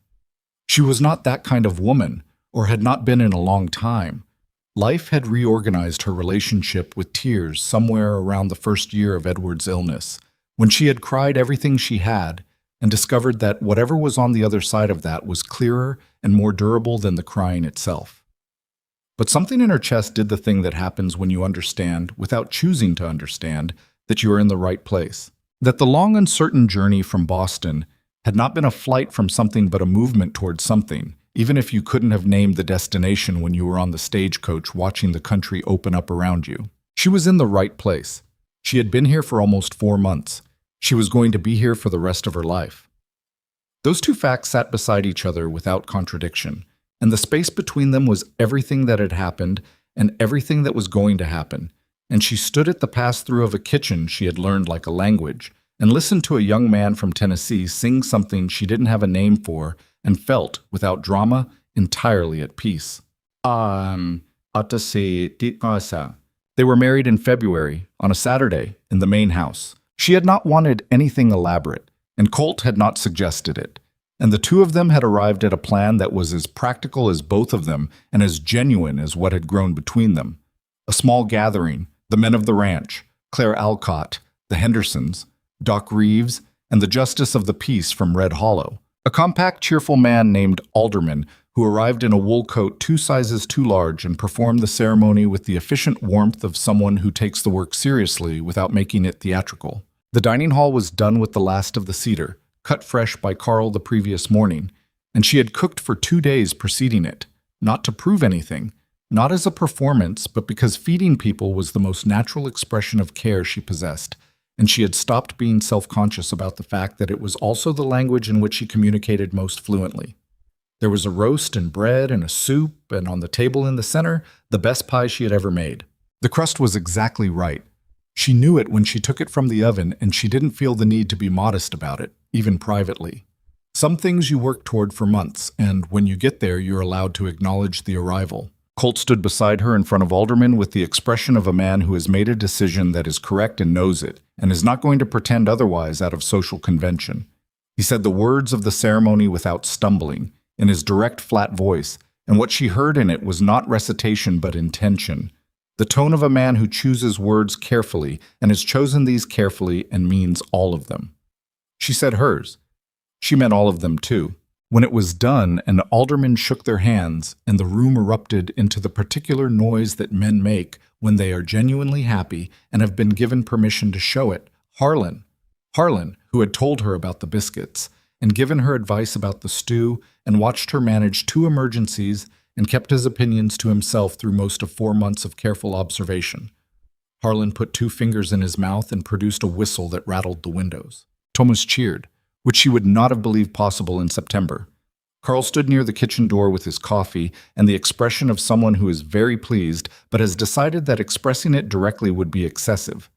She was not that kind of woman, or had not been in a long time. Life had reorganized her relationship with tears somewhere around the first year of Edward's illness, when she had cried everything she had and discovered that whatever was on the other side of that was clearer and more durable than the crying itself. But something in her chest did the thing that happens when you understand, without choosing to understand, that you are in the right place. That the long, uncertain journey from Boston had not been a flight from something but a movement towards something, even if you couldn't have named the destination when you were on the stagecoach watching the country open up around you. She was in the right place. She had been here for almost 4 months. She was going to be here for the rest of her life. Those two facts sat beside each other without contradiction, and the space between them was everything that had happened and everything that was going to happen, and she stood at the pass-through of a kitchen she had learned like a language, and listened to a young man from Tennessee sing something she didn't have a name for, and felt, without drama, entirely at peace. They were married in February, on a Saturday, in the main house. She had not wanted anything elaborate, and Colt had not suggested it. And the two of them had arrived at a plan that was as practical as both of them and as genuine as what had grown between them. A small gathering, the men of the ranch, Claire Alcott, the Hendersons, Doc Reeves, and the Justice of the Peace from Red Hollow. A compact, cheerful man named Alderman who arrived in a wool coat 2 sizes too large and performed the ceremony with the efficient warmth of someone who takes the work seriously without making it theatrical. The dining hall was done with the last of the cedar, cut fresh by Carl the previous morning, and she had cooked for 2 days preceding it, not to prove anything, not as a performance, but because feeding people was the most natural expression of care she possessed, and she had stopped being self-conscious about the fact that it was also the language in which she communicated most fluently. There was a roast and bread and a soup, and on the table in the center, the best pie she had ever made. The crust was exactly right. She knew it when she took it from the oven, and she didn't feel the need to be modest about it, even privately. Some things you work toward for months, and when you get there, you're allowed to acknowledge the arrival. Colt stood beside her in front of Alderman with the expression of a man who has made a decision that is correct and knows it, and is not going to pretend otherwise out of social convention. He said the words of the ceremony without stumbling, in his direct, flat voice, and what she heard in it was not recitation but intention. The tone of a man who chooses words carefully and has chosen these carefully and means all of them. She said hers. She meant all of them too. When it was done and aldermen shook their hands and the room erupted into the particular noise that men make when they are genuinely happy and have been given permission to show it, Harlan, who had told her about the biscuits and given her advice about the stew and watched her manage 2 emergencies and kept his opinions to himself through most of 4 months of careful observation. Harlan put 2 fingers in his mouth and produced a whistle that rattled the windows. Thomas cheered, which she would not have believed possible in September. Carl stood near the kitchen door with his coffee and the expression of someone who is very pleased but has decided that expressing it directly would be excessive.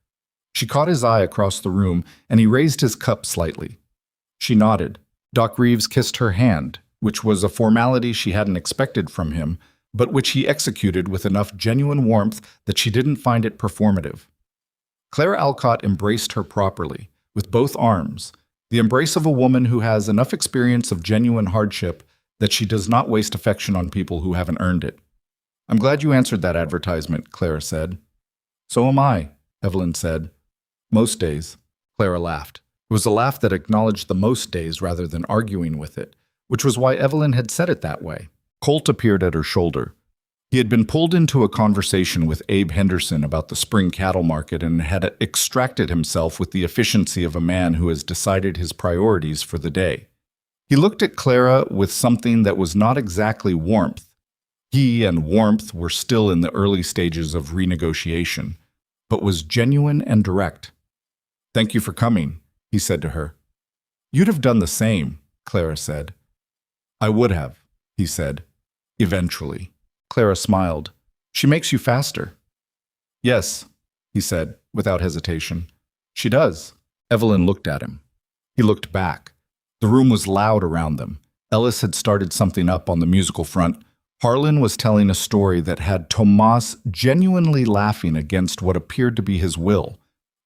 She caught his eye across the room and he raised his cup slightly. She nodded. Doc Reeves kissed her hand, which was a formality she hadn't expected from him, but which he executed with enough genuine warmth that she didn't find it performative. Clara Alcott embraced her properly, with both arms, the embrace of a woman who has enough experience of genuine hardship that she does not waste affection on people who haven't earned it. "I'm glad you answered that advertisement," Clara said. "So am I," Evelyn said. "Most days." Clara laughed. It was a laugh that acknowledged the most days rather than arguing with it, which was why Evelyn had said it that way. Colt appeared at her shoulder. He had been pulled into a conversation with Abe Henderson about the spring cattle market and had extracted himself with the efficiency of a man who has decided his priorities for the day. He looked at Clara with something that was not exactly warmth. He and warmth were still in the early stages of renegotiation, but was genuine and direct. "Thank you for coming," he said to her. "You'd have done the same," Clara said. "I would have," he said. "Eventually." Clara smiled. "She makes you faster." "Yes," he said, without hesitation. "She does." Evelyn looked at him. He looked back. The room was loud around them. Ellis had started something up on the musical front. Harlan was telling a story that had Tomas genuinely laughing against what appeared to be his will.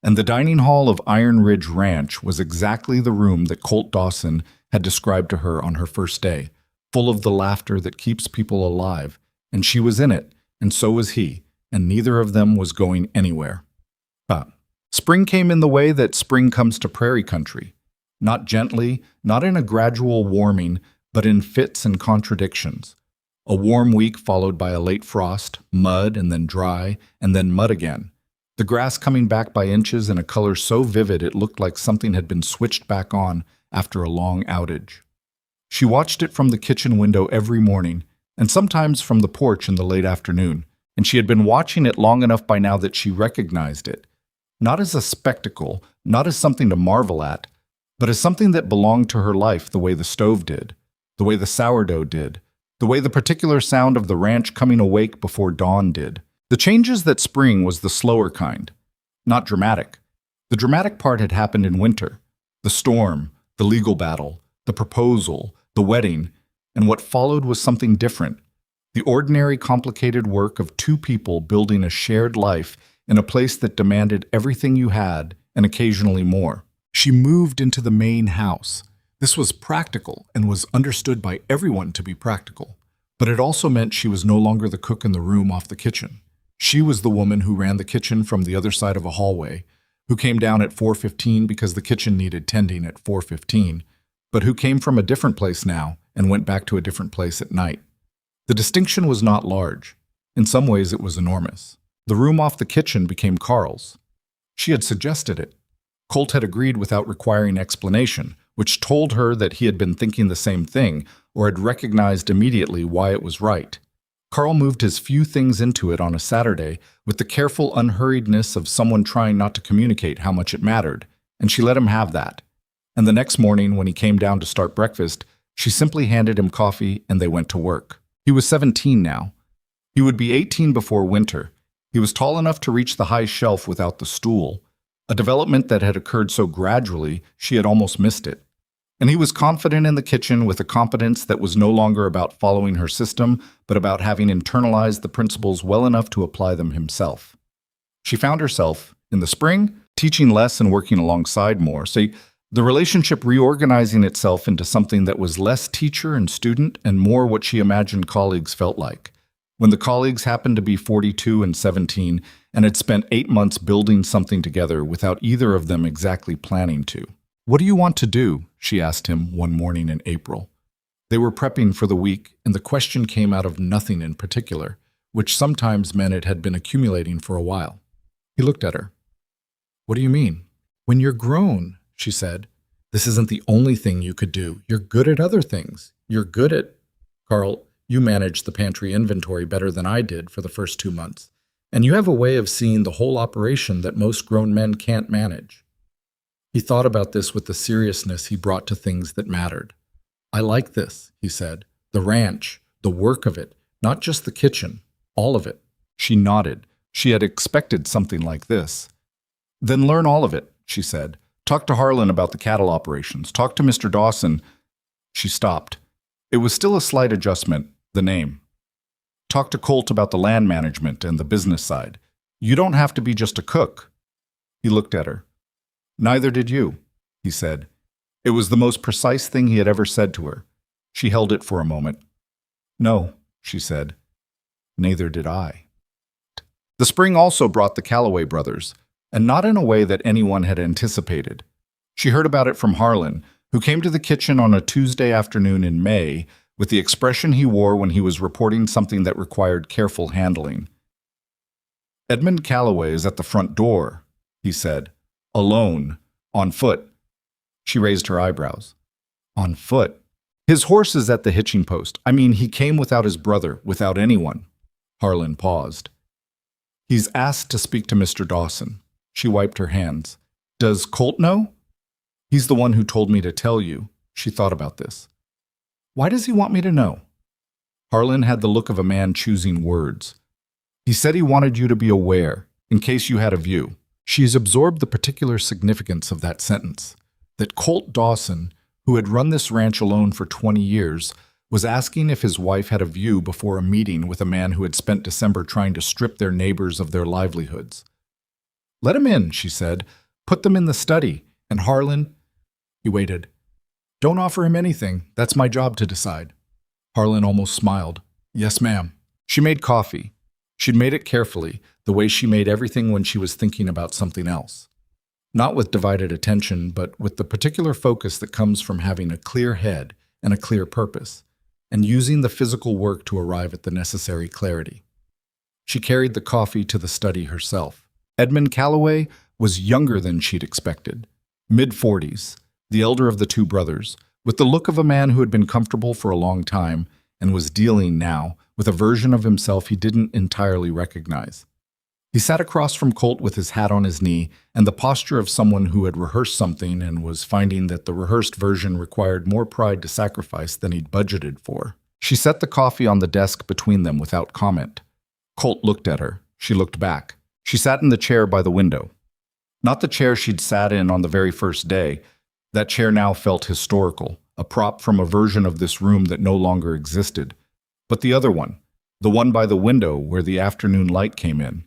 And the dining hall of Iron Ridge Ranch was exactly the room that Colt Dawson had described to her on her first day, full of the laughter that keeps people alive. And she was in it, and so was he, and neither of them was going anywhere. But spring came in the way that spring comes to prairie country. Not gently, not in a gradual warming, but in fits and contradictions. A warm week followed by a late frost, mud and then dry, and then mud again. The grass coming back by inches in a color so vivid it looked like something had been switched back on after a long outage. She watched it from the kitchen window every morning, and sometimes from the porch in the late afternoon, and she had been watching it long enough by now that she recognized it, not as a spectacle, not as something to marvel at, but as something that belonged to her life the way the stove did, the way the sourdough did, the way the particular sound of the ranch coming awake before dawn did. The changes that spring was the slower kind, not dramatic. The dramatic part had happened in winter. The storm, the legal battle, the proposal, the wedding, and what followed was something different. The ordinary, complicated work of two people building a shared life in a place that demanded everything you had and occasionally more. She moved into the main house. This was practical and was understood by everyone to be practical. But it also meant she was no longer the cook in the room off the kitchen. She was the woman who ran the kitchen from the other side of a hallway, who came down at 4:15 because the kitchen needed tending at 4:15, but who came from a different place now and went back to a different place at night. The distinction was not large. In some ways it was enormous. The room off the kitchen became Carl's. She had suggested it. Colt had agreed without requiring explanation, which told her that he had been thinking the same thing or had recognized immediately why it was right. Carl moved his few things into it on a Saturday with the careful unhurriedness of someone trying not to communicate how much it mattered, and she let him have that. And the next morning, when he came down to start breakfast, she simply handed him coffee and they went to work. He was 17 now. He would be 18 before winter. He was tall enough to reach the high shelf without the stool, a development that had occurred so gradually she had almost missed it. And he was confident in the kitchen with a competence that was no longer about following her system, but about having internalized the principles well enough to apply them himself. She found herself, in the spring, teaching less and working alongside more, so the relationship reorganizing itself into something that was less teacher and student and more what she imagined colleagues felt like. When the colleagues happened to be 42 and 17 and had spent 8 months building something together without either of them exactly planning to. "What do you want to do?" she asked him one morning in April. They were prepping for the week, and the question came out of nothing in particular, which sometimes meant it had been accumulating for a while. He looked at her. "What do you mean?" "When you're grown," she said. "This isn't the only thing you could do. You're good at other things. You're good at..." "Carl, you managed the pantry inventory better than I did for the first 2 months, and you have a way of seeing the whole operation that most grown men can't manage." He thought about this with the seriousness he brought to things that mattered. "I like this," he said. "The ranch, the work of it, not just the kitchen, all of it." She nodded. She had expected something like this. "Then learn all of it," she said. "Talk to Harlan about the cattle operations. Talk to Mr. Dawson." She stopped. It was still a slight adjustment, the name. "Talk to Colt about the land management and the business side. You don't have to be just a cook." He looked at her. "Neither did you," he said. It was the most precise thing he had ever said to her. She held it for a moment. "No," she said. "Neither did I." The spring also brought the Calloway brothers, and not in a way that anyone had anticipated. She heard about it from Harlan, who came to the kitchen on a Tuesday afternoon in May with the expression he wore when he was reporting something that required careful handling. "Edmund Calloway is at the front door," he said. "Alone. On foot." She raised her eyebrows. "On foot? His horse is at the hitching post. I mean, he came without his brother, without anyone." Harlan paused. "He's asked to speak to Mr. Dawson." She wiped her hands. "Does Colt know?" "He's the one who told me to tell you." She thought about this. "Why does he want me to know?" Harlan had the look of a man choosing words. "He said he wanted you to be aware, in case you had a view." She's absorbed the particular significance of that sentence. That Colt Dawson, who had run this ranch alone for 20 years, was asking if his wife had a view before a meeting with a man who had spent December trying to strip their neighbors of their livelihoods. "Let him in," she said. "Put them in the study. And Harlan—" He waited. "Don't offer him anything. That's my job to decide." Harlan almost smiled. "Yes, ma'am." She made coffee. She'd made it carefully, the way she made everything when she was thinking about something else. Not with divided attention, but with the particular focus that comes from having a clear head and a clear purpose, and using the physical work to arrive at the necessary clarity. She carried the coffee to the study herself. Edmund Calloway was younger than she'd expected. Mid-40s, the elder of the two brothers, with the look of a man who had been comfortable for a long time and was dealing now with a version of himself he didn't entirely recognize. He sat across from Colt with his hat on his knee and the posture of someone who had rehearsed something and was finding that the rehearsed version required more pride to sacrifice than he'd budgeted for. She set the coffee on the desk between them without comment. Colt looked at her. She looked back. She sat in the chair by the window. Not the chair she'd sat in on the very first day. That chair now felt historical, a prop from a version of this room that no longer existed. But the other one, the one by the window where the afternoon light came in.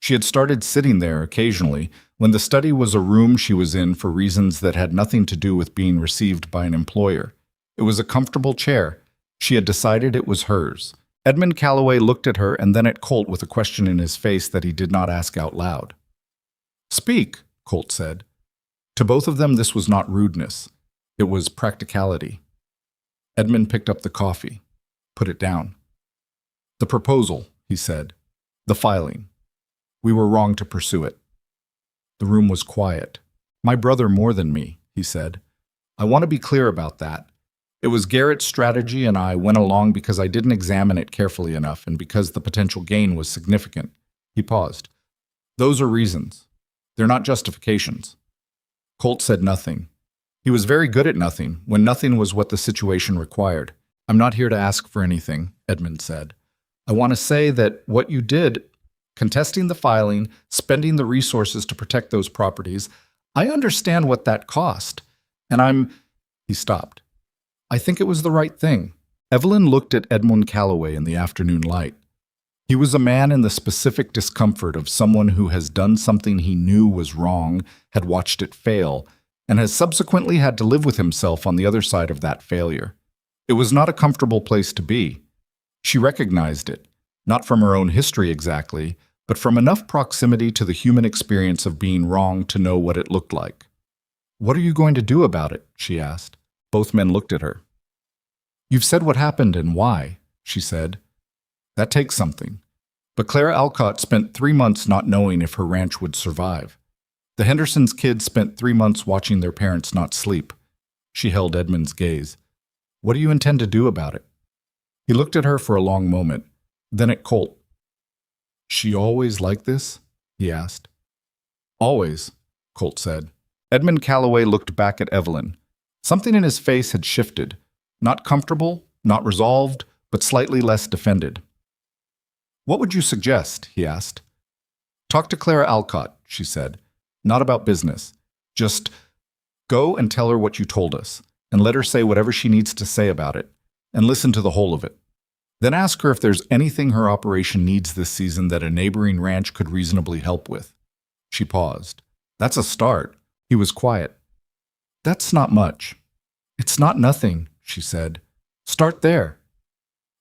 She had started sitting there occasionally when the study was a room she was in for reasons that had nothing to do with being received by an employer. It was a comfortable chair. She had decided it was hers. Edmund Calloway looked at her and then at Colt with a question in his face that he did not ask out loud. "Speak," Colt said. To both of them, this was not rudeness. It was practicality. Edmund picked up the coffee, put it down. "The proposal," he said. "The filing. We were wrong to pursue it." The room was quiet. "My brother more than me," he said. "I want to be clear about that. It was Garrett's strategy and I went along because I didn't examine it carefully enough and because the potential gain was significant." He paused. "Those are reasons. They're not justifications." Colt said nothing. He was very good at nothing, when nothing was what the situation required. "I'm not here to ask for anything," Edmund said. "I want to say that what you did, contesting the filing, spending the resources to protect those properties, I understand what that cost. And He stopped. "I think it was the right thing." Evelyn looked at Edmund Calloway in the afternoon light. He was a man in the specific discomfort of someone who has done something he knew was wrong, had watched it fail, and has subsequently had to live with himself on the other side of that failure. It was not a comfortable place to be. She recognized it, not from her own history exactly, but from enough proximity to the human experience of being wrong to know what it looked like. "What are you going to do about it?" she asked. Both men looked at her. "You've said what happened and why," she said. "That takes something." But Clara Alcott spent 3 months not knowing if her ranch would survive. The Hendersons' kids spent 3 months watching their parents not sleep. She held Edmund's gaze. "What do you intend to do about it?" He looked at her for a long moment, then at Colt. "She always like this?" he asked. "Always," Colt said. Edmund Calloway looked back at Evelyn. Something in his face had shifted. Not comfortable, not resolved, but slightly less defended. "What would you suggest?" he asked. "Talk to Clara Alcott," she said. "Not about business. Just go and tell her what you told us, and let her say whatever she needs to say about it, and listen to the whole of it. Then ask her if there's anything her operation needs this season that a neighboring ranch could reasonably help with." She paused. That's a start. He was quiet. That's not much. It's not nothing, she said. Start there.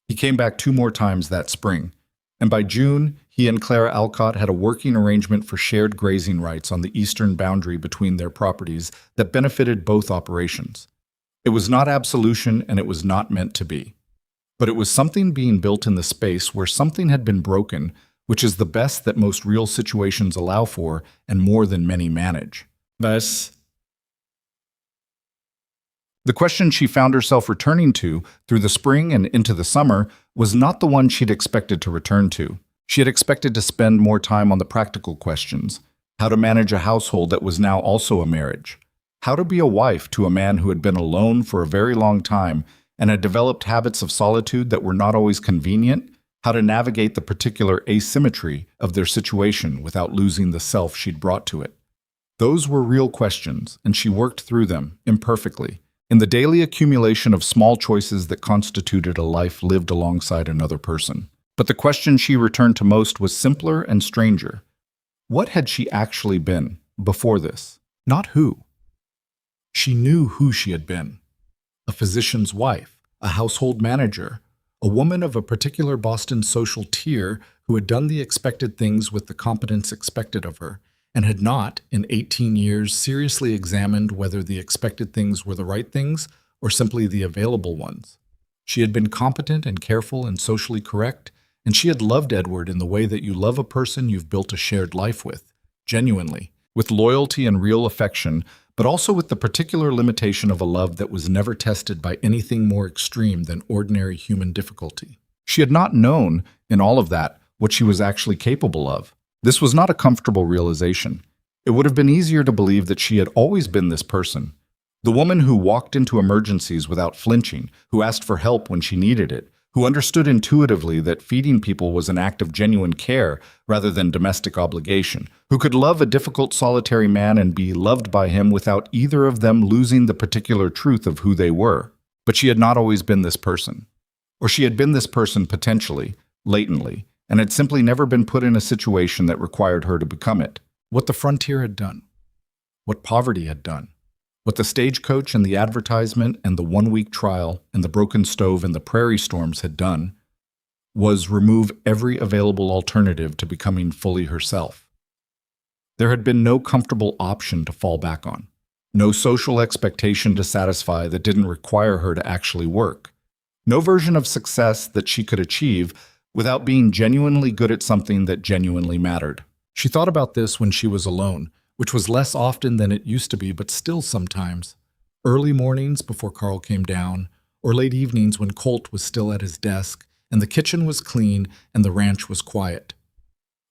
He came back 2 more times that spring, and by June, he and Clara Alcott had a working arrangement for shared grazing rights on the eastern boundary between their properties that benefited both operations. It was not absolution, and it was not meant to be. But it was something being built in the space where something had been broken, which is the best that most real situations allow for and more than many manage. Thus, the question she found herself returning to through the spring and into the summer was not the one she'd expected to return to. She had expected to spend more time on the practical questions: how to manage a household that was now also a marriage, how to be a wife to a man who had been alone for a very long time and had developed habits of solitude that were not always convenient, how to navigate the particular asymmetry of their situation without losing the self she'd brought to it. Those were real questions, and she worked through them, imperfectly, in the daily accumulation of small choices that constituted a life lived alongside another person. But the question she returned to most was simpler and stranger. What had she actually been before this? Not who. She knew who she had been. A physician's wife, a household manager, a woman of a particular Boston social tier who had done the expected things with the competence expected of her, and had not, in 18 years, seriously examined whether the expected things were the right things or simply the available ones. She had been competent and careful and socially correct, and she had loved Edward in the way that you love a person you've built a shared life with, genuinely, with loyalty and real affection, but also with the particular limitation of a love that was never tested by anything more extreme than ordinary human difficulty. She had not known, in all of that, what she was actually capable of. This was not a comfortable realization. It would have been easier to believe that she had always been this person. The woman who walked into emergencies without flinching, who asked for help when she needed it, who understood intuitively that feeding people was an act of genuine care rather than domestic obligation, who could love a difficult solitary man and be loved by him without either of them losing the particular truth of who they were. But she had not always been this person. Or she had been this person potentially, latently, and had simply never been put in a situation that required her to become it. What the frontier had done, what poverty had done, what the stagecoach and the advertisement and the 1-week trial and the broken stove and the prairie storms had done, was remove every available alternative to becoming fully herself. There had been no comfortable option to fall back on, no social expectation to satisfy that didn't require her to actually work, no version of success that she could achieve without being genuinely good at something that genuinely mattered. She thought about this when she was alone, which was less often than it used to be, but still sometimes. Early mornings before Carl came down, or late evenings when Colt was still at his desk, and the kitchen was clean and the ranch was quiet.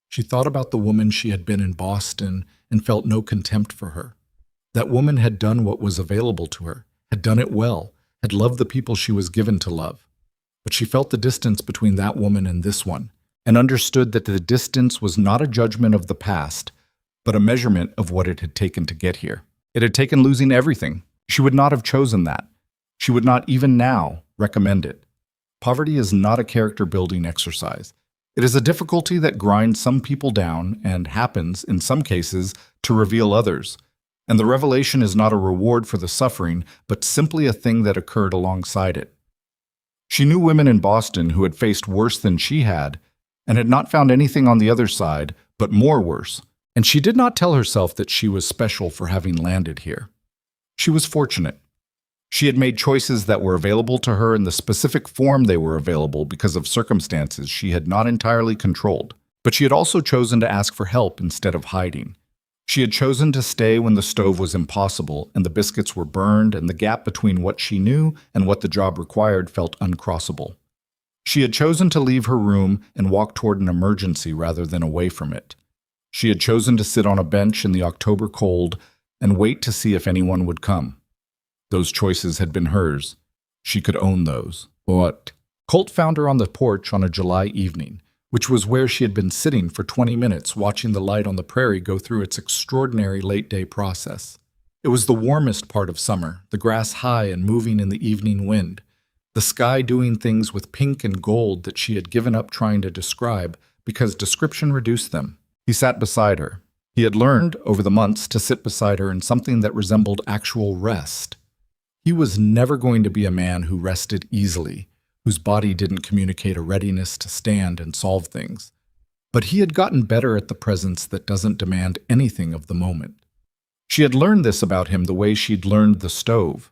She thought about the woman she had been in Boston and felt no contempt for her. That woman had done what was available to her, had done it well, had loved the people she was given to love. But she felt the distance between that woman and this one, and understood that the distance was not a judgment of the past, but a measurement of what it had taken to get here. It had taken losing everything. She would not have chosen that. She would not even now recommend it. Poverty is not a character-building exercise. It is a difficulty that grinds some people down and happens, in some cases, to reveal others. And the revelation is not a reward for the suffering, but simply a thing that occurred alongside it. She knew women in Boston who had faced worse than she had, and had not found anything on the other side, but more worse. And she did not tell herself that she was special for having landed here. She was fortunate. She had made choices that were available to her in the specific form they were available because of circumstances she had not entirely controlled. But she had also chosen to ask for help instead of hiding. She had chosen to stay when the stove was impossible and the biscuits were burned and the gap between what she knew and what the job required felt uncrossable. She had chosen to leave her room and walk toward an emergency rather than away from it. She had chosen to sit on a bench in the October cold and wait to see if anyone would come. Those choices had been hers. She could own those. But Colt found her on the porch on a July evening, which was where she had been sitting for 20 minutes watching the light on the prairie go through its extraordinary late-day process. It was the warmest part of summer, the grass high and moving in the evening wind, the sky doing things with pink and gold that she had given up trying to describe because description reduced them. He sat beside her. He had learned, over the months, to sit beside her in something that resembled actual rest. He was never going to be a man who rested easily, whose body didn't communicate a readiness to stand and solve things. But he had gotten better at the presence that doesn't demand anything of the moment. She had learned this about him the way she'd learned the stove,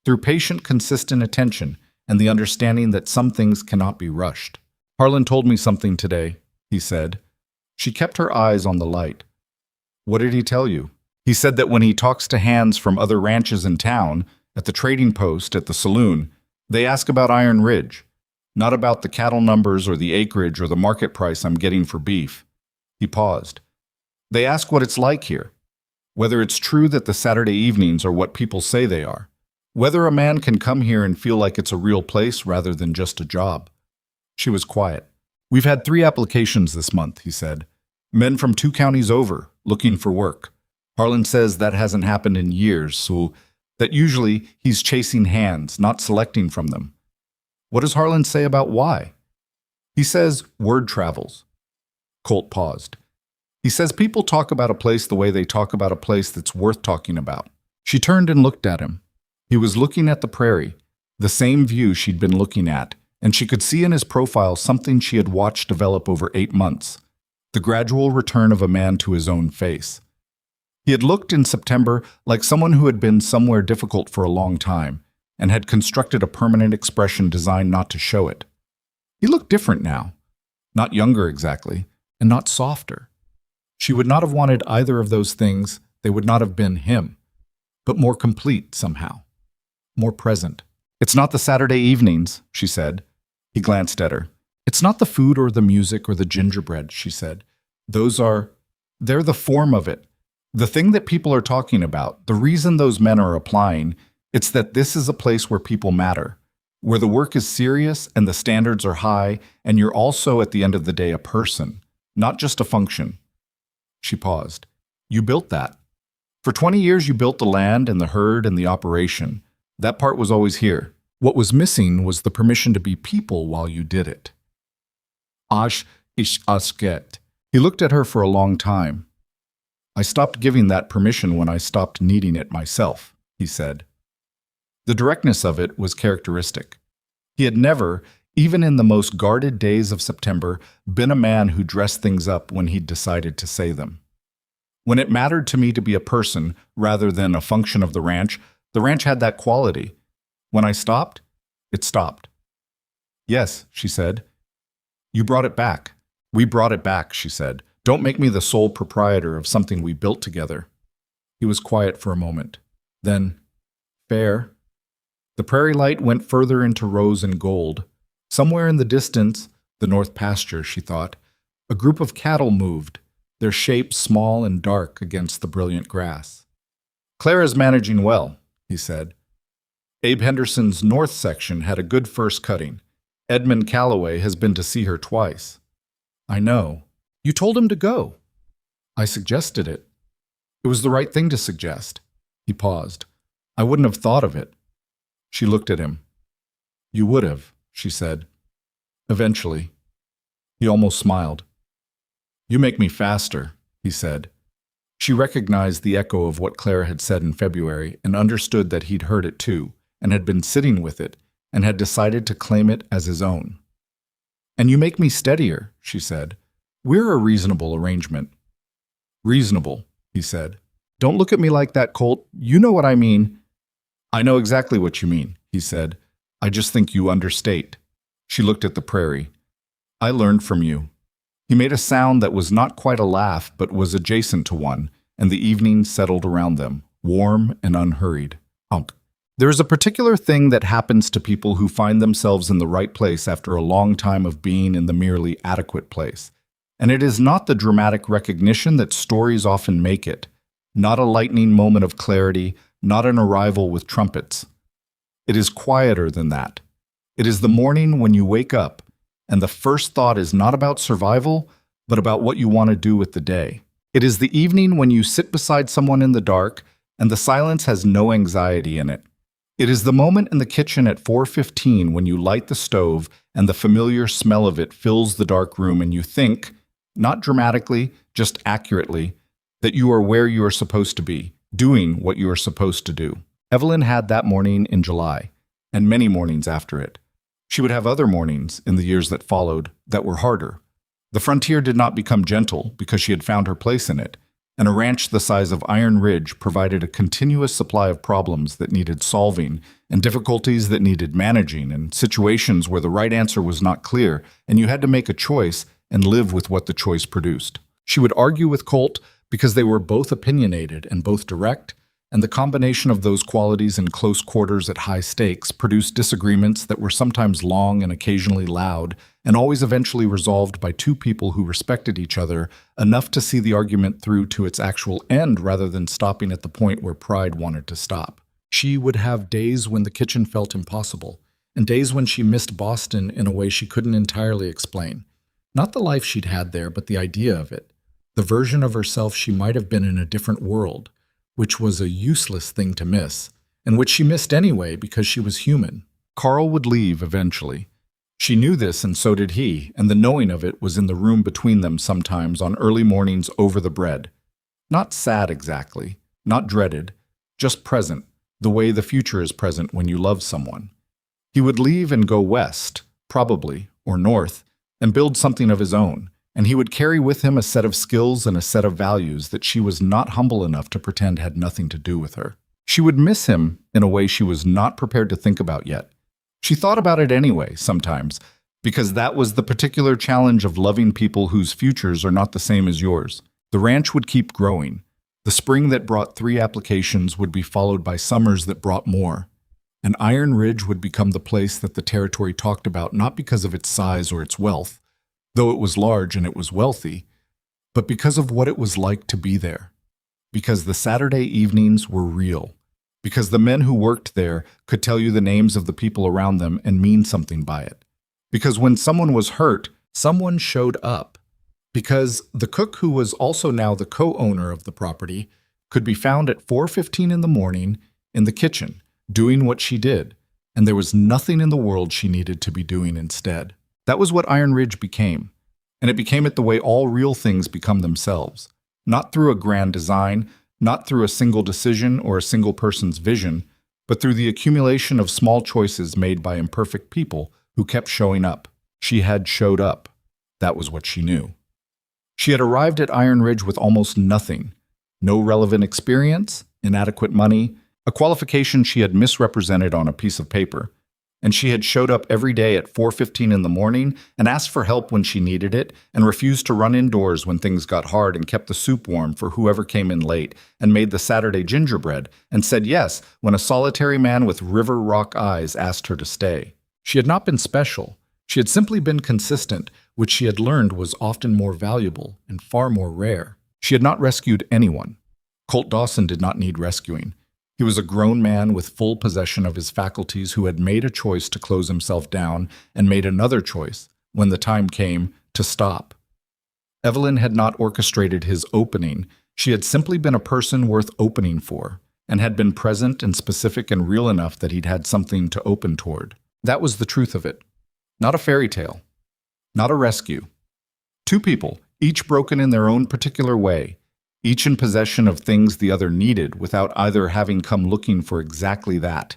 through patient, consistent attention and the understanding that some things cannot be rushed. "Harlan told me something today," he said. She kept her eyes on the light. "What did he tell you?" "He said that when he talks to hands from other ranches in town, at the trading post, at the saloon, they ask about Iron Ridge, not about the cattle numbers or the acreage or the market price I'm getting for beef." He paused. "They ask what it's like here, whether it's true that the Saturday evenings are what people say they are, whether a man can come here and feel like it's a real place rather than just a job." She was quiet. "We've had 3 applications this month," he said. "Men from 2 counties over, looking for work. Harlan says that hasn't happened in years, so that usually he's chasing hands, not selecting from them." "What does Harlan say about why?" "He says word travels." Colt paused. "He says people talk about a place the way they talk about a place that's worth talking about." She turned and looked at him. He was looking at the prairie, the same view she'd been looking at, and she could see in his profile something she had watched develop over 8 months, the gradual return of a man to his own face. He had looked in September like someone who had been somewhere difficult for a long time and had constructed a permanent expression designed not to show it. He looked different now, not younger exactly, and not softer. She would not have wanted either of those things, they would not have been him, but more complete somehow, more present. "It's not the Saturday evenings," she said. He glanced at her. "It's not the food or the music or the gingerbread," she said. They're the form of it. The thing that people are talking about, the reason those men are applying, it's that this is a place where people matter, where the work is serious and the standards are high, and you're also, at the end of the day, a person, not just a function." She paused. "You built that. For 20 years you built the land and the herd and the operation. That part was always here. What was missing was the permission to be people while you did it." "Ash ish asket." He looked at her for a long time. "I stopped giving that permission when I stopped needing it myself," he said. The directness of it was characteristic. He had never, even in the most guarded days of September, been a man who dressed things up when he'd decided to say them. "When it mattered to me to be a person rather than a function of the ranch had that quality. When I stopped, it stopped." "Yes," she said. "You brought it back." "We brought it back," she said. "Don't make me the sole proprietor of something we built together." He was quiet for a moment. Then, "Fair." The prairie light went further into rose and gold. Somewhere in the distance, the north pasture, she thought, a group of cattle moved, their shapes small and dark against the brilliant grass. "Clara's managing well," he said. "Abe Henderson's north section had a good first cutting. Edmund Calloway has been to see her twice." "I know. You told him to go." "I suggested it. It was the right thing to suggest." He paused. "I wouldn't have thought of it." She looked at him. "You would have," she said. "Eventually." He almost smiled. "You make me faster," he said. She recognized the echo of what Clara had said in February and understood that he'd heard it too, and had been sitting with it, and had decided to claim it as his own. "And you make me steadier," she said. "We're a reasonable arrangement." "Reasonable," he said. "Don't look at me like that, Colt. You know what I mean." "I know exactly what you mean," he said. "I just think you understate." She looked at the prairie. "I learned from you." He made a sound that was not quite a laugh but was adjacent to one, and the evening settled around them, warm and unhurried. Honk. There is a particular thing that happens to people who find themselves in the right place after a long time of being in the merely adequate place. And it is not the dramatic recognition that stories often make it, not a lightning moment of clarity, not an arrival with trumpets. It is quieter than that. It is the morning when you wake up, and the first thought is not about survival, but about what you want to do with the day. It is the evening when you sit beside someone in the dark, and the silence has no anxiety in it. It is the moment in the kitchen at 4:15 when you light the stove, and the familiar smell of it fills the dark room, and you think, not dramatically, just accurately, that you are where you are supposed to be, doing what you are supposed to do. Evelyn had that morning in July, and many mornings after it. She would have other mornings in the years that followed that were harder. The frontier did not become gentle because she had found her place in it, and a ranch the size of Iron Ridge provided a continuous supply of problems that needed solving, and difficulties that needed managing, and situations where the right answer was not clear, and you had to make a choice and live with what the choice produced. She would argue with Colt because they were both opinionated and both direct, and the combination of those qualities in close quarters at high stakes produced disagreements that were sometimes long and occasionally loud, and always eventually resolved by two people who respected each other enough to see the argument through to its actual end rather than stopping at the point where pride wanted to stop. She would have days when the kitchen felt impossible, and days when she missed Boston in a way she couldn't entirely explain. Not the life she'd had there, but the idea of it. The version of herself she might have been in a different world, which was a useless thing to miss, and which she missed anyway because she was human. Carl would leave eventually. She knew this, and so did he, and the knowing of it was in the room between them sometimes on early mornings over the bread. Not sad exactly, not dreaded, just present, the way the future is present when you love someone. He would leave and go west, probably, or north, and build something of his own, and he would carry with him a set of skills and a set of values that she was not humble enough to pretend had nothing to do with her. She would miss him in a way she was not prepared to think about yet. She thought about it anyway, sometimes, because that was the particular challenge of loving people whose futures are not the same as yours. The ranch would keep growing. The spring that brought 3 applications would be followed by summers that brought more. And Iron Ridge would become the place that the territory talked about not because of its size or its wealth, though it was large and it was wealthy, but because of what it was like to be there. Because the Saturday evenings were real. Because the men who worked there could tell you the names of the people around them and mean something by it. Because when someone was hurt, someone showed up. Because the cook, who was also now the co-owner of the property, could be found at 4:15 in the morning in the kitchen, doing what she did, and there was nothing in the world she needed to be doing instead. That was what Iron Ridge became, and it became it the way all real things become themselves, not through a grand design, not through a single decision or a single person's vision, but through the accumulation of small choices made by imperfect people who kept showing up. She had showed up. That was what she knew. She had arrived at Iron Ridge with almost nothing. No relevant experience, inadequate money, a qualification she had misrepresented on a piece of paper. And she had showed up every day at 4:15 in the morning and asked for help when she needed it and refused to run indoors when things got hard and kept the soup warm for whoever came in late and made the Saturday gingerbread and said yes when a solitary man with river rock eyes asked her to stay. She had not been special. She had simply been consistent, which she had learned was often more valuable and far more rare. She had not rescued anyone. Colt Dawson did not need rescuing. He was a grown man with full possession of his faculties who had made a choice to close himself down and made another choice, when the time came, to stop. Evelyn had not orchestrated his opening. She had simply been a person worth opening for, and had been present and specific and real enough that he'd had something to open toward. That was the truth of it. Not a fairy tale. Not a rescue. 2 people, each broken in their own particular way, each in possession of things the other needed without either having come looking for exactly that.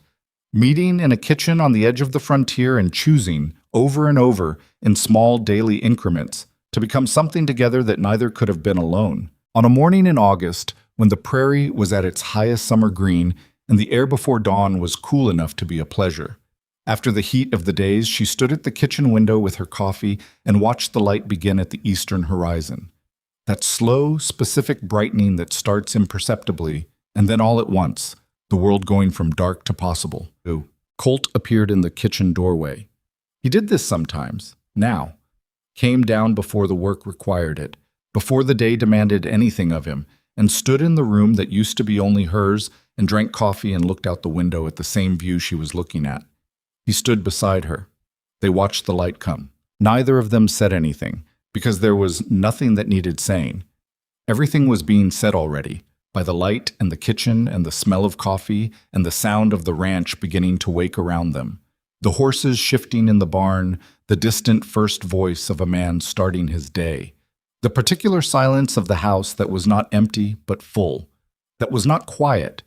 Meeting in a kitchen on the edge of the frontier and choosing, over and over, in small daily increments, to become something together that neither could have been alone. On a morning in August, when the prairie was at its highest summer green and the air before dawn was cool enough to be a pleasure. After the heat of the days, she stood at the kitchen window with her coffee and watched the light begin at the eastern horizon. That slow, specific brightening that starts imperceptibly, and then all at once, the world going from dark to possible. Colt appeared in the kitchen doorway. He did this sometimes, now. Came down before the work required it, before the day demanded anything of him, and stood in the room that used to be only hers and drank coffee and looked out the window at the same view she was looking at. He stood beside her. They watched the light come. Neither of them said anything, because there was nothing that needed saying. Everything was being said already, by the light and the kitchen and the smell of coffee and the sound of the ranch beginning to wake around them. The horses shifting in the barn, the distant first voice of a man starting his day. The particular silence of the house that was not empty but full, that was not quiet,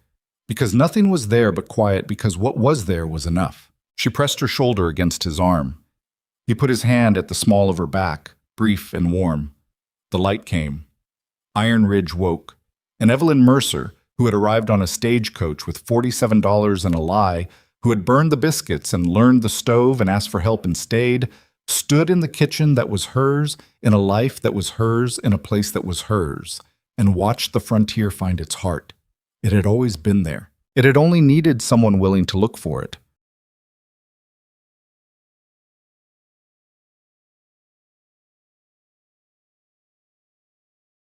because nothing was there but quiet because what was there was enough. She pressed her shoulder against his arm. He put his hand at the small of her back, brief and warm. The light came. Iron Ridge woke, and Evelyn Mercer, who had arrived on a stagecoach with $47 and a lie, who had burned the biscuits and learned the stove and asked for help and stayed, stood in the kitchen that was hers, in a life that was hers, in a place that was hers, and watched the frontier find its heart. It had always been there. It had only needed someone willing to look for it.